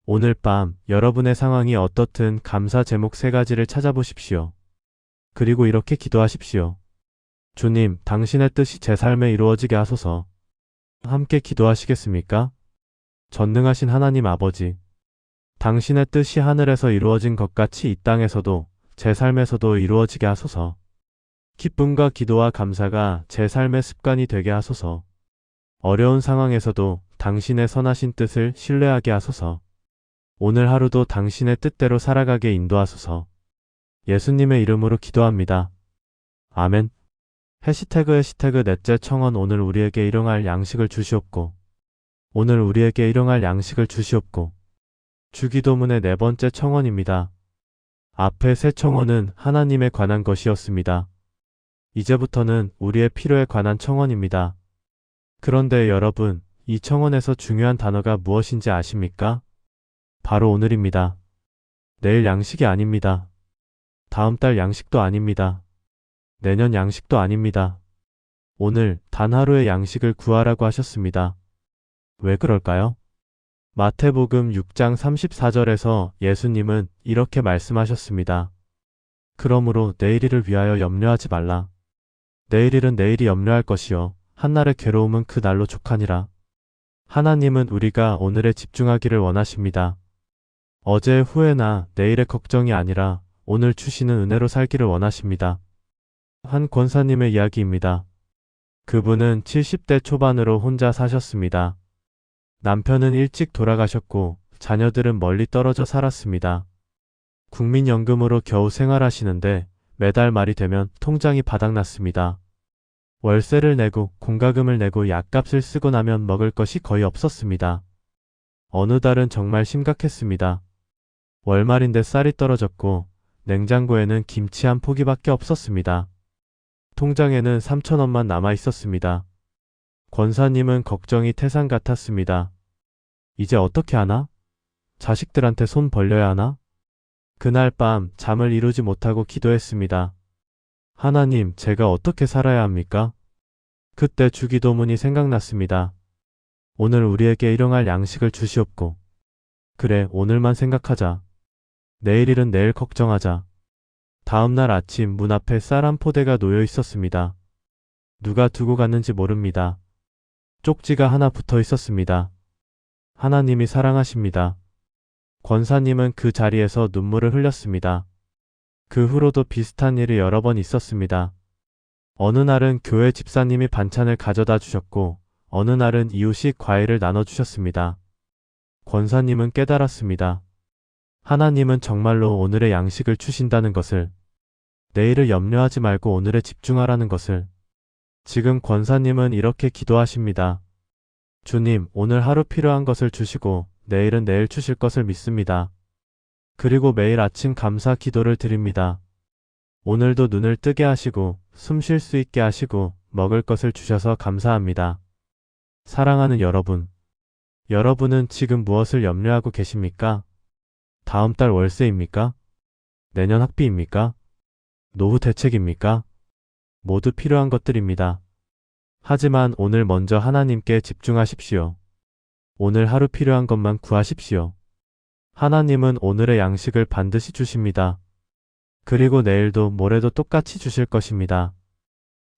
오늘 밤 여러분의 상황이 어떻든 감사 제목 3가지를 찾아보십시오. 그리고 이렇게 기도하십시오. 주님, 당신의 뜻이 제 삶에 이루어지게 하소서. 함께 기도하시겠습니까? 전능하신 하나님 아버지, 당신의 뜻이 하늘에서 이루어진 것 같이 이 땅에서도 제 삶에서도 이루어지게 하소서. 기쁨과 기도와 감사가 제 삶의 습관이 되게 하소서. 어려운 상황에서도 당신의 선하신 뜻을 신뢰하게 하소서. 오늘 하루도 당신의 뜻대로 살아가게 인도하소서. 예수님의 이름으로 기도합니다. 아멘. 해시태그 넷째 청원. 오늘 우리에게 일용할 양식을 주시옵고. 오늘 우리에게 일용할 양식을 주시옵고. 주기도문의 4번째 청원입니다. 앞에 3 청원은 하나님에 관한 것이었습니다. 이제부터는 우리의 필요에 관한 청원입니다. 그런데 여러분, 이 청원에서 중요한 단어가 무엇인지 아십니까? 바로 오늘입니다. 내일 양식이 아닙니다. 다음 달 양식도 아닙니다. 내년 양식도 아닙니다. 오늘 단 하루의 양식을 구하라고 하셨습니다. 왜 그럴까요? 마태복음 6장 34절에서 예수님은 이렇게 말씀하셨습니다. 그러므로 내일일을 위하여 염려하지 말라. 내일일은 내일이 염려할 것이요 한날의 괴로움은 그 날로 족하니라. 하나님은 우리가 오늘에 집중하기를 원하십니다. 어제의 후회나 내일의 걱정이 아니라 오늘 주시는 은혜로 살기를 원하십니다. 한 권사님의 이야기입니다. 그분은 70대 초반으로 혼자 사셨습니다. 남편은 일찍 돌아가셨고 자녀들은 멀리 떨어져 살았습니다. 국민연금으로 겨우 생활하시는데 매달 말이 되면 통장이 바닥났습니다. 월세를 내고 공과금을 내고 약값을 쓰고 나면 먹을 것이 거의 없었습니다. 어느 달은 정말 심각했습니다. 월말인데 쌀이 떨어졌고 냉장고에는 김치 한 포기밖에 없었습니다. 통장에는 3,000원만 남아 있었습니다. 권사님은 걱정이 태산 같았습니다. 이제 어떻게 하나? 자식들한테 손 벌려야 하나? 그날 밤 잠을 이루지 못하고 기도했습니다. 하나님, 제가 어떻게 살아야 합니까? 그때 주기도문이 생각났습니다. 오늘 우리에게 일용할 양식을 주시옵고. 그래, 오늘만 생각하자. 내일일은 내일 걱정하자. 다음날 아침 문 앞에 쌀 한 포대가 놓여 있었습니다. 누가 두고 갔는지 모릅니다. 쪽지가 하나 붙어 있었습니다. 하나님이 사랑하십니다. 권사님은 그 자리에서 눈물을 흘렸습니다. 그 후로도 비슷한 일이 여러 번 있었습니다. 어느 날은 교회 집사님이 반찬을 가져다 주셨고 어느 날은 이웃이 과일을 나눠주셨습니다. 권사님은 깨달았습니다. 하나님은 정말로 오늘의 양식을 주신다는 것을, 내일을 염려하지 말고 오늘에 집중하라는 것을. 지금 권사님은 이렇게 기도하십니다. 주님, 오늘 하루 필요한 것을 주시고 내일은 내일 주실 것을 믿습니다. 그리고 매일 아침 감사 기도를 드립니다. 오늘도 눈을 뜨게 하시고 숨 쉴 수 있게 하시고 먹을 것을 주셔서 감사합니다. 사랑하는 여러분, 여러분은 지금 무엇을 염려하고 계십니까? 다음 달 월세입니까? 내년 학비입니까? 노후 대책입니까? 모두 필요한 것들입니다. 하지만 오늘 먼저 하나님께 집중하십시오. 오늘 하루 필요한 것만 구하십시오. 하나님은 오늘의 양식을 반드시 주십니다. 그리고 내일도 모레도 똑같이 주실 것입니다.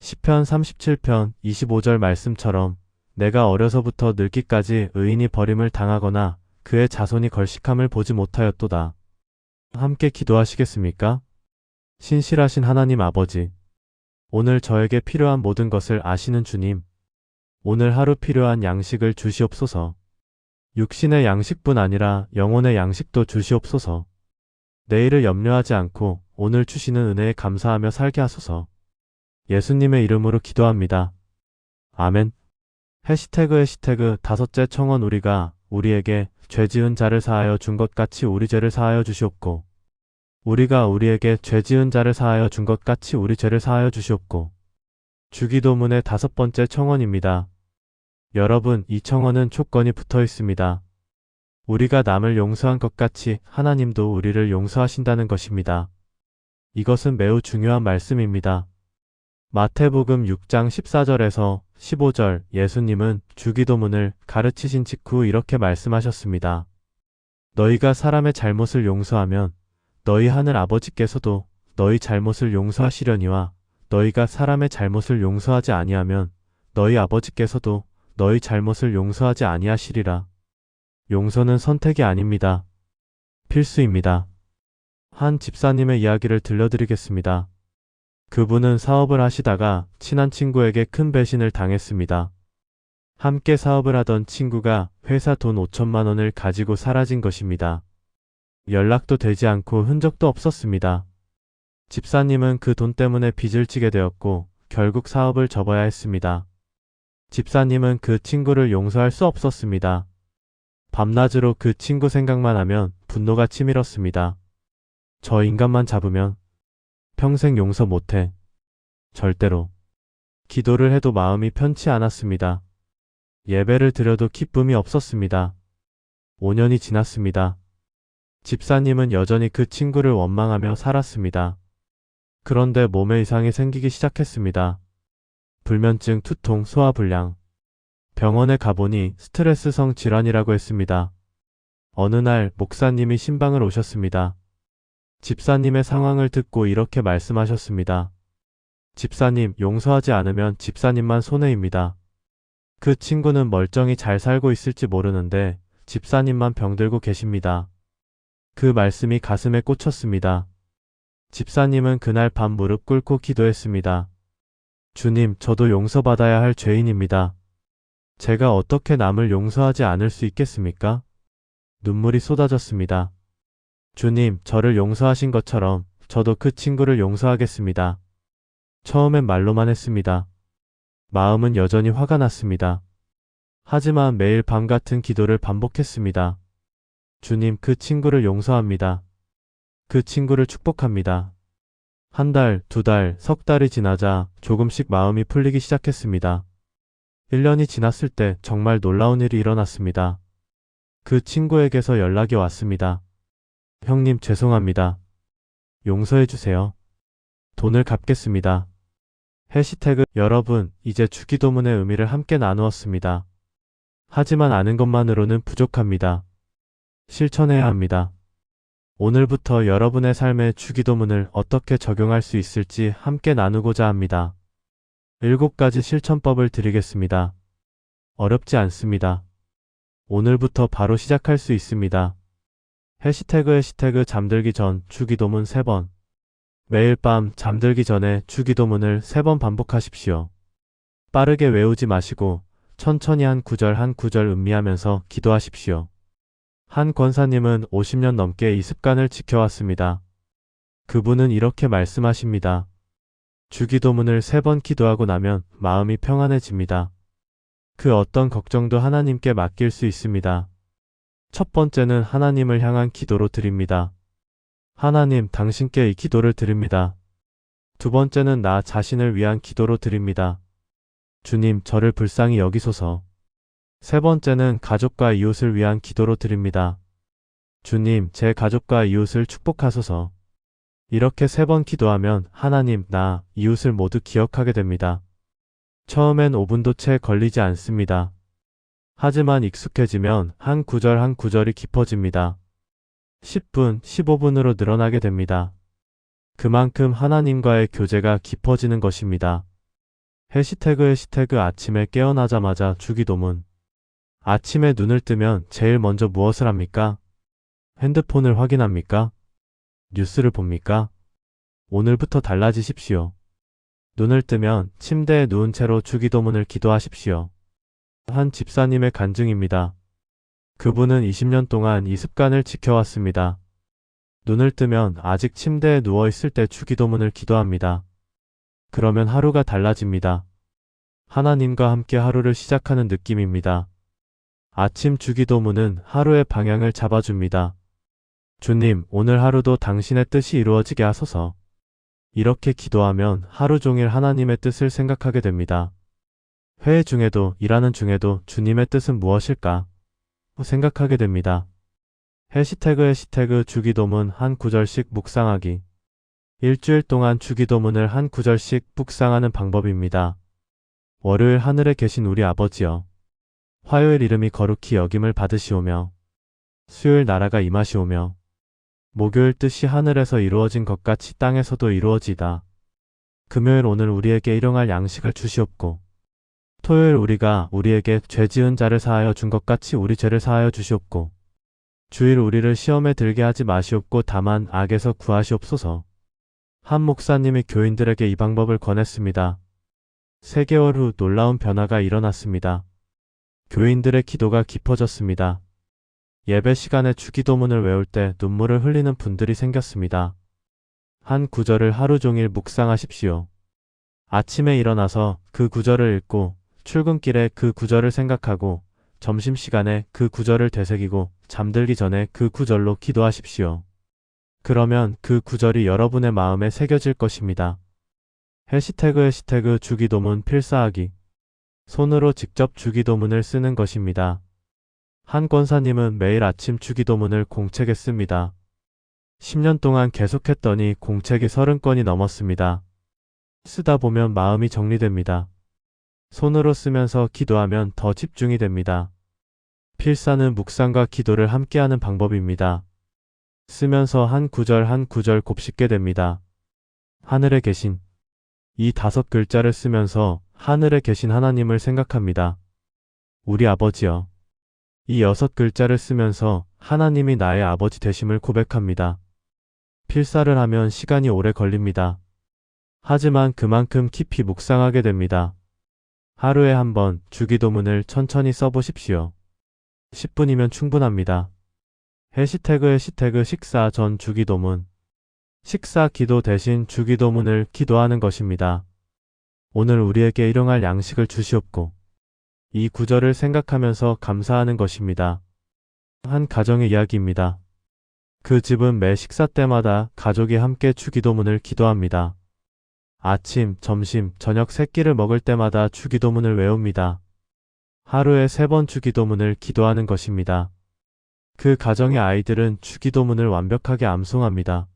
시편 37편 25절 말씀처럼 내가 어려서부터 늙기까지 의인이 버림을 당하거나 그의 자손이 걸식함을 보지 못하였도다. 함께 기도하시겠습니까? 신실하신 하나님 아버지, 오늘 저에게 필요한 모든 것을 아시는 주님, 오늘 하루 필요한 양식을 주시옵소서. 육신의 양식뿐 아니라 영혼의 양식도 주시옵소서. 내일을 염려하지 않고 오늘 주시는 은혜에 감사하며 살게 하소서. 예수님의 이름으로 기도합니다. 아멘. 해시태그 5째 청원 우리가 우리에게 죄 지은 자를 사하여 준 것 같이 우리 죄를 사하여 주시옵고 우리가 우리에게 죄 지은 자를 사하여 준 것 같이 우리 죄를 사하여 주시옵고. 주기도문의 5번째 청원입니다. 여러분, 이 청원은 조건이 붙어 있습니다. 우리가 남을 용서한 것 같이 하나님도 우리를 용서하신다는 것입니다. 이것은 매우 중요한 말씀입니다. 마태복음 6장 14절에서 15절 예수님은 주기도문을 가르치신 직후 이렇게 말씀하셨습니다. 너희가 사람의 잘못을 용서하면 너희 하늘 아버지께서도 너희 잘못을 용서하시려니와 너희가 사람의 잘못을 용서하지 아니하면 너희 아버지께서도 너희 잘못을 용서하지 아니하시리라. 용서는 선택이 아닙니다. 필수입니다. 한 집사님의 이야기를 들려드리겠습니다. 그분은 사업을 하시다가 친한 친구에게 큰 배신을 당했습니다. 함께 사업을 하던 친구가 회사 돈 5천만 원을 가지고 사라진 것입니다. 연락도 되지 않고 흔적도 없었습니다. 집사님은 그 돈 때문에 빚을 지게 되었고 결국 사업을 접어야 했습니다. 집사님은 그 친구를 용서할 수 없었습니다. 밤낮으로 그 친구 생각만 하면 분노가 치밀었습니다. 저 인간만 잡으면 평생 용서 못해. 절대로. 기도를 해도 마음이 편치 않았습니다. 예배를 드려도 기쁨이 없었습니다. 5년이 지났습니다. 집사님은 여전히 그 친구를 원망하며 살았습니다. 그런데 몸에 이상이 생기기 시작했습니다. 불면증, 두통, 소화불량. 병원에 가보니 스트레스성 질환이라고 했습니다. 어느 날 목사님이 신방을 오셨습니다. 집사님의 상황을 듣고 이렇게 말씀하셨습니다. 집사님, 용서하지 않으면 집사님만 손해입니다. 그 친구는 멀쩡히 잘 살고 있을지 모르는데 집사님만 병들고 계십니다. 그 말씀이 가슴에 꽂혔습니다. 집사님은 그날 밤 무릎 꿇고 기도했습니다. 주님, 저도 용서받아야 할 죄인입니다. 제가 어떻게 남을 용서하지 않을 수 있겠습니까? 눈물이 쏟아졌습니다. 주님, 저를 용서하신 것처럼 저도 그 친구를 용서하겠습니다. 처음엔 말로만 했습니다. 마음은 여전히 화가 났습니다. 하지만 매일 밤 같은 기도를 반복했습니다. 주님, 그 친구를 용서합니다. 그 친구를 축복합니다. 한 달, 두 달, 석 달이 지나자 조금씩 마음이 풀리기 시작했습니다. 1년이 지났을 때 정말 놀라운 일이 일어났습니다. 그 친구에게서 연락이 왔습니다. 형님, 죄송합니다. 용서해 주세요. 돈을 갚겠습니다. 해시태그 여러분, 이제 주기도문의 의미를 함께 나누었습니다. 하지만 아는 것만으로는 부족합니다. 실천해야 합니다. 오늘부터 여러분의 삶에 주기도문을 어떻게 적용할 수 있을지 함께 나누고자 합니다. 7가지 실천법을 드리겠습니다. 어렵지 않습니다. 오늘부터 바로 시작할 수 있습니다. 해시태그 잠들기 전 주기도문 3번. 매일 밤 잠들기 전에 주기도문을 3번 반복하십시오. 빠르게 외우지 마시고 천천히 한 구절 한 구절 음미하면서 기도하십시오. 한 권사님은 50년 넘게 이 습관을 지켜왔습니다. 그분은 이렇게 말씀하십니다. 주기도문을 3번 기도하고 나면 마음이 평안해집니다. 그 어떤 걱정도 하나님께 맡길 수 있습니다. 첫 번째는 하나님을 향한 기도로 드립니다. 하나님, 당신께 이 기도를 드립니다. 두 번째는 나 자신을 위한 기도로 드립니다. 주님, 저를 불쌍히 여기소서. 세 번째는 가족과 이웃을 위한 기도로 드립니다. 주님, 제 가족과 이웃을 축복하소서. 이렇게 3번 기도하면 하나님, 나, 이웃을 모두 기억하게 됩니다. 처음엔 5분도 채 걸리지 않습니다. 하지만 익숙해지면 한 구절 한 구절이 깊어집니다. 10분, 15분으로 늘어나게 됩니다. 그만큼 하나님과의 교제가 깊어지는 것입니다. 해시태그 아침에 깨어나자마자 주기도문. 아침에 눈을 뜨면 제일 먼저 무엇을 합니까? 핸드폰을 확인합니까? 뉴스를 봅니까? 오늘부터 달라지십시오. 눈을 뜨면 침대에 누운 채로 주기도문을 기도하십시오. 한 집사님의 간증입니다. 그분은 20년 동안 이 습관을 지켜왔습니다. 눈을 뜨면 아직 침대에 누워있을 때 주기도문을 기도합니다. 그러면 하루가 달라집니다. 하나님과 함께 하루를 시작하는 느낌입니다. 아침 주기도문은 하루의 방향을 잡아줍니다. 주님, 오늘 하루도 당신의 뜻이 이루어지게 하소서. 이렇게 기도하면 하루 종일 하나님의 뜻을 생각하게 됩니다. 회의 중에도 일하는 중에도 주님의 뜻은 무엇일까? 생각하게 됩니다. 해시태그 주기도문 한 구절씩 묵상하기. 일주일 동안 주기도문을 한 구절씩 묵상하는 방법입니다. 월요일 하늘에 계신 우리 아버지여. 화요일 이름이 거룩히 여김을 받으시오며. 수요일 나라가 임하시오며. 목요일 뜻이 하늘에서 이루어진 것 같이 땅에서도 이루어지다. 금요일 오늘 우리에게 일용할 양식을 주시옵고. 토요일 우리가 우리에게 죄 지은 자를 사하여 준 것 같이 우리 죄를 사하여 주시옵고. 주일 우리를 시험에 들게 하지 마시옵고 다만 악에서 구하시옵소서. 한 목사님이 교인들에게 이 방법을 권했습니다. 3개월 후 놀라운 변화가 일어났습니다. 교인들의 기도가 깊어졌습니다. 예배 시간에 주기도문을 외울 때 눈물을 흘리는 분들이 생겼습니다. 한 구절을 하루 종일 묵상하십시오. 아침에 일어나서 그 구절을 읽고 출근길에 그 구절을 생각하고 점심시간에 그 구절을 되새기고 잠들기 전에 그 구절로 기도하십시오. 그러면 그 구절이 여러분의 마음에 새겨질 것입니다. 해시태그 주기도문 필사하기. 손으로 직접 주기도문을 쓰는 것입니다. 한 권사님은 매일 아침 주기도문을 공책에 씁니다. 10년 동안 계속했더니 공책이 30건이 넘었습니다. 쓰다 보면 마음이 정리됩니다. 손으로 쓰면서 기도하면 더 집중이 됩니다. 필사는 묵상과 기도를 함께하는 방법입니다. 쓰면서 한 구절 한 구절 곱씹게 됩니다. 하늘에 계신. 이 5글자를 쓰면서 하늘에 계신 하나님을 생각합니다. 우리 아버지여. 이 6글자를 쓰면서 하나님이 나의 아버지 되심을 고백합니다. 필사를 하면 시간이 오래 걸립니다. 하지만 그만큼 깊이 묵상하게 됩니다. 하루에 한 번 주기도문을 천천히 써보십시오. 10분이면 충분합니다. 해시태그 식사 전 주기도문. 식사 기도 대신 주기도문을 기도하는 것입니다. 오늘 우리에게 일용할 양식을 주시옵고. 이 구절을 생각하면서 감사하는 것입니다. 한 가정의 이야기입니다. 그 집은 매 식사 때마다 가족이 함께 주기도문을 기도합니다. 아침, 점심, 저녁 3끼를 먹을 때마다 주기도문을 외웁니다. 하루에 3번 주기도문을 기도하는 것입니다. 그 가정의 아이들은 주기도문을 완벽하게 암송합니다.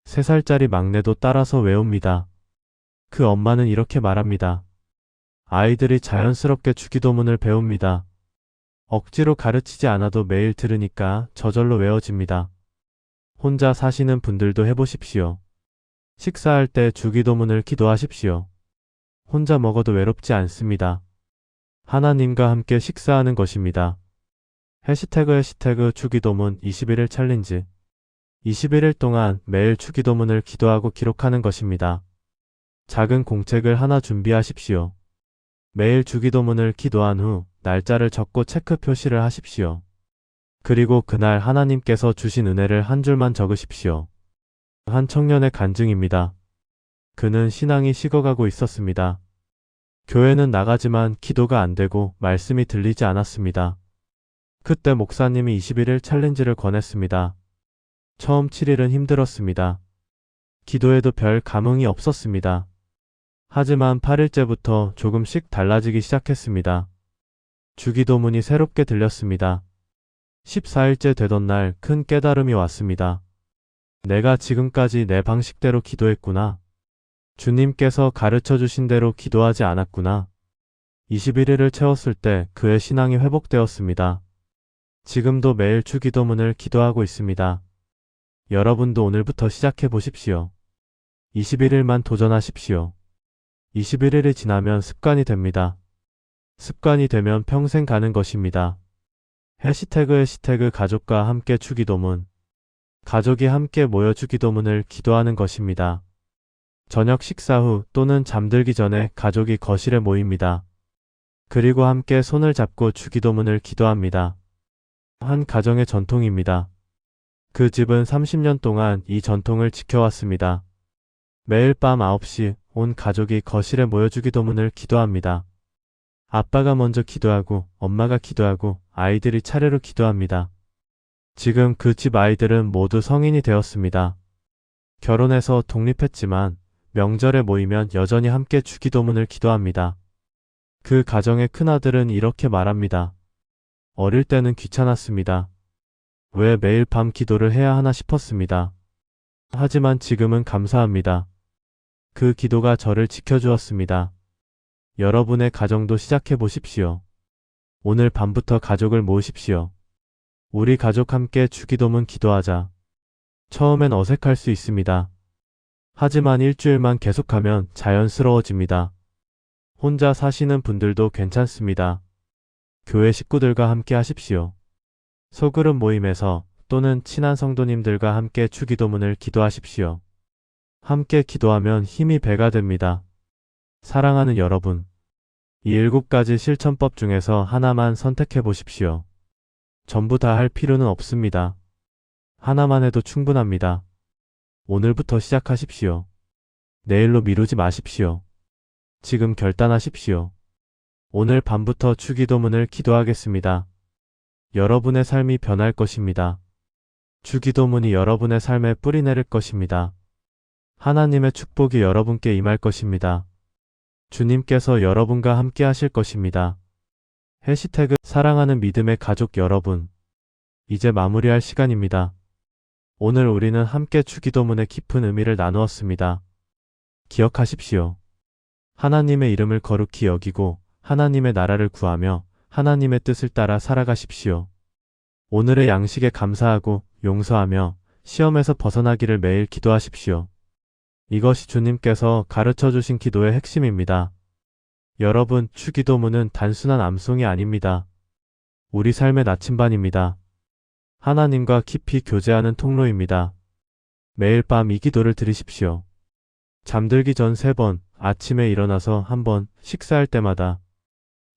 3살짜리 막내도 따라서 외웁니다. 그 엄마는 이렇게 말합니다. 아이들이 자연스럽게 주기도문을 배웁니다. 억지로 가르치지 않아도 매일 들으니까 저절로 외워집니다. 혼자 사시는 분들도 해보십시오. 식사할 때 주기도문을 기도하십시오. 혼자 먹어도 외롭지 않습니다. 하나님과 함께 식사하는 것입니다. 해시태그 주기도문 21일 챌린지. 21일 동안 매일 주기도문을 기도하고 기록하는 것입니다. 작은 공책을 하나 준비하십시오. 매일 주기도문을 기도한 후 날짜를 적고 체크 표시를 하십시오. 그리고 그날 하나님께서 주신 은혜를 한 줄만 적으십시오. 한 청년의 간증입니다. 그는 신앙이 식어가고 있었습니다. 교회는 나가지만 기도가 안 되고 말씀이 들리지 않았습니다. 그때 목사님이 21일 챌린지를 권했습니다. 처음 7일은 힘들었습니다. 기도에도 별 감흥이 없었습니다. 하지만 8일째부터 조금씩 달라지기 시작했습니다. 주기도문이 새롭게 들렸습니다. 14일째 되던 날 큰 깨달음이 왔습니다. 내가 지금까지 내 방식대로 기도했구나. 주님께서 가르쳐 주신 대로 기도하지 않았구나. 21일을 채웠을 때 그의 신앙이 회복되었습니다. 지금도 매일 주기도문을 기도하고 있습니다. 여러분도 오늘부터 시작해 보십시오. 21일만 도전하십시오. 21일이 지나면 습관이 됩니다. 습관이 되면 평생 가는 것입니다. 해시태그 가족과 함께 주기도문. 가족이 함께 모여 주기도문을 기도하는 것입니다. 저녁 식사 후 또는 잠들기 전에 가족이 거실에 모입니다. 그리고 함께 손을 잡고 주기도문을 기도합니다. 한 가정의 전통입니다. 그 집은 30년 동안 이 전통을 지켜왔습니다. 매일 밤 9시 온 가족이 거실에 모여 주기도문을 기도합니다. 아빠가 먼저 기도하고 엄마가 기도하고 아이들이 차례로 기도합니다. 지금 그 집 아이들은 모두 성인이 되었습니다. 결혼해서 독립했지만 명절에 모이면 여전히 함께 주기도문을 기도합니다. 그 가정의 큰아들은 이렇게 말합니다. 어릴 때는 귀찮았습니다. 왜 매일 밤 기도를 해야 하나 싶었습니다. 하지만 지금은 감사합니다. 그 기도가 저를 지켜주었습니다. 여러분의 가정도 시작해 보십시오. 오늘 밤부터 가족을 모으십시오. 우리 가족 함께 주기도문 기도하자. 처음엔 어색할 수 있습니다. 하지만 일주일만 계속하면 자연스러워집니다. 혼자 사시는 분들도 괜찮습니다. 교회 식구들과 함께 하십시오. 소그룹 모임에서 또는 친한 성도님들과 함께 주기도문을 기도하십시오. 함께 기도하면 힘이 배가 됩니다. 사랑하는 여러분, 이 7가지 실천법 중에서 하나만 선택해 보십시오. 전부 다 할 필요는 없습니다. 하나만 해도 충분합니다. 오늘부터 시작하십시오. 내일로 미루지 마십시오. 지금 결단하십시오. 오늘 밤부터 주기도문을 기도하겠습니다. 여러분의 삶이 변할 것입니다. 주기도문이 여러분의 삶에 뿌리 내릴 것입니다. 하나님의 축복이 여러분께 임할 것입니다. 주님께서 여러분과 함께 하실 것입니다. 해시태그 사랑하는 믿음의 가족 여러분. 이제 마무리할 시간입니다. 오늘 우리는 함께 주기도문의 깊은 의미를 나누었습니다. 기억하십시오. 하나님의 이름을 거룩히 여기고 하나님의 나라를 구하며 하나님의 뜻을 따라 살아가십시오. 오늘의 양식에 감사하고 용서하며 시험에서 벗어나기를 매일 기도하십시오. 이것이 주님께서 가르쳐 주신 기도의 핵심입니다. 여러분, 주기도문은 단순한 암송이 아닙니다. 우리 삶의 나침반입니다. 하나님과 깊이 교제하는 통로입니다. 매일 밤 이 기도를 드리십시오. 잠들기 전 3번, 아침에 일어나서 1번, 식사할 때마다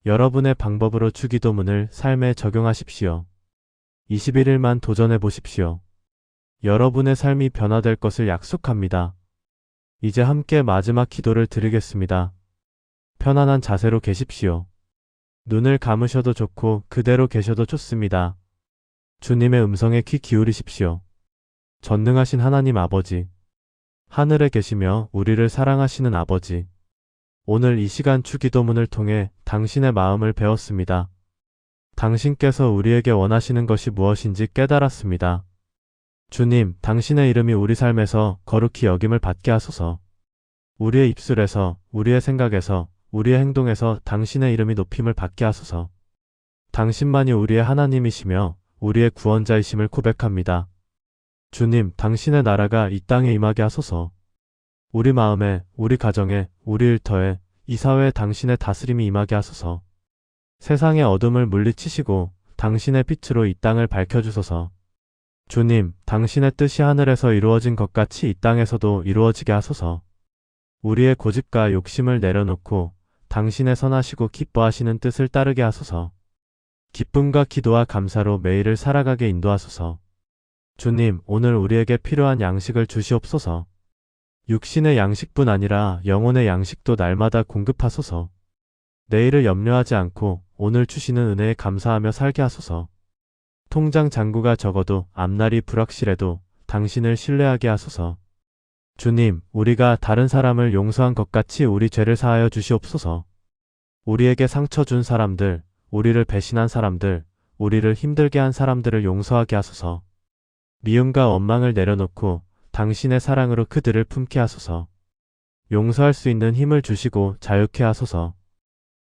여러분의 방법으로 주기도문을 삶에 적용하십시오. 21일만 도전해 보십시오. 여러분의 삶이 변화될 것을 약속합니다. 이제 함께 마지막 기도를 드리겠습니다. 편안한 자세로 계십시오. 눈을 감으셔도 좋고 그대로 계셔도 좋습니다. 주님의 음성에 귀 기울이십시오. 전능하신 하나님 아버지, 하늘에 계시며 우리를 사랑하시는 아버지, 오늘 이 시간 주기도문을 통해 당신의 마음을 배웠습니다. 당신께서 우리에게 원하시는 것이 무엇인지 깨달았습니다. 주님, 당신의 이름이 우리 삶에서 거룩히 여김을 받게 하소서. 우리의 입술에서, 우리의 생각에서, 우리의 행동에서 당신의 이름이 높임을 받게 하소서. 당신만이 우리의 하나님이시며 우리의 구원자이심을 고백합니다. 주님, 당신의 나라가 이 땅에 임하게 하소서. 우리 마음에, 우리 가정에, 우리 일터에, 이 사회에 당신의 다스림이 임하게 하소서. 세상의 어둠을 물리치시고 당신의 빛으로 이 땅을 밝혀주소서. 주님, 당신의 뜻이 하늘에서 이루어진 것 같이 이 땅에서도 이루어지게 하소서. 우리의 고집과 욕심을 내려놓고 당신의 선하시고 기뻐하시는 뜻을 따르게 하소서. 기쁨과 기도와 감사로 매일을 살아가게 인도하소서. 주님, 오늘 우리에게 필요한 양식을 주시옵소서. 육신의 양식뿐 아니라 영혼의 양식도 날마다 공급하소서. 내일을 염려하지 않고 오늘 주시는 은혜에 감사하며 살게 하소서. 통장 잔고가 적어도 앞날이 불확실해도 당신을 신뢰하게 하소서. 주님, 우리가 다른 사람을 용서한 것 같이 우리 죄를 사하여 주시옵소서. 우리에게 상처 준 사람들, 우리를 배신한 사람들, 우리를 힘들게 한 사람들을 용서하게 하소서. 미움과 원망을 내려놓고 당신의 사랑으로 그들을 품게 하소서. 용서할 수 있는 힘을 주시고 자유케 하소서.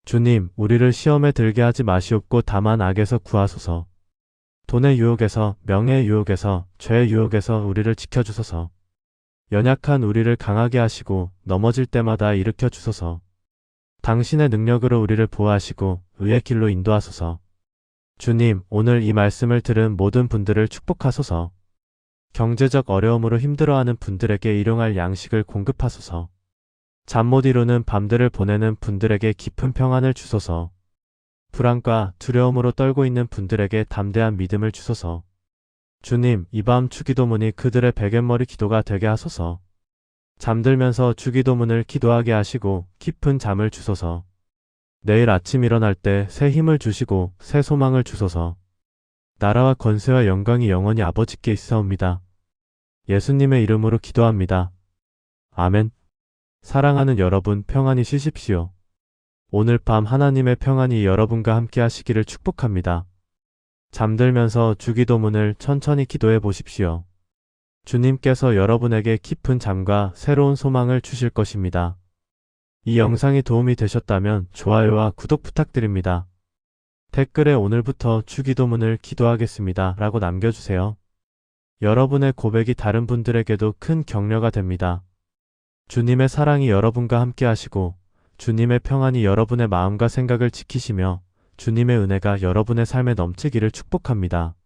주님, 우리를 시험에 들게 하지 마시옵고 다만 악에서 구하소서. 돈의 유혹에서, 명예의 유혹에서, 죄의 유혹에서 우리를 지켜주소서. 연약한 우리를 강하게 하시고 넘어질 때마다 일으켜 주소서. 당신의 능력으로 우리를 보호하시고 의의 길로 인도하소서. 주님, 오늘 이 말씀을 들은 모든 분들을 축복하소서. 경제적 어려움으로 힘들어하는 분들에게 일용할 양식을 공급하소서. 잠 못 이루는 밤들을 보내는 분들에게 깊은 평안을 주소서. 불안과 두려움으로 떨고 있는 분들에게 담대한 믿음을 주소서. 주님, 이 밤 주기도문이 그들의 베갯머리 기도가 되게 하소서. 잠들면서 주기도문을 기도하게 하시고 깊은 잠을 주소서. 내일 아침 일어날 때 새 힘을 주시고 새 소망을 주소서. 나라와 권세와 영광이 영원히 아버지께 있사옵니다. 예수님의 이름으로 기도합니다. 아멘. 사랑하는 여러분, 평안히 쉬십시오. 오늘 밤 하나님의 평안이 여러분과 함께 하시기를 축복합니다. 잠들면서 주기도문을 천천히 기도해 보십시오. 주님께서 여러분에게 깊은 잠과 새로운 소망을 주실 것입니다. 이 영상이 도움이 되셨다면 좋아요와 구독 부탁드립니다. 댓글에 오늘부터 주기도문을 기도하겠습니다 라고 남겨주세요. 여러분의 고백이 다른 분들에게도 큰 격려가 됩니다. 주님의 사랑이 여러분과 함께 하시고 주님의 평안이 여러분의 마음과 생각을 지키시며 주님의 은혜가 여러분의 삶에 넘치기를 축복합니다.